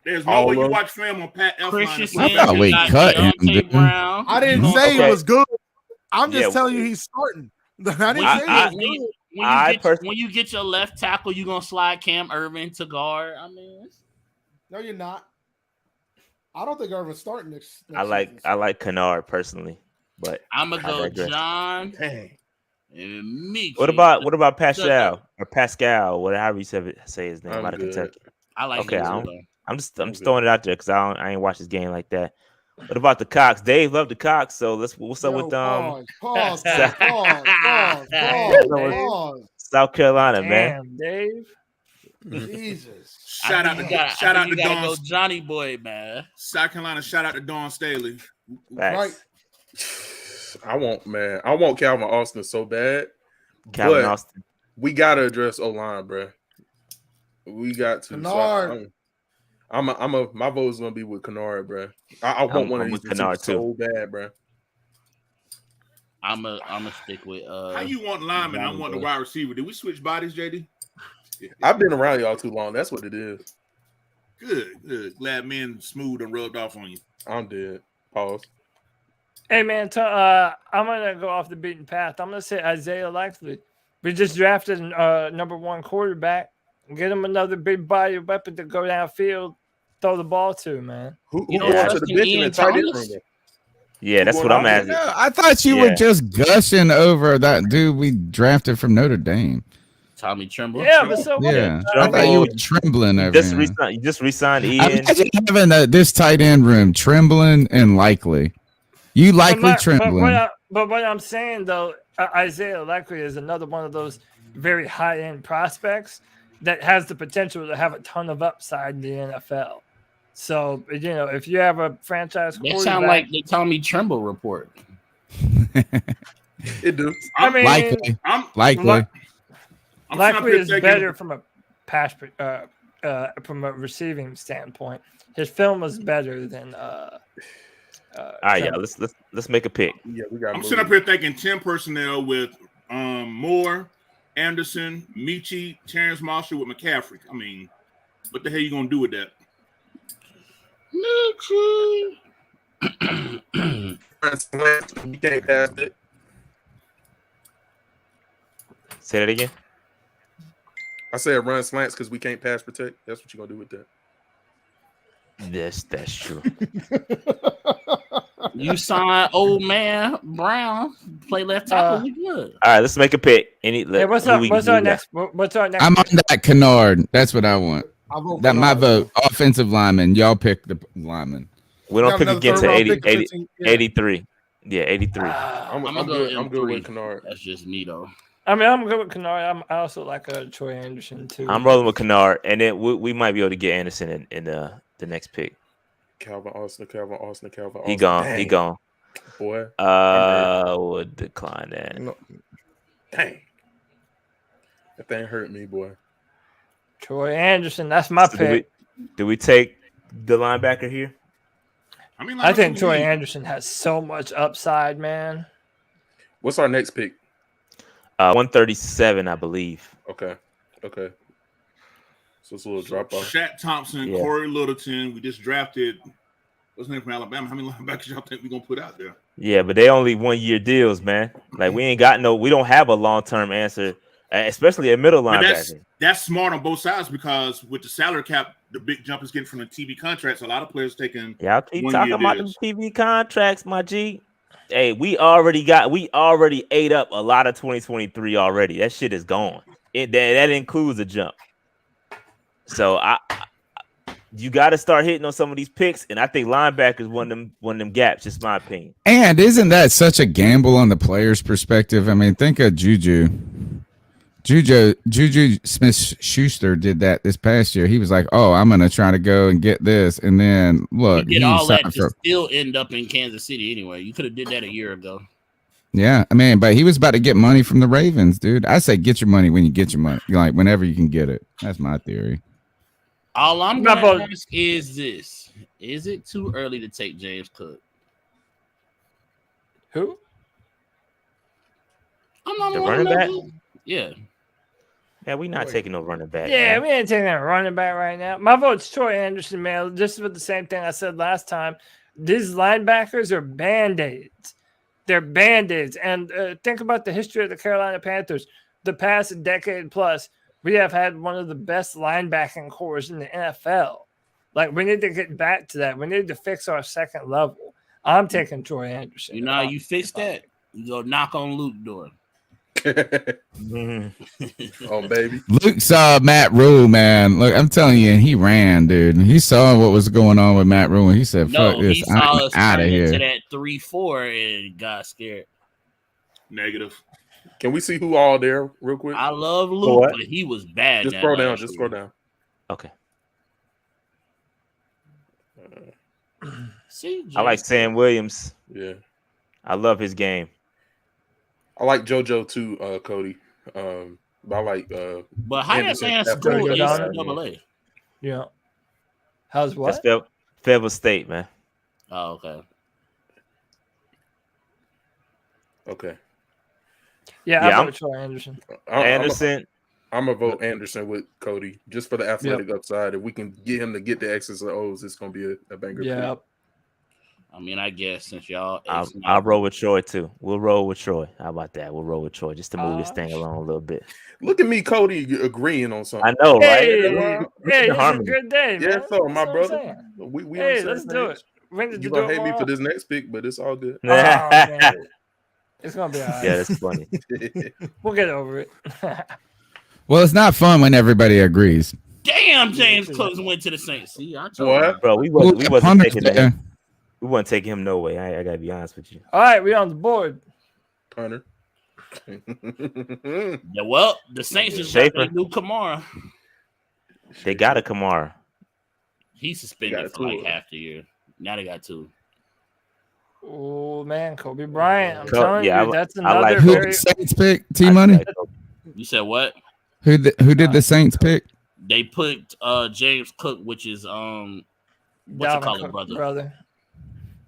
There's no way you watch film on Pat Christian Elflein. we cut him, Brown. I didn't say it was good. I'm just telling you he's starting. I didn't say when you get your left tackle, you gonna slide Cam Irvin to guard. I mean, no, you're not. I don't think Irvin's starting next I like Kennard personally, but I'm gonna go John and Meek. What about Pascal or Pascal, whatever you say his name out of Kentucky? I like. Okay, I'm just throwing it out there because I ain't watched this game like that. What about the Cox? Dave loved the Cox, so what's up with pause. South Carolina, Damn, man. Dave. Jesus. Shout out to Don. Go Johnny Boy, man. South Carolina. Shout out to Don Staley. Right. I want Calvin Austin so bad. Calvin Austin. We gotta address O-line, bro. We got to. Kennard. My vote is gonna be with Kennard, bro. I want one of these Kennard so bad, bro. I'm a stick with. How you want lineman? I want the wide receiver. Did we switch bodies, JD? I've been around y'all too long. That's what it is. Good. Glad men smooth and rubbed off on you. I'm dead. Pause. Hey man, I'm gonna go off the beaten path. I'm gonna say Isaiah Likely. We just drafted number 1 quarterback. Get him another big body weapon to go downfield, throw the ball to, man. Who going to the bench in the tight end room? Yeah, that's what I'm asking. I thought you were just gushing over that dude we drafted from Notre Dame. Tommy Tremble. Yeah, but so yeah. I thought you were trembling over you just re-signed Ian. Imagine having this tight end room, Trembling and Likely. You Likely Trembling. But what I'm saying, though, Isaiah Likely is another one of those very high-end prospects that has the potential to have a ton of upside in the NFL. So, if you have a franchise quarterback... That sound like the Tommy Tremble report. It do. I mean... Likely. Likely is better from a pass from a receiving standpoint. His film was better than all right, yeah, let's make a pick. Yeah, I'm sitting up here thinking 10 personnel with Moore, Anderson, Michi, Terrence Marshall with McCaffrey. I mean, what the hell you gonna do with that? Michi. You can't pass it. Say that again. I said run slants because we can't pass protect. That's what you're gonna do with that. Yes, that's true. You sign old man Brown, play left tackle. We good. All right, let's make a pick. What's our next? I'm on that Kennard. That's what I want. My vote. Offensive lineman. Y'all pick the lineman. We don't pick again to 83. Yeah, 83. I'm good with Kennard. That's just me though. I mean, I'm good with Kennard. I also like Troy Anderson too. I'm rolling with Kennard, and then we might be able to get Anderson in the next pick. Calvin Austin. He gone. Dang. He gone. Boy. Would decline that. No. Dang. That thing hurt me, boy. Troy Anderson. That's my pick. Do we take the linebacker here? I think Troy Anderson has so much upside, man. What's our next pick? 137, I believe. Okay. So it's a little drop off. Shaq Thompson, Corey Littleton. We just drafted. What's his name from Alabama? How many linebackers y'all think we're gonna put out there? Yeah, but they only 1 year deals, man. Like we don't have a long term answer, especially a middle linebacker. That's smart on both sides because with the salary cap, the big jump is getting from the TV contracts. A lot of players taking. Y'all keep talking about the TV contracts, my G. Hey, we already ate up a lot of 2023 already. That shit is gone. That includes a jump. So you got to start hitting on some of these picks, and I think linebackers one of them gaps. Just my opinion. And isn't that such a gamble on the player's perspective? I mean, think of Juju. Juju Smith-Schuster did that this past year. He was like, "Oh, I'm gonna try to go and get this," and then look, he did all that to still end up in Kansas City anyway. You could have did that a year ago. Yeah, I mean, but he was about to get money from the Ravens, dude. I say get your money when you get your money, like whenever you can get it. That's my theory. All I'm going to ask is this. Is it too early to take James Cook? Who? I'm not The running back? Yeah. Yeah, we not taking no running back. Yeah, man. we ain't taking a running back right now. My vote's Troy Anderson, man. Just with the same thing I said last time. These linebackers are Band-Aids. They're Band-Aids. And think about the history of the Carolina Panthers. The past decade plus, we have had one of the best linebacking cores in the NFL. Like, we need to get back to that. We need to fix our second level. I'm taking Troy Anderson. You know how you fix that? You go knock on Luke's door. Oh, baby. Luke saw Matt Rule, man. Look, I'm telling you, he ran, dude. He saw what was going on with Matt Rule, and he said, "Fuck this, he saw us out of here." To that 3-4 and got scared. Negative. Can we see who all there real quick? I love Luke, but he was bad. Just scroll down. Just scroll down. Okay. See, I like Sam Williams. Yeah. I love his game. I like JoJo too, Cody. But I like but Hyatt Sands school is NCAA. Yeah. How's what? That's Fayetteville State, man. Oh, okay. Okay. Yeah, I'm Troy Anderson. Anderson. I'm gonna vote Anderson with Cody just for the athletic upside. If we can get him to get the X's and O's, it's gonna be a banger. Yeah. I mean, I guess since y'all, I'll roll with Troy too. We'll roll with Troy. How about that? We'll roll with Troy just to move this thing along a little bit. Look at me, Cody, agreeing on something. I know, right? Hey, it's a good day, man. Yeah, so my That's what brother. We hey, let's do it. You're gonna hate me for this next pick, but it's all good. Oh, man. It's gonna be all right. Yeah, that's funny. We'll get over it. Well, it's not fun when everybody agrees. Damn, James Cook went to the Saints. See, I told What? you. Bro, we wasn't taking that. him. We wasn't taking him no way. I gotta be honest with you. All right, we on the board. Hunter. Yeah, well, the Saints just got their new Kamara. They got a Kamara. He's suspended for like half the year. Now they got 2. Oh man, Kobe Bryant. I'm telling you, that's I like another Who very. did the Saints pick? T Money. You said what? Who did the Saints pick? They put James Cook, which is what's it called, brother?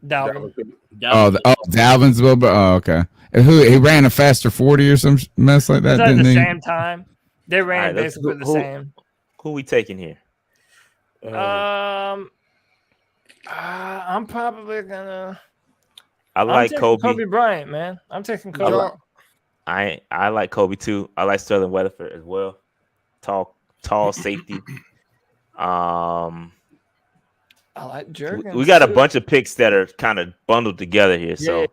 Dalvin. Dalvin's little bit. Oh, okay. And he ran a faster 40 or some mess like that, didn't At the he? same time, they ran basically the same. Who we taking here? I'm probably gonna. I like Kobe. Kobe Bryant, man. I'm taking Kobe. I like Kobe too. I like Sterling Weatherford as well. Tall safety. I like Jergens. We got a bunch of picks that are kind of bundled together here, so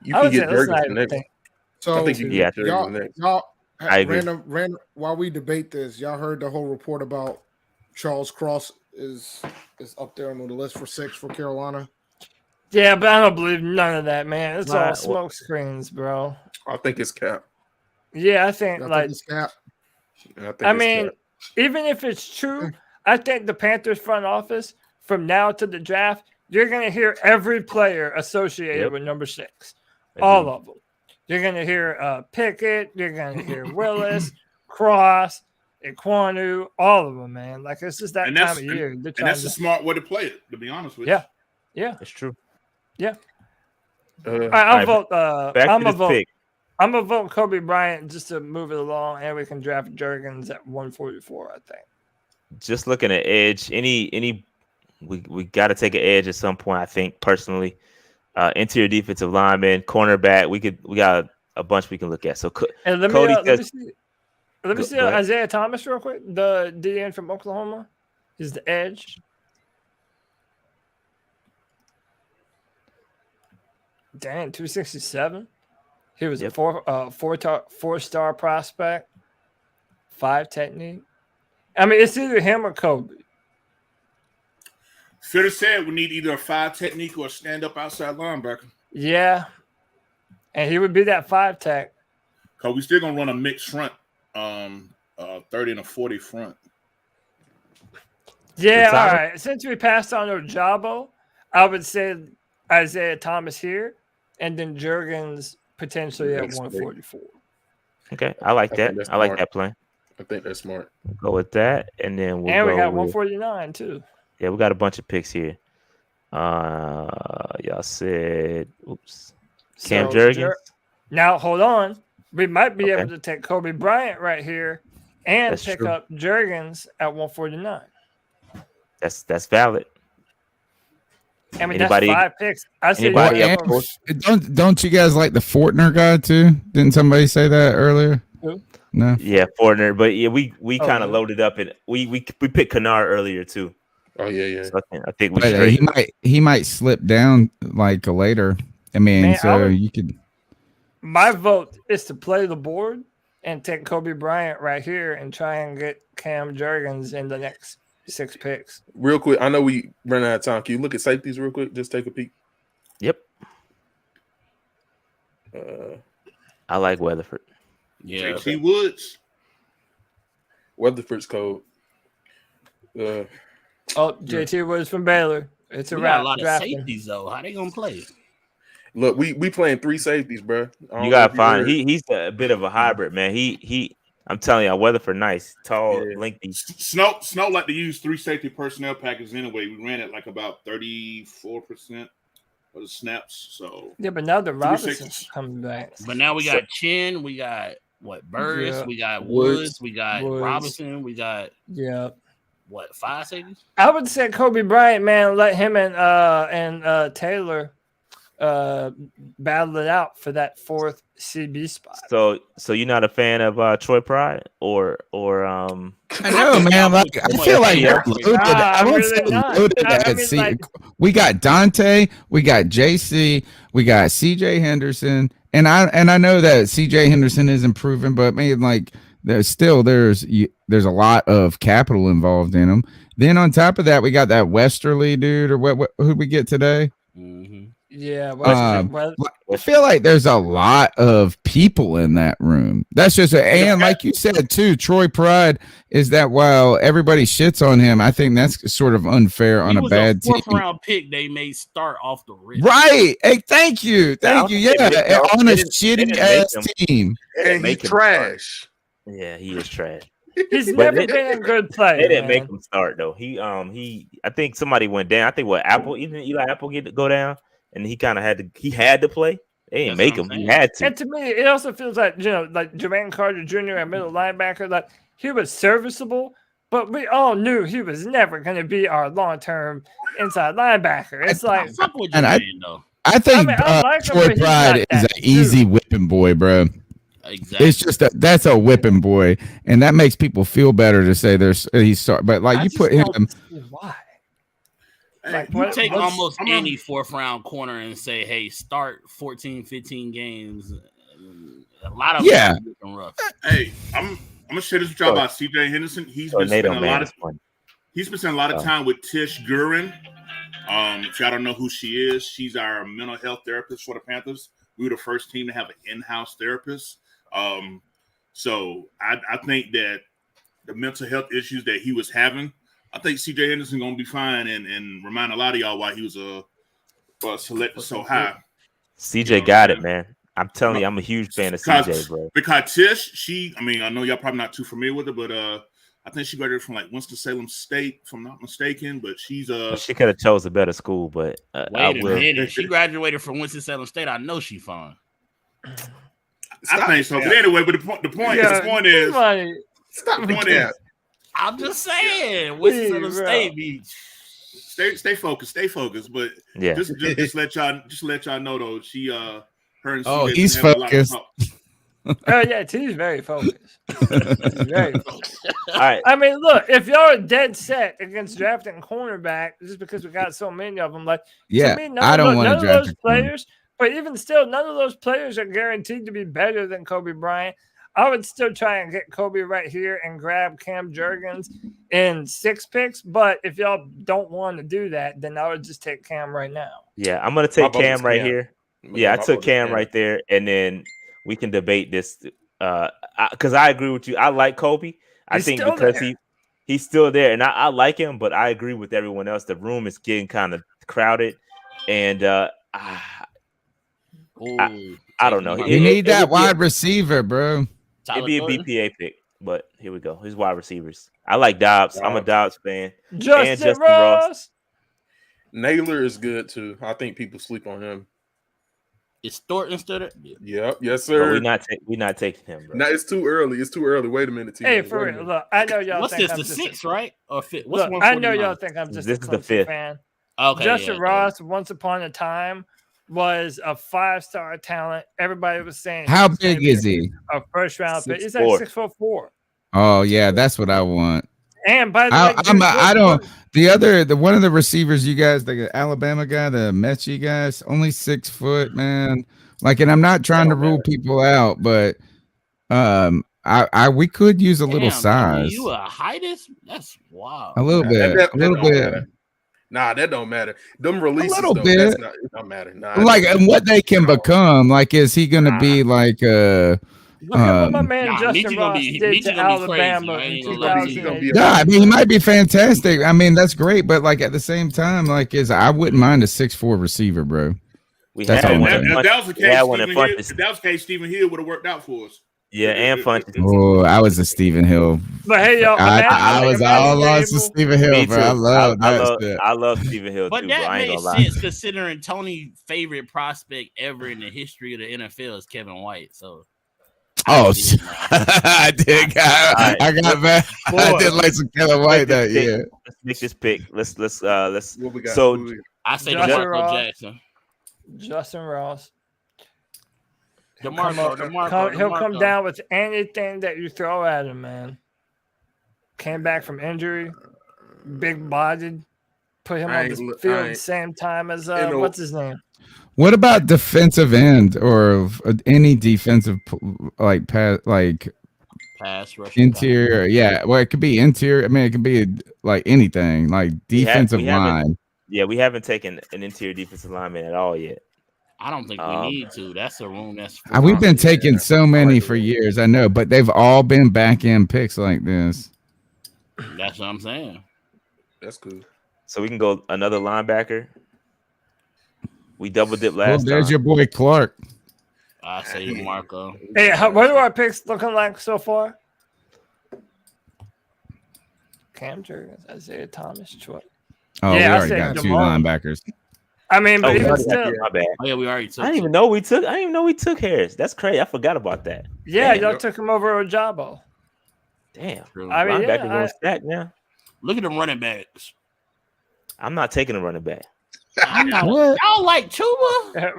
you can get Jergens next. So I think you can get Jergens next. Y'all, I agree. Random. While we debate this, y'all heard the whole report about Charles Cross is up there on the list for 6 for Carolina. Yeah, but I don't believe none of that, man. It's all smoke screens, bro. I think it's cap. Yeah, I think it's cap. I mean, even if it's true, I think the Panthers front office from now to the draft, you're gonna hear every player associated with number 6, all of them. You're gonna hear Pickett. You're gonna hear Willis, Cross, Ekwonu, all of them, man. Like it's just that time of year. And that's a smart way to play it. To be honest with you. Yeah, it's true. Yeah. I'm gonna vote Kobe Bryant just to move it along, and we can draft Jergens at 144. I think. Just looking at edge, we got to take an edge at some point. I think personally, interior defensive lineman, cornerback. We got a bunch we can look at. So and let me see Isaiah Thomas real quick. The DN from Oklahoma is the edge. Damn, 267. He was a four-star prospect, 5 technique. I mean, it's either him or Kobe. Fitter said we need either a 5 technique or a stand-up outside linebacker. Yeah, and he would be that 5 tech. Cause we still gonna run a mixed front, 30 and a 40 front. Yeah, all right. Since we passed on Ojabo, I would say Isaiah Thomas here, and then Jergens potentially at 144. Okay, I like that. I like that plan. I think that's smart. We'll go with that, and then we'll And we go got with, 149 too. yeah, we got a bunch of picks here. Y'all said, oops, Cam Jurgens. Now hold on, we might be Okay. able to take Kobe Bryant right here and That's pick true. up Jurgens at 149. That's valid. I mean, Anybody- that's 5 picks. I say anybody yeah, else? Don't you guys like the Fortner guy too? Didn't somebody say that earlier? Who? No. Yeah, Fortner, but yeah, we kind of yeah. loaded up, and we picked Kennard earlier too. Oh yeah. So I think we But straight. he might slip down like later. I mean, Man, so you could. My vote is to play the board and take Kobe Bryant right here and try and get Cam Jurgens in the next 6 picks. Real quick, I know we ran out of time. Can you look at safeties real quick? Just take a peek. Yep, I like Weatherford. Yeah. JT Woods. Weatherford's cold. Oh, JT was from Baylor. It's a We wrap. got a lot of drafting. safeties though. How they gonna play? Look, we playing 3 safeties, bro. You gotta find. He's a bit of a hybrid, man. He. I'm telling you, Weatherford nice, tall, lengthy. Snow like to use 3 safety personnel packages anyway. We ran it like about 34% of the snaps. So Yeah, but now the 3 Robinson's safeties. coming back. But now we got Chin, we got Burris, Yeah. we got Woods. Woods, we got Woods. Robinson, we got Yeah. 5 safeties? I would say Kobe Bryant, man, let him and Taylor battle it out for that 4th CB spot. So you're not a fan of Troy Pride or I know, man. Like I feel like Yeah. we're loaded. I I'm won't really say not. loaded I at mean, C. like- We got Dante, we got JC, we got CJ Henderson, and I know that CJ Henderson is improving, but man, like there's a lot of capital involved in him. Then on top of that, we got that Westerly dude, or what who we get today. Mm-hmm. Yeah. I feel like there's a lot of people in that room. That's just and like you said too, Troy Pride is that while everybody shits on him, I think that's sort of unfair on a bad team. 4th round pick they made start off the rip. Right. Hey, thank you. Yeah, on a shitty ass team. And he's trash. Yeah, he is trash. He's But never been a good player. They didn't man. make him start though. He I think somebody went down. I think Eli Apple go down, and he kind of had to play. They didn't make him. He had to. And to me, it also feels like, like Jermaine Carter Jr. at middle linebacker, like he was serviceable, but we all knew he was never going to be our long-term inside linebacker. It's like, I think I like him, Troy but he's Pride not is that an easy whipping boy, bro. Exactly. It's just that's a whipping boy, and that makes people feel better to say he's sorry. But like I you just put him, don't see why. Hey, You take almost any 4th round corner and say, hey, start 14, 15 games. A lot of them are rough. Hey, I'm gonna share this with y'all about CJ Henderson. He's been spending a lot of time with Tish Gurin. If y'all don't know who she is, she's our mental health therapist for the Panthers. We were the first team to have an in-house therapist. So I think that the mental health issues that he was having, I think CJ Henderson gonna be fine and remind a lot of y'all why he was selected so high. CJ got it, man. I'm telling you, I'm a huge fan of CJ, bro. Because Tish, I know y'all probably not too familiar with her, but I think she graduated from like Winston-Salem State, if I'm not mistaken. But she's she could have chose a better school, but wait a minute, she graduated from Winston-Salem State. I know she fine. I think so. But anyway, but the point is, I'm just saying, Winston-Salem State beach. Stay focused. But just let y'all know though, she her and he's focused. Oh yeah, T's very focused. He's very focused. All right. I mean, look, if y'all are dead set against drafting cornerback, just because we got so many of them, like yeah, to me, I don't want to draft those players. But even still, none of those players are guaranteed to be better than Kobe Bryant. I would still try and get Kobe right here and grab Cam Jurgens in 6 picks. But if y'all don't want to do that, then I would just take Cam right now. Yeah, I'm gonna take Cam right here. Yeah, I took Cam right there, and then we can debate this because I agree with you. I like Kobe. I think because he's still there, and I like him, but I agree with everyone else. The room is getting kind of crowded, and I don't know. You need that wide receiver, bro. It'd be a BPA pick. But here we go. His wide receivers. I like Dobbs. I'm a Dobbs fan. Justin Ross. Naylor is good too. I think people sleep on him. Is Thornton still there? Yep, yes, sir. We're not taking him, bro. No, it's too early. It's too early. Wait a minute, Hey, for real. Look, I know y'all What's think this? I'm The just sixth, right? Or fifth? Look, What's I know y'all think I'm just This a is the Clemson fifth. fan. Okay, Justin Ross, once upon a time, was a 5-star talent. Everybody was saying, How big is he? A first round pick. He's like 6'4". Oh yeah, that's what I want. And by the way, the one of the receivers, you guys, the Alabama guy, the Mechie guys, only 6 foot, man. Like, and I'm not trying to rule people out, but we could use a little size. You a heightest? That's wild. A little bit. Nah, that don't matter. Them releases, a little bit. It don't matter. Nah, like, and what they can become. Like, is he going to be like Look at what my man Justin Ross did to Alabama in 2008. Yeah, I mean, he might be fantastic. I mean, that's great, but like at the same time, like, I wouldn't mind a 6'4" receiver, bro. If that was the case, Stephen Hill would have worked out for us. Yeah, and Funches. Oh, I was a Stephen Hill. But hey, y'all, I was all lost to Stephen Hill, bro. I love Stephen Hill but too. That bro. I ain't makes gonna lie. sense considering Tony's favorite prospect ever in the history of the NFL is Kevin White. So. I did. I got mad. I did like some Kevin White that year. Let's make this pick. Let's. What we got? So I say DeMarco Jackson. Justin Ross. He'll come down with anything that you throw at him, man. Came back from injury, big bodied, put him on the field at the same time as what's his name? What about defensive end or any defensive pass rush interior? Yeah, well, it could be interior. I mean, it could be like anything, like defensive line. Yeah, we haven't taken an interior defensive lineman at all yet. I don't think we need to. That's a room that's. We've been taking so many for years, I know, but they've all been back end picks like this. That's what I'm saying. That's cool. So we can go another linebacker. We double dip last time. There's your boy Clark. I say Marco. Hey, what are our picks looking like so far? Cam Jurgens, Isaiah Thomas, Troy. Oh, yeah, we already got 2 linebackers. I mean, but even still, my bad. Oh yeah, we already took. I didn't even know we took Harris. That's crazy. I forgot about that. Yeah, y'all took him over Ojabo. Damn. I mean, linebackers on stack now. Look at them running backs. I'm not taking a running back. Y'all like Chuba?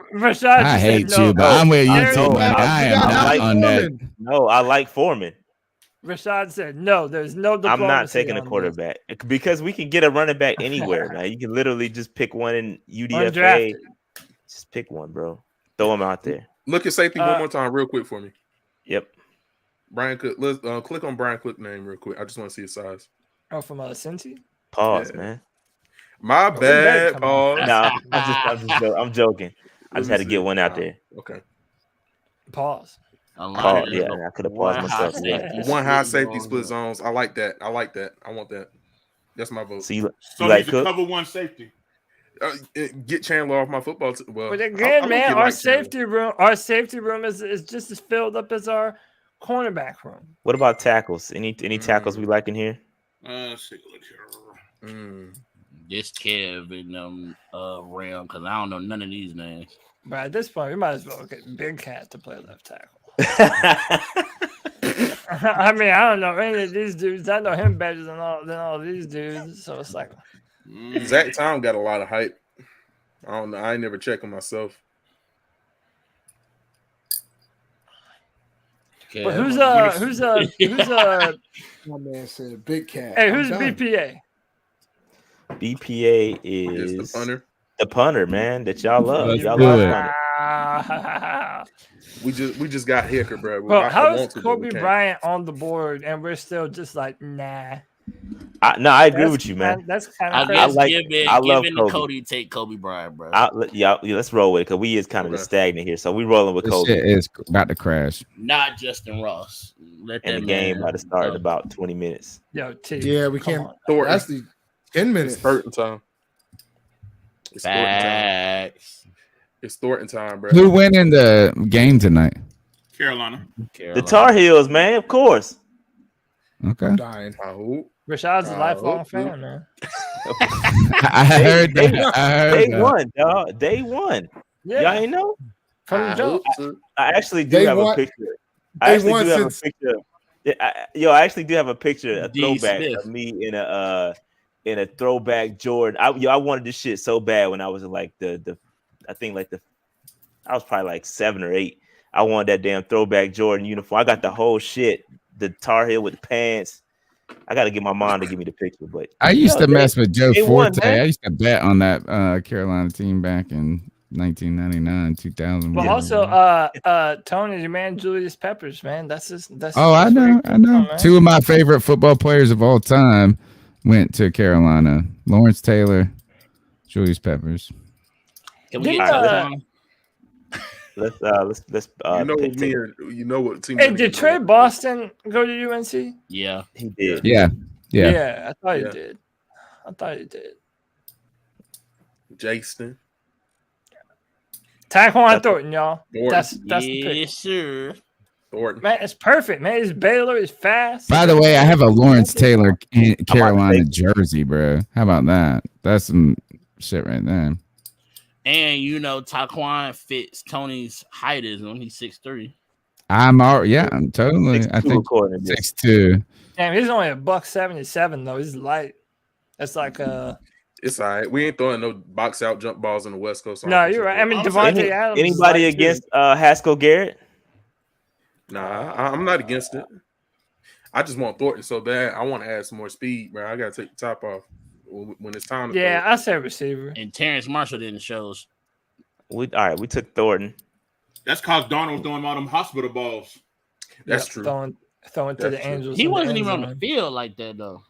I hate Chuba. I'm with you too, man. I am not on that. No, I like Foreman. Rashad said, "No, there's no diplomacy." I'm not taking a quarterback because we can get a running back anywhere. Now you can literally just pick one in UDFA. Undrafted. Just pick one, bro. Throw him out there. Look at safety one more time, real quick for me. Yep. Brian Cook. Let's click on Brian Cook's name real quick. I just want to see his size. Oh, from Cincy? Pause, man. My bad. Pause. No, I'm joking. I just had to get one out there. Okay. Pause. Yeah, I could have paused myself. One high safety split zones. I like that. I want that. That's my vote. So you so like Cook? Cover one safety. Get Chandler off my football. But again, man, our safety room is just as filled up as our cornerback room. What about tackles? Any tackles we like in here? Let's take a look here. This Kev in realm because I don't know none of these names. But at this point, we might as well get Big Cat to play left tackle. I mean, I don't know any of these dudes. I know him better than all these dudes. So it's like Zach Tom got a lot of hype. I don't know. I ain't never checked him myself. But who's my man said Big Cat. Hey, who's BPA? BPA is the punter, man, that y'all love. Y'all love punter. We just got Hicker, bro. Well, how is Kobe Bryant on the board and we're still just like, nah? I agree with you, man. That's kind of crazy. I love Kobe. Cody take Kobe Bryant, bro. Let's roll with it because we is kind of just stagnant here. So we rolling with Kobe. Shit is about to crash. Not Justin Ross. And the game about to start in about 20 minutes. Yo, yeah, we can't. That's the 10 minutes. It's Thornton time. It's Thornton time, bro. Who went in the game tonight? Carolina. The Tar Heels, man, of course. Okay. I'm dying. I hope. Rashad's a lifelong hope fan, man. I heard that. They won, dog. They won. Yeah, Y'all ain't know? from the I jump. hope so. I actually do They have won- a picture. they I actually won do have a since- picture. I actually do have a picture, a D. throwback Smith. of me in a throwback Jordan. I wanted this shit so bad when I was in like I was probably like 7 or 8. I wanted that damn throwback Jordan uniform. I got the whole shit, the Tar Heel with the pants. I got to get my mom to give me the picture, but I used to mess with Joe they won, Forte. man. I used to bet on that Carolina team back in 1999, 2000. But whatever. also, Tony, your man Julius Peppers, man. That's I know. man. Two of my favorite football players of all time went to Carolina: Lawrence Taylor, Julius Peppers. Can we Didn't, get Taquan? let's you know what team. Hey, did Trey Boston go to UNC? Yeah. he did. Yeah. I thought Yeah. he did. I thought he did. Jason. Taquan Thornton, y'all. Thornton. That's the pick. Yes, sir. Thornton. Man, it's perfect, man. He's Baylor. He's fast. By the way, I have a Lawrence Taylor Carolina jersey, bro. How about that? That's some shit right there. And Taquan fits Tony's height as him. He's 6'3". I'm totally. 6'2" I think according to this. 6'2". Damn, he's only $177 though. He's light. That's like It's all right. We ain't throwing no box out jump balls on the West Coast. No, you're right. I mean, Devontae Adams. is Anybody light, too. against Haskell Garrett? Nah, I'm not against it. I just want Thornton so bad. I want to add some more speed, bro. I gotta take the top off when it's time to Yeah, throw. I say receiver. And Terrence Marshall didn't show us. We took Thornton. That's cause Darnold was throwing all them hospital balls. That's Yep, true. Throwing to That's the true. Angels. He in the wasn't end even on zone. the field like that though.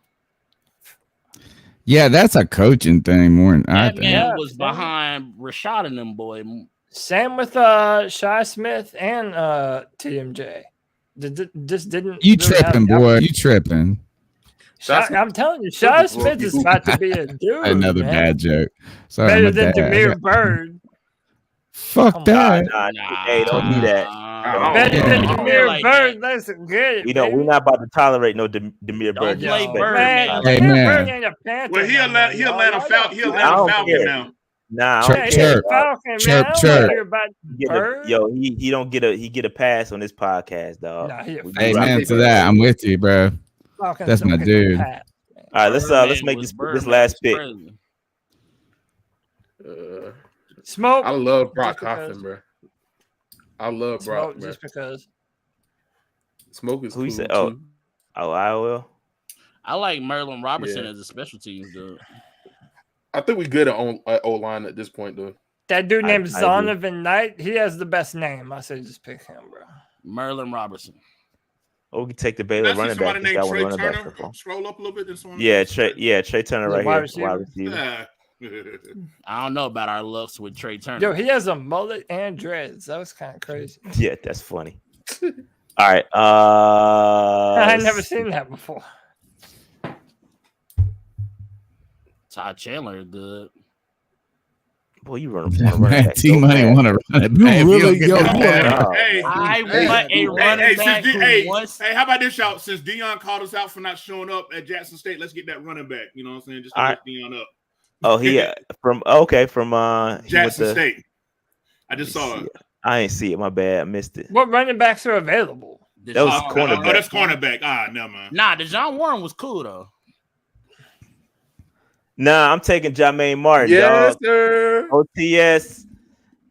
Yeah, that's a coaching thing more than I That think. man Yeah, was behind Rashad and them boy. Same with Shy Smith and TMJ. Just didn't. You really have tripping, the boy? You tripping? I'm telling you, Shy Smith is about to be a dude. Another man. bad joke. Sorry, Better my than dad. Demir Bird. Fuck Come that. Hey, don't do that. Better than Yeah. Demir Like Bird. That's good. We're not about to tolerate no Demir Bird. Don't play disrespect. Bird, Man, man. Hey, Demir man. Bird ain't a Panther. Well, he no more, Atlanta y'all. Falcon. He I Atlanta don't Falcon care. now. Nah, I Chirp, don't Yeah, he's care. a Falcon, man. Chirp, I don't chirp. want to hear about Bird. He don't get a pass on this podcast, dog. Nah, he a We Falcon. do rock Amen with to Bird. that. I'm with you, bro. Falcons That's don't my pick dude. a pass. All right, let's make this last pick. Smoke. I love Brock Just because. Coffin, bro. I love Brock, Smoke bro. just because. Smoke is Who cool you said? too. Oh, I will. I like Merlin Robertson Yeah. as a special teams dude. I think we good at O-line at this point, though. That dude named I agree. Zonovan Knight, he has the best name. I say just pick him, bro. Merlin Robertson. Or we can take the Baylor That's running back. somebody Just named got one Trey running back. Turner. so far. Scroll up a little bit. Then someone Yeah, else. Trey Turner He's a right wide here, receiver. wide receiver. Yeah. I don't know about our looks with Trey Turner. Yo, he has a mullet and dreads. That was kind of crazy. Yeah, that's funny. All right. I had never seen that before. Todd Chandler is good. Boy, you run Man, back. T Money want to run it You back. really, yo, that you bad. are- Oh, Hey, I hey, want a running back who wants. Hey, how about this, y'all? Since Deion called us out for not showing up at Jackson State, let's get that running back. You know what I'm saying? Just to All lift Deion up. Oh, he from he Jackson went to- State. I just saw it. I ain't see it. My bad. I missed it. What running backs are available? That was Deshaun- cornerback. Oh, that's cornerback. Ah, never mind. Nah, DeJohn Warren was cool though. Nah, I'm taking Jermaine Martin, Yes, dog. sir. OTS.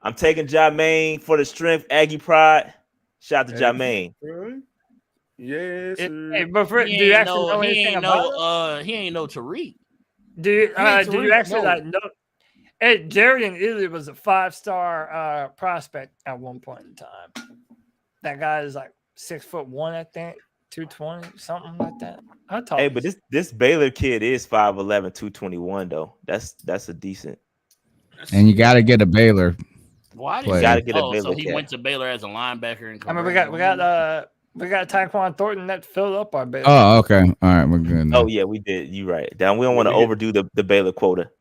I'm taking Jermaine for the strength. Aggie pride. Shout out to Jermaine. Yes, sir. Hey, but do He you ain't actually know anything about him? he ain't no Tariq. Do you ain't do you Tariq, actually no. like know? Hey, Darian Ely was a 5-star prospect at one point in time. That guy is like 6'1", I think, 220, something like that. I talk. Hey, but this Baylor kid is 5'11", 221 though. That's a decent. And you got to get a Baylor. Why did Player. he Gotta get a so Baylor he cat. went to Baylor as a linebacker and I mean, we got Tyquan Thornton that filled up our base. Oh, okay. All right, we're good. Now. Oh yeah, we did. You right. Down. We don't want to overdo the Baylor quota.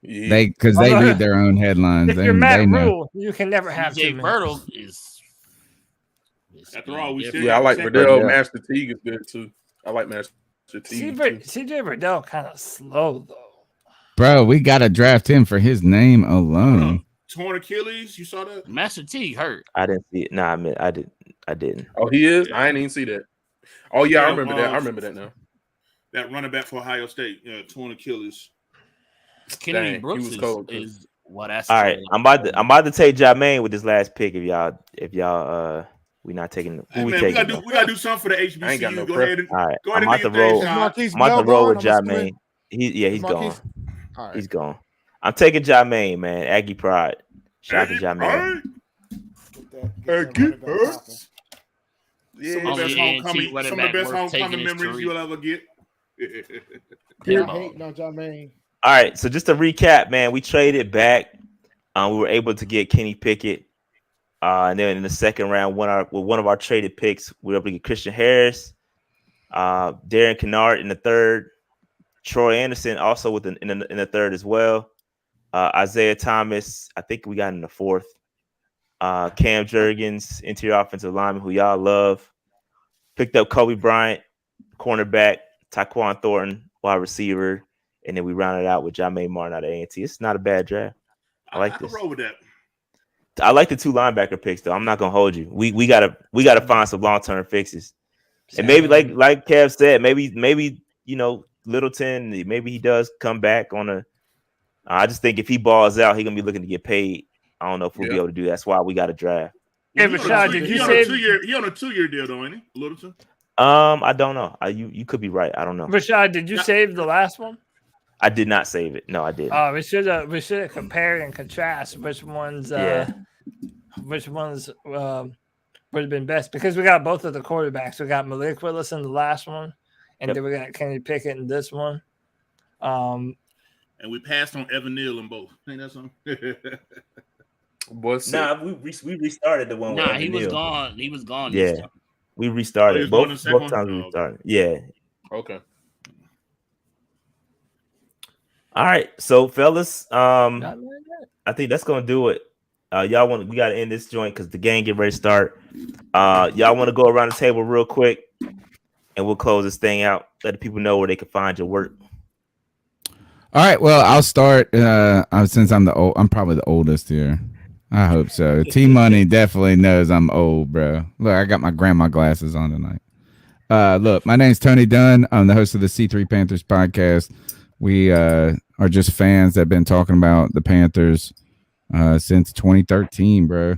Yeah. They because they read their own headlines. If They, you're they Matt know. Rule, you can never have Jay too many. Bertle is After all, we different. still Yeah, I like Same Verdell. yeah. Master Teague is good too. I like Master T. CJ Verdell kind of slow though. Bro, we gotta draft him for his name alone. Torn Achilles, you saw that? Master T hurt. I didn't see it. Nah, I didn't. Oh, he is. Yeah. I didn't even see that. Oh yeah, I remember that. I remember that now. That running back for Ohio State, torn Achilles. Kennedy Dang, Brooks he was cold, is that's All right. I'm about to take Jermaine with this last pick. If y'all we not taking Hey, we man, taking. we gotta do something for the HBCU. I ain't got no go prep. ahead and All right. go ahead I'm and about do to your roll. thing, Sean. Marquise I'm about to Bell roll gone? with I'm assuming. Jermaine. He's gone. Marquise? All right. He's gone. I'm taking Jermaine, man. Aggie pride. Shout out to Jermaine. Some of the best homecoming memories you'll ever get. Yeah, I hate no Jermaine. All right, so just to recap, man, we traded back. We were able to get Kenny Pickett, and then in the second round, one of our traded picks, we were able to get Christian Harris, Darren Kennard in the third, Troy Anderson also in the third as well, Isaiah Thomas, I think we got in the fourth, Cam Jurgens, interior offensive lineman who y'all love, picked up Kobe Bryant, cornerback, Tyquan Thornton, wide receiver. And then we rounded out with Jermaine Martin out of A&T. It's not a bad draft. I like this. Roll with that. I like the two linebacker picks, though. I'm not gonna hold you. We gotta find some long-term fixes. And maybe like Kev said, maybe Littleton, maybe he does come back on a. I just think if he balls out, he's gonna be looking to get paid. I don't know if we'll be able to do that. That's why we got to draft. Hey, Rashad, did you say he on a 2-year deal, though, ain't he, Littleton? I don't know. You could be right. I don't know. Rashad, did you save the last one? I did not save it. No, I didn't. We should have compared and contrast which ones would have been best, because we got both of the quarterbacks. We got Malik Willis in the last one, and then we got Kenny Pickett in this one. And we passed on Evan Neal in both. Ain't that something? We restarted the one. Nah, he was gone. He was gone. Yeah, this time. We restarted both times. We one? restarted. Yeah. Okay. All right, so fellas, I think that's gonna do it. We gotta end this joint because the game get ready to start. Y'all want to go around the table real quick, and we'll close this thing out. Let the people know where they can find your work. All right, well, I'll start. Since I'm probably the oldest here. I hope so. T Money definitely knows I'm old, bro. Look, I got my grandma glasses on tonight. Look, my name's Tony Dunn. I'm the host of the C3 Panthers podcast. We are just fans that have been talking about the Panthers since 2013, bro.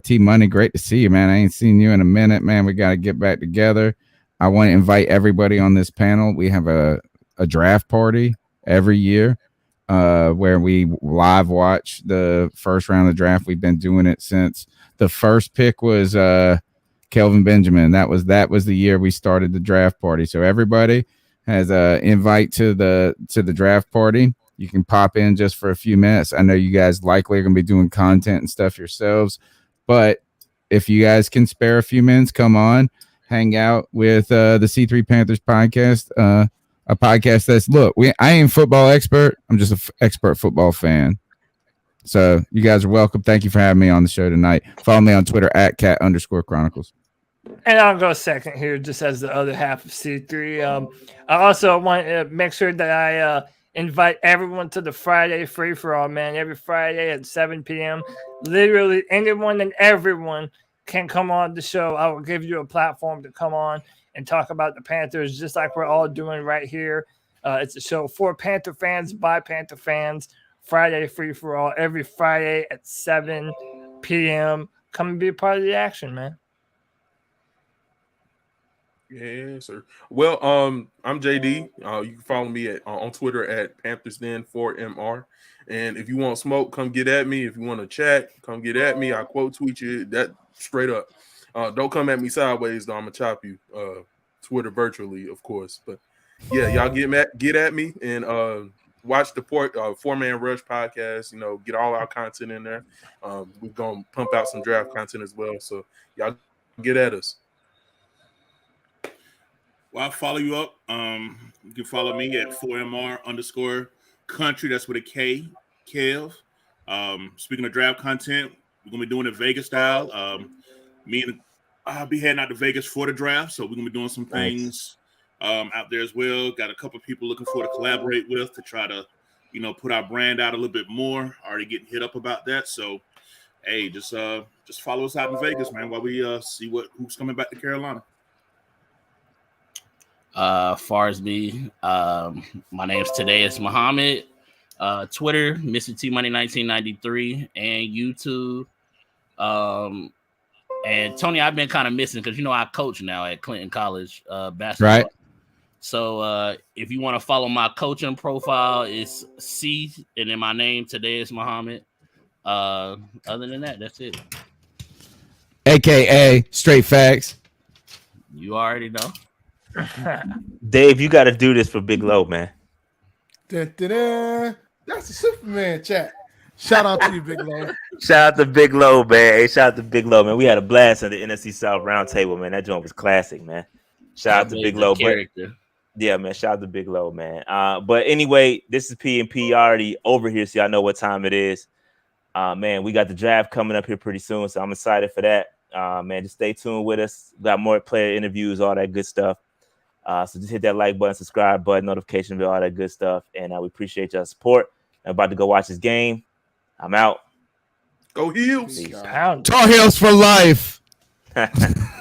T Money, great to see you, man. I ain't seen you in a minute, man. We got to get back together. I want to invite everybody on this panel. We have a draft party every year where we live watch the first round of the draft. We've been doing it since the first pick was Kelvin Benjamin. That was the year we started the draft party. So everybody has an invite to the draft party. You can pop in just for a few minutes. I know you guys likely are going to be doing content and stuff yourselves, but if you guys can spare a few minutes, come on, hang out with the C3 Panthers podcast, a podcast that's, I ain't a football expert. I'm just an expert football fan. So you guys are welcome. Thank you for having me on the show tonight. Follow me on Twitter at @cat_chronicles. And I'll go second here, just as the other half of C3. I also want to make sure that I invite everyone to the Friday free for all, man. Every Friday at 7 p.m. Literally anyone and everyone can come on the show. I will give you a platform to come on and talk about the Panthers, just like we're all doing right here. It's a show for Panther fans by Panther fans. Friday free for all, every Friday at 7 p.m. Come and be a part of the action, man. Yeah, sir. Well, I'm JD. You can follow me on Twitter at PanthersDen4MR. And if you want smoke, come get at me. If you want to chat, come get at me. I quote tweet you that straight up. Don't come at me sideways, though. I'm gonna chop you. Twitter virtually, of course. But yeah, y'all get at me and watch the 4-Man Rush podcast. Get all our content in there. We're gonna pump out some draft content as well. So y'all get at us. Well, I'll follow you up. You can follow me at 4MR_country. That's with a K, Kev. Speaking of draft content, we're going to be doing it Vegas style. I'll be heading out to Vegas for the draft. So we're going to be doing some things out there as well. Got a couple people looking forward to collaborate with to try to, put our brand out a little bit more. Already getting hit up about that. So, hey, just follow us out in Vegas, man, while we see who's coming back to Carolina. Far as me, my name's Tadeus Muhammad. Twitter, Mr. T Money 1993, and YouTube. And Tony, I've been kind of missing because I coach now at Clinton College basketball. Right. So if you want to follow my coaching profile, it's C and then my name today is Muhammad. Other than that, that's it. AKA Straight Facts. You already know. Dave, you got to do this for Big Low, man. Dun, dun, dun. That's the Superman chat. Shout out to you, Big Low. Shout out to Big Low, man. Hey, shout out to Big Low, man. We had a blast at the NFC South Roundtable, man. That joint was classic, man. Shout out to Big Low. Yeah, man. Shout out to Big Low, man. But anyway, this is P&P already over here, so y'all know what time it is. Man, we got the draft coming up here pretty soon, so I'm excited for that. Man, just stay tuned with us. We got more player interviews, all that good stuff. So just hit that like button, subscribe button, notification bell, all that good stuff. And we appreciate y'all support. I'm about to go watch this game. I'm out. Go Heels. Pound. Tar Heels for life.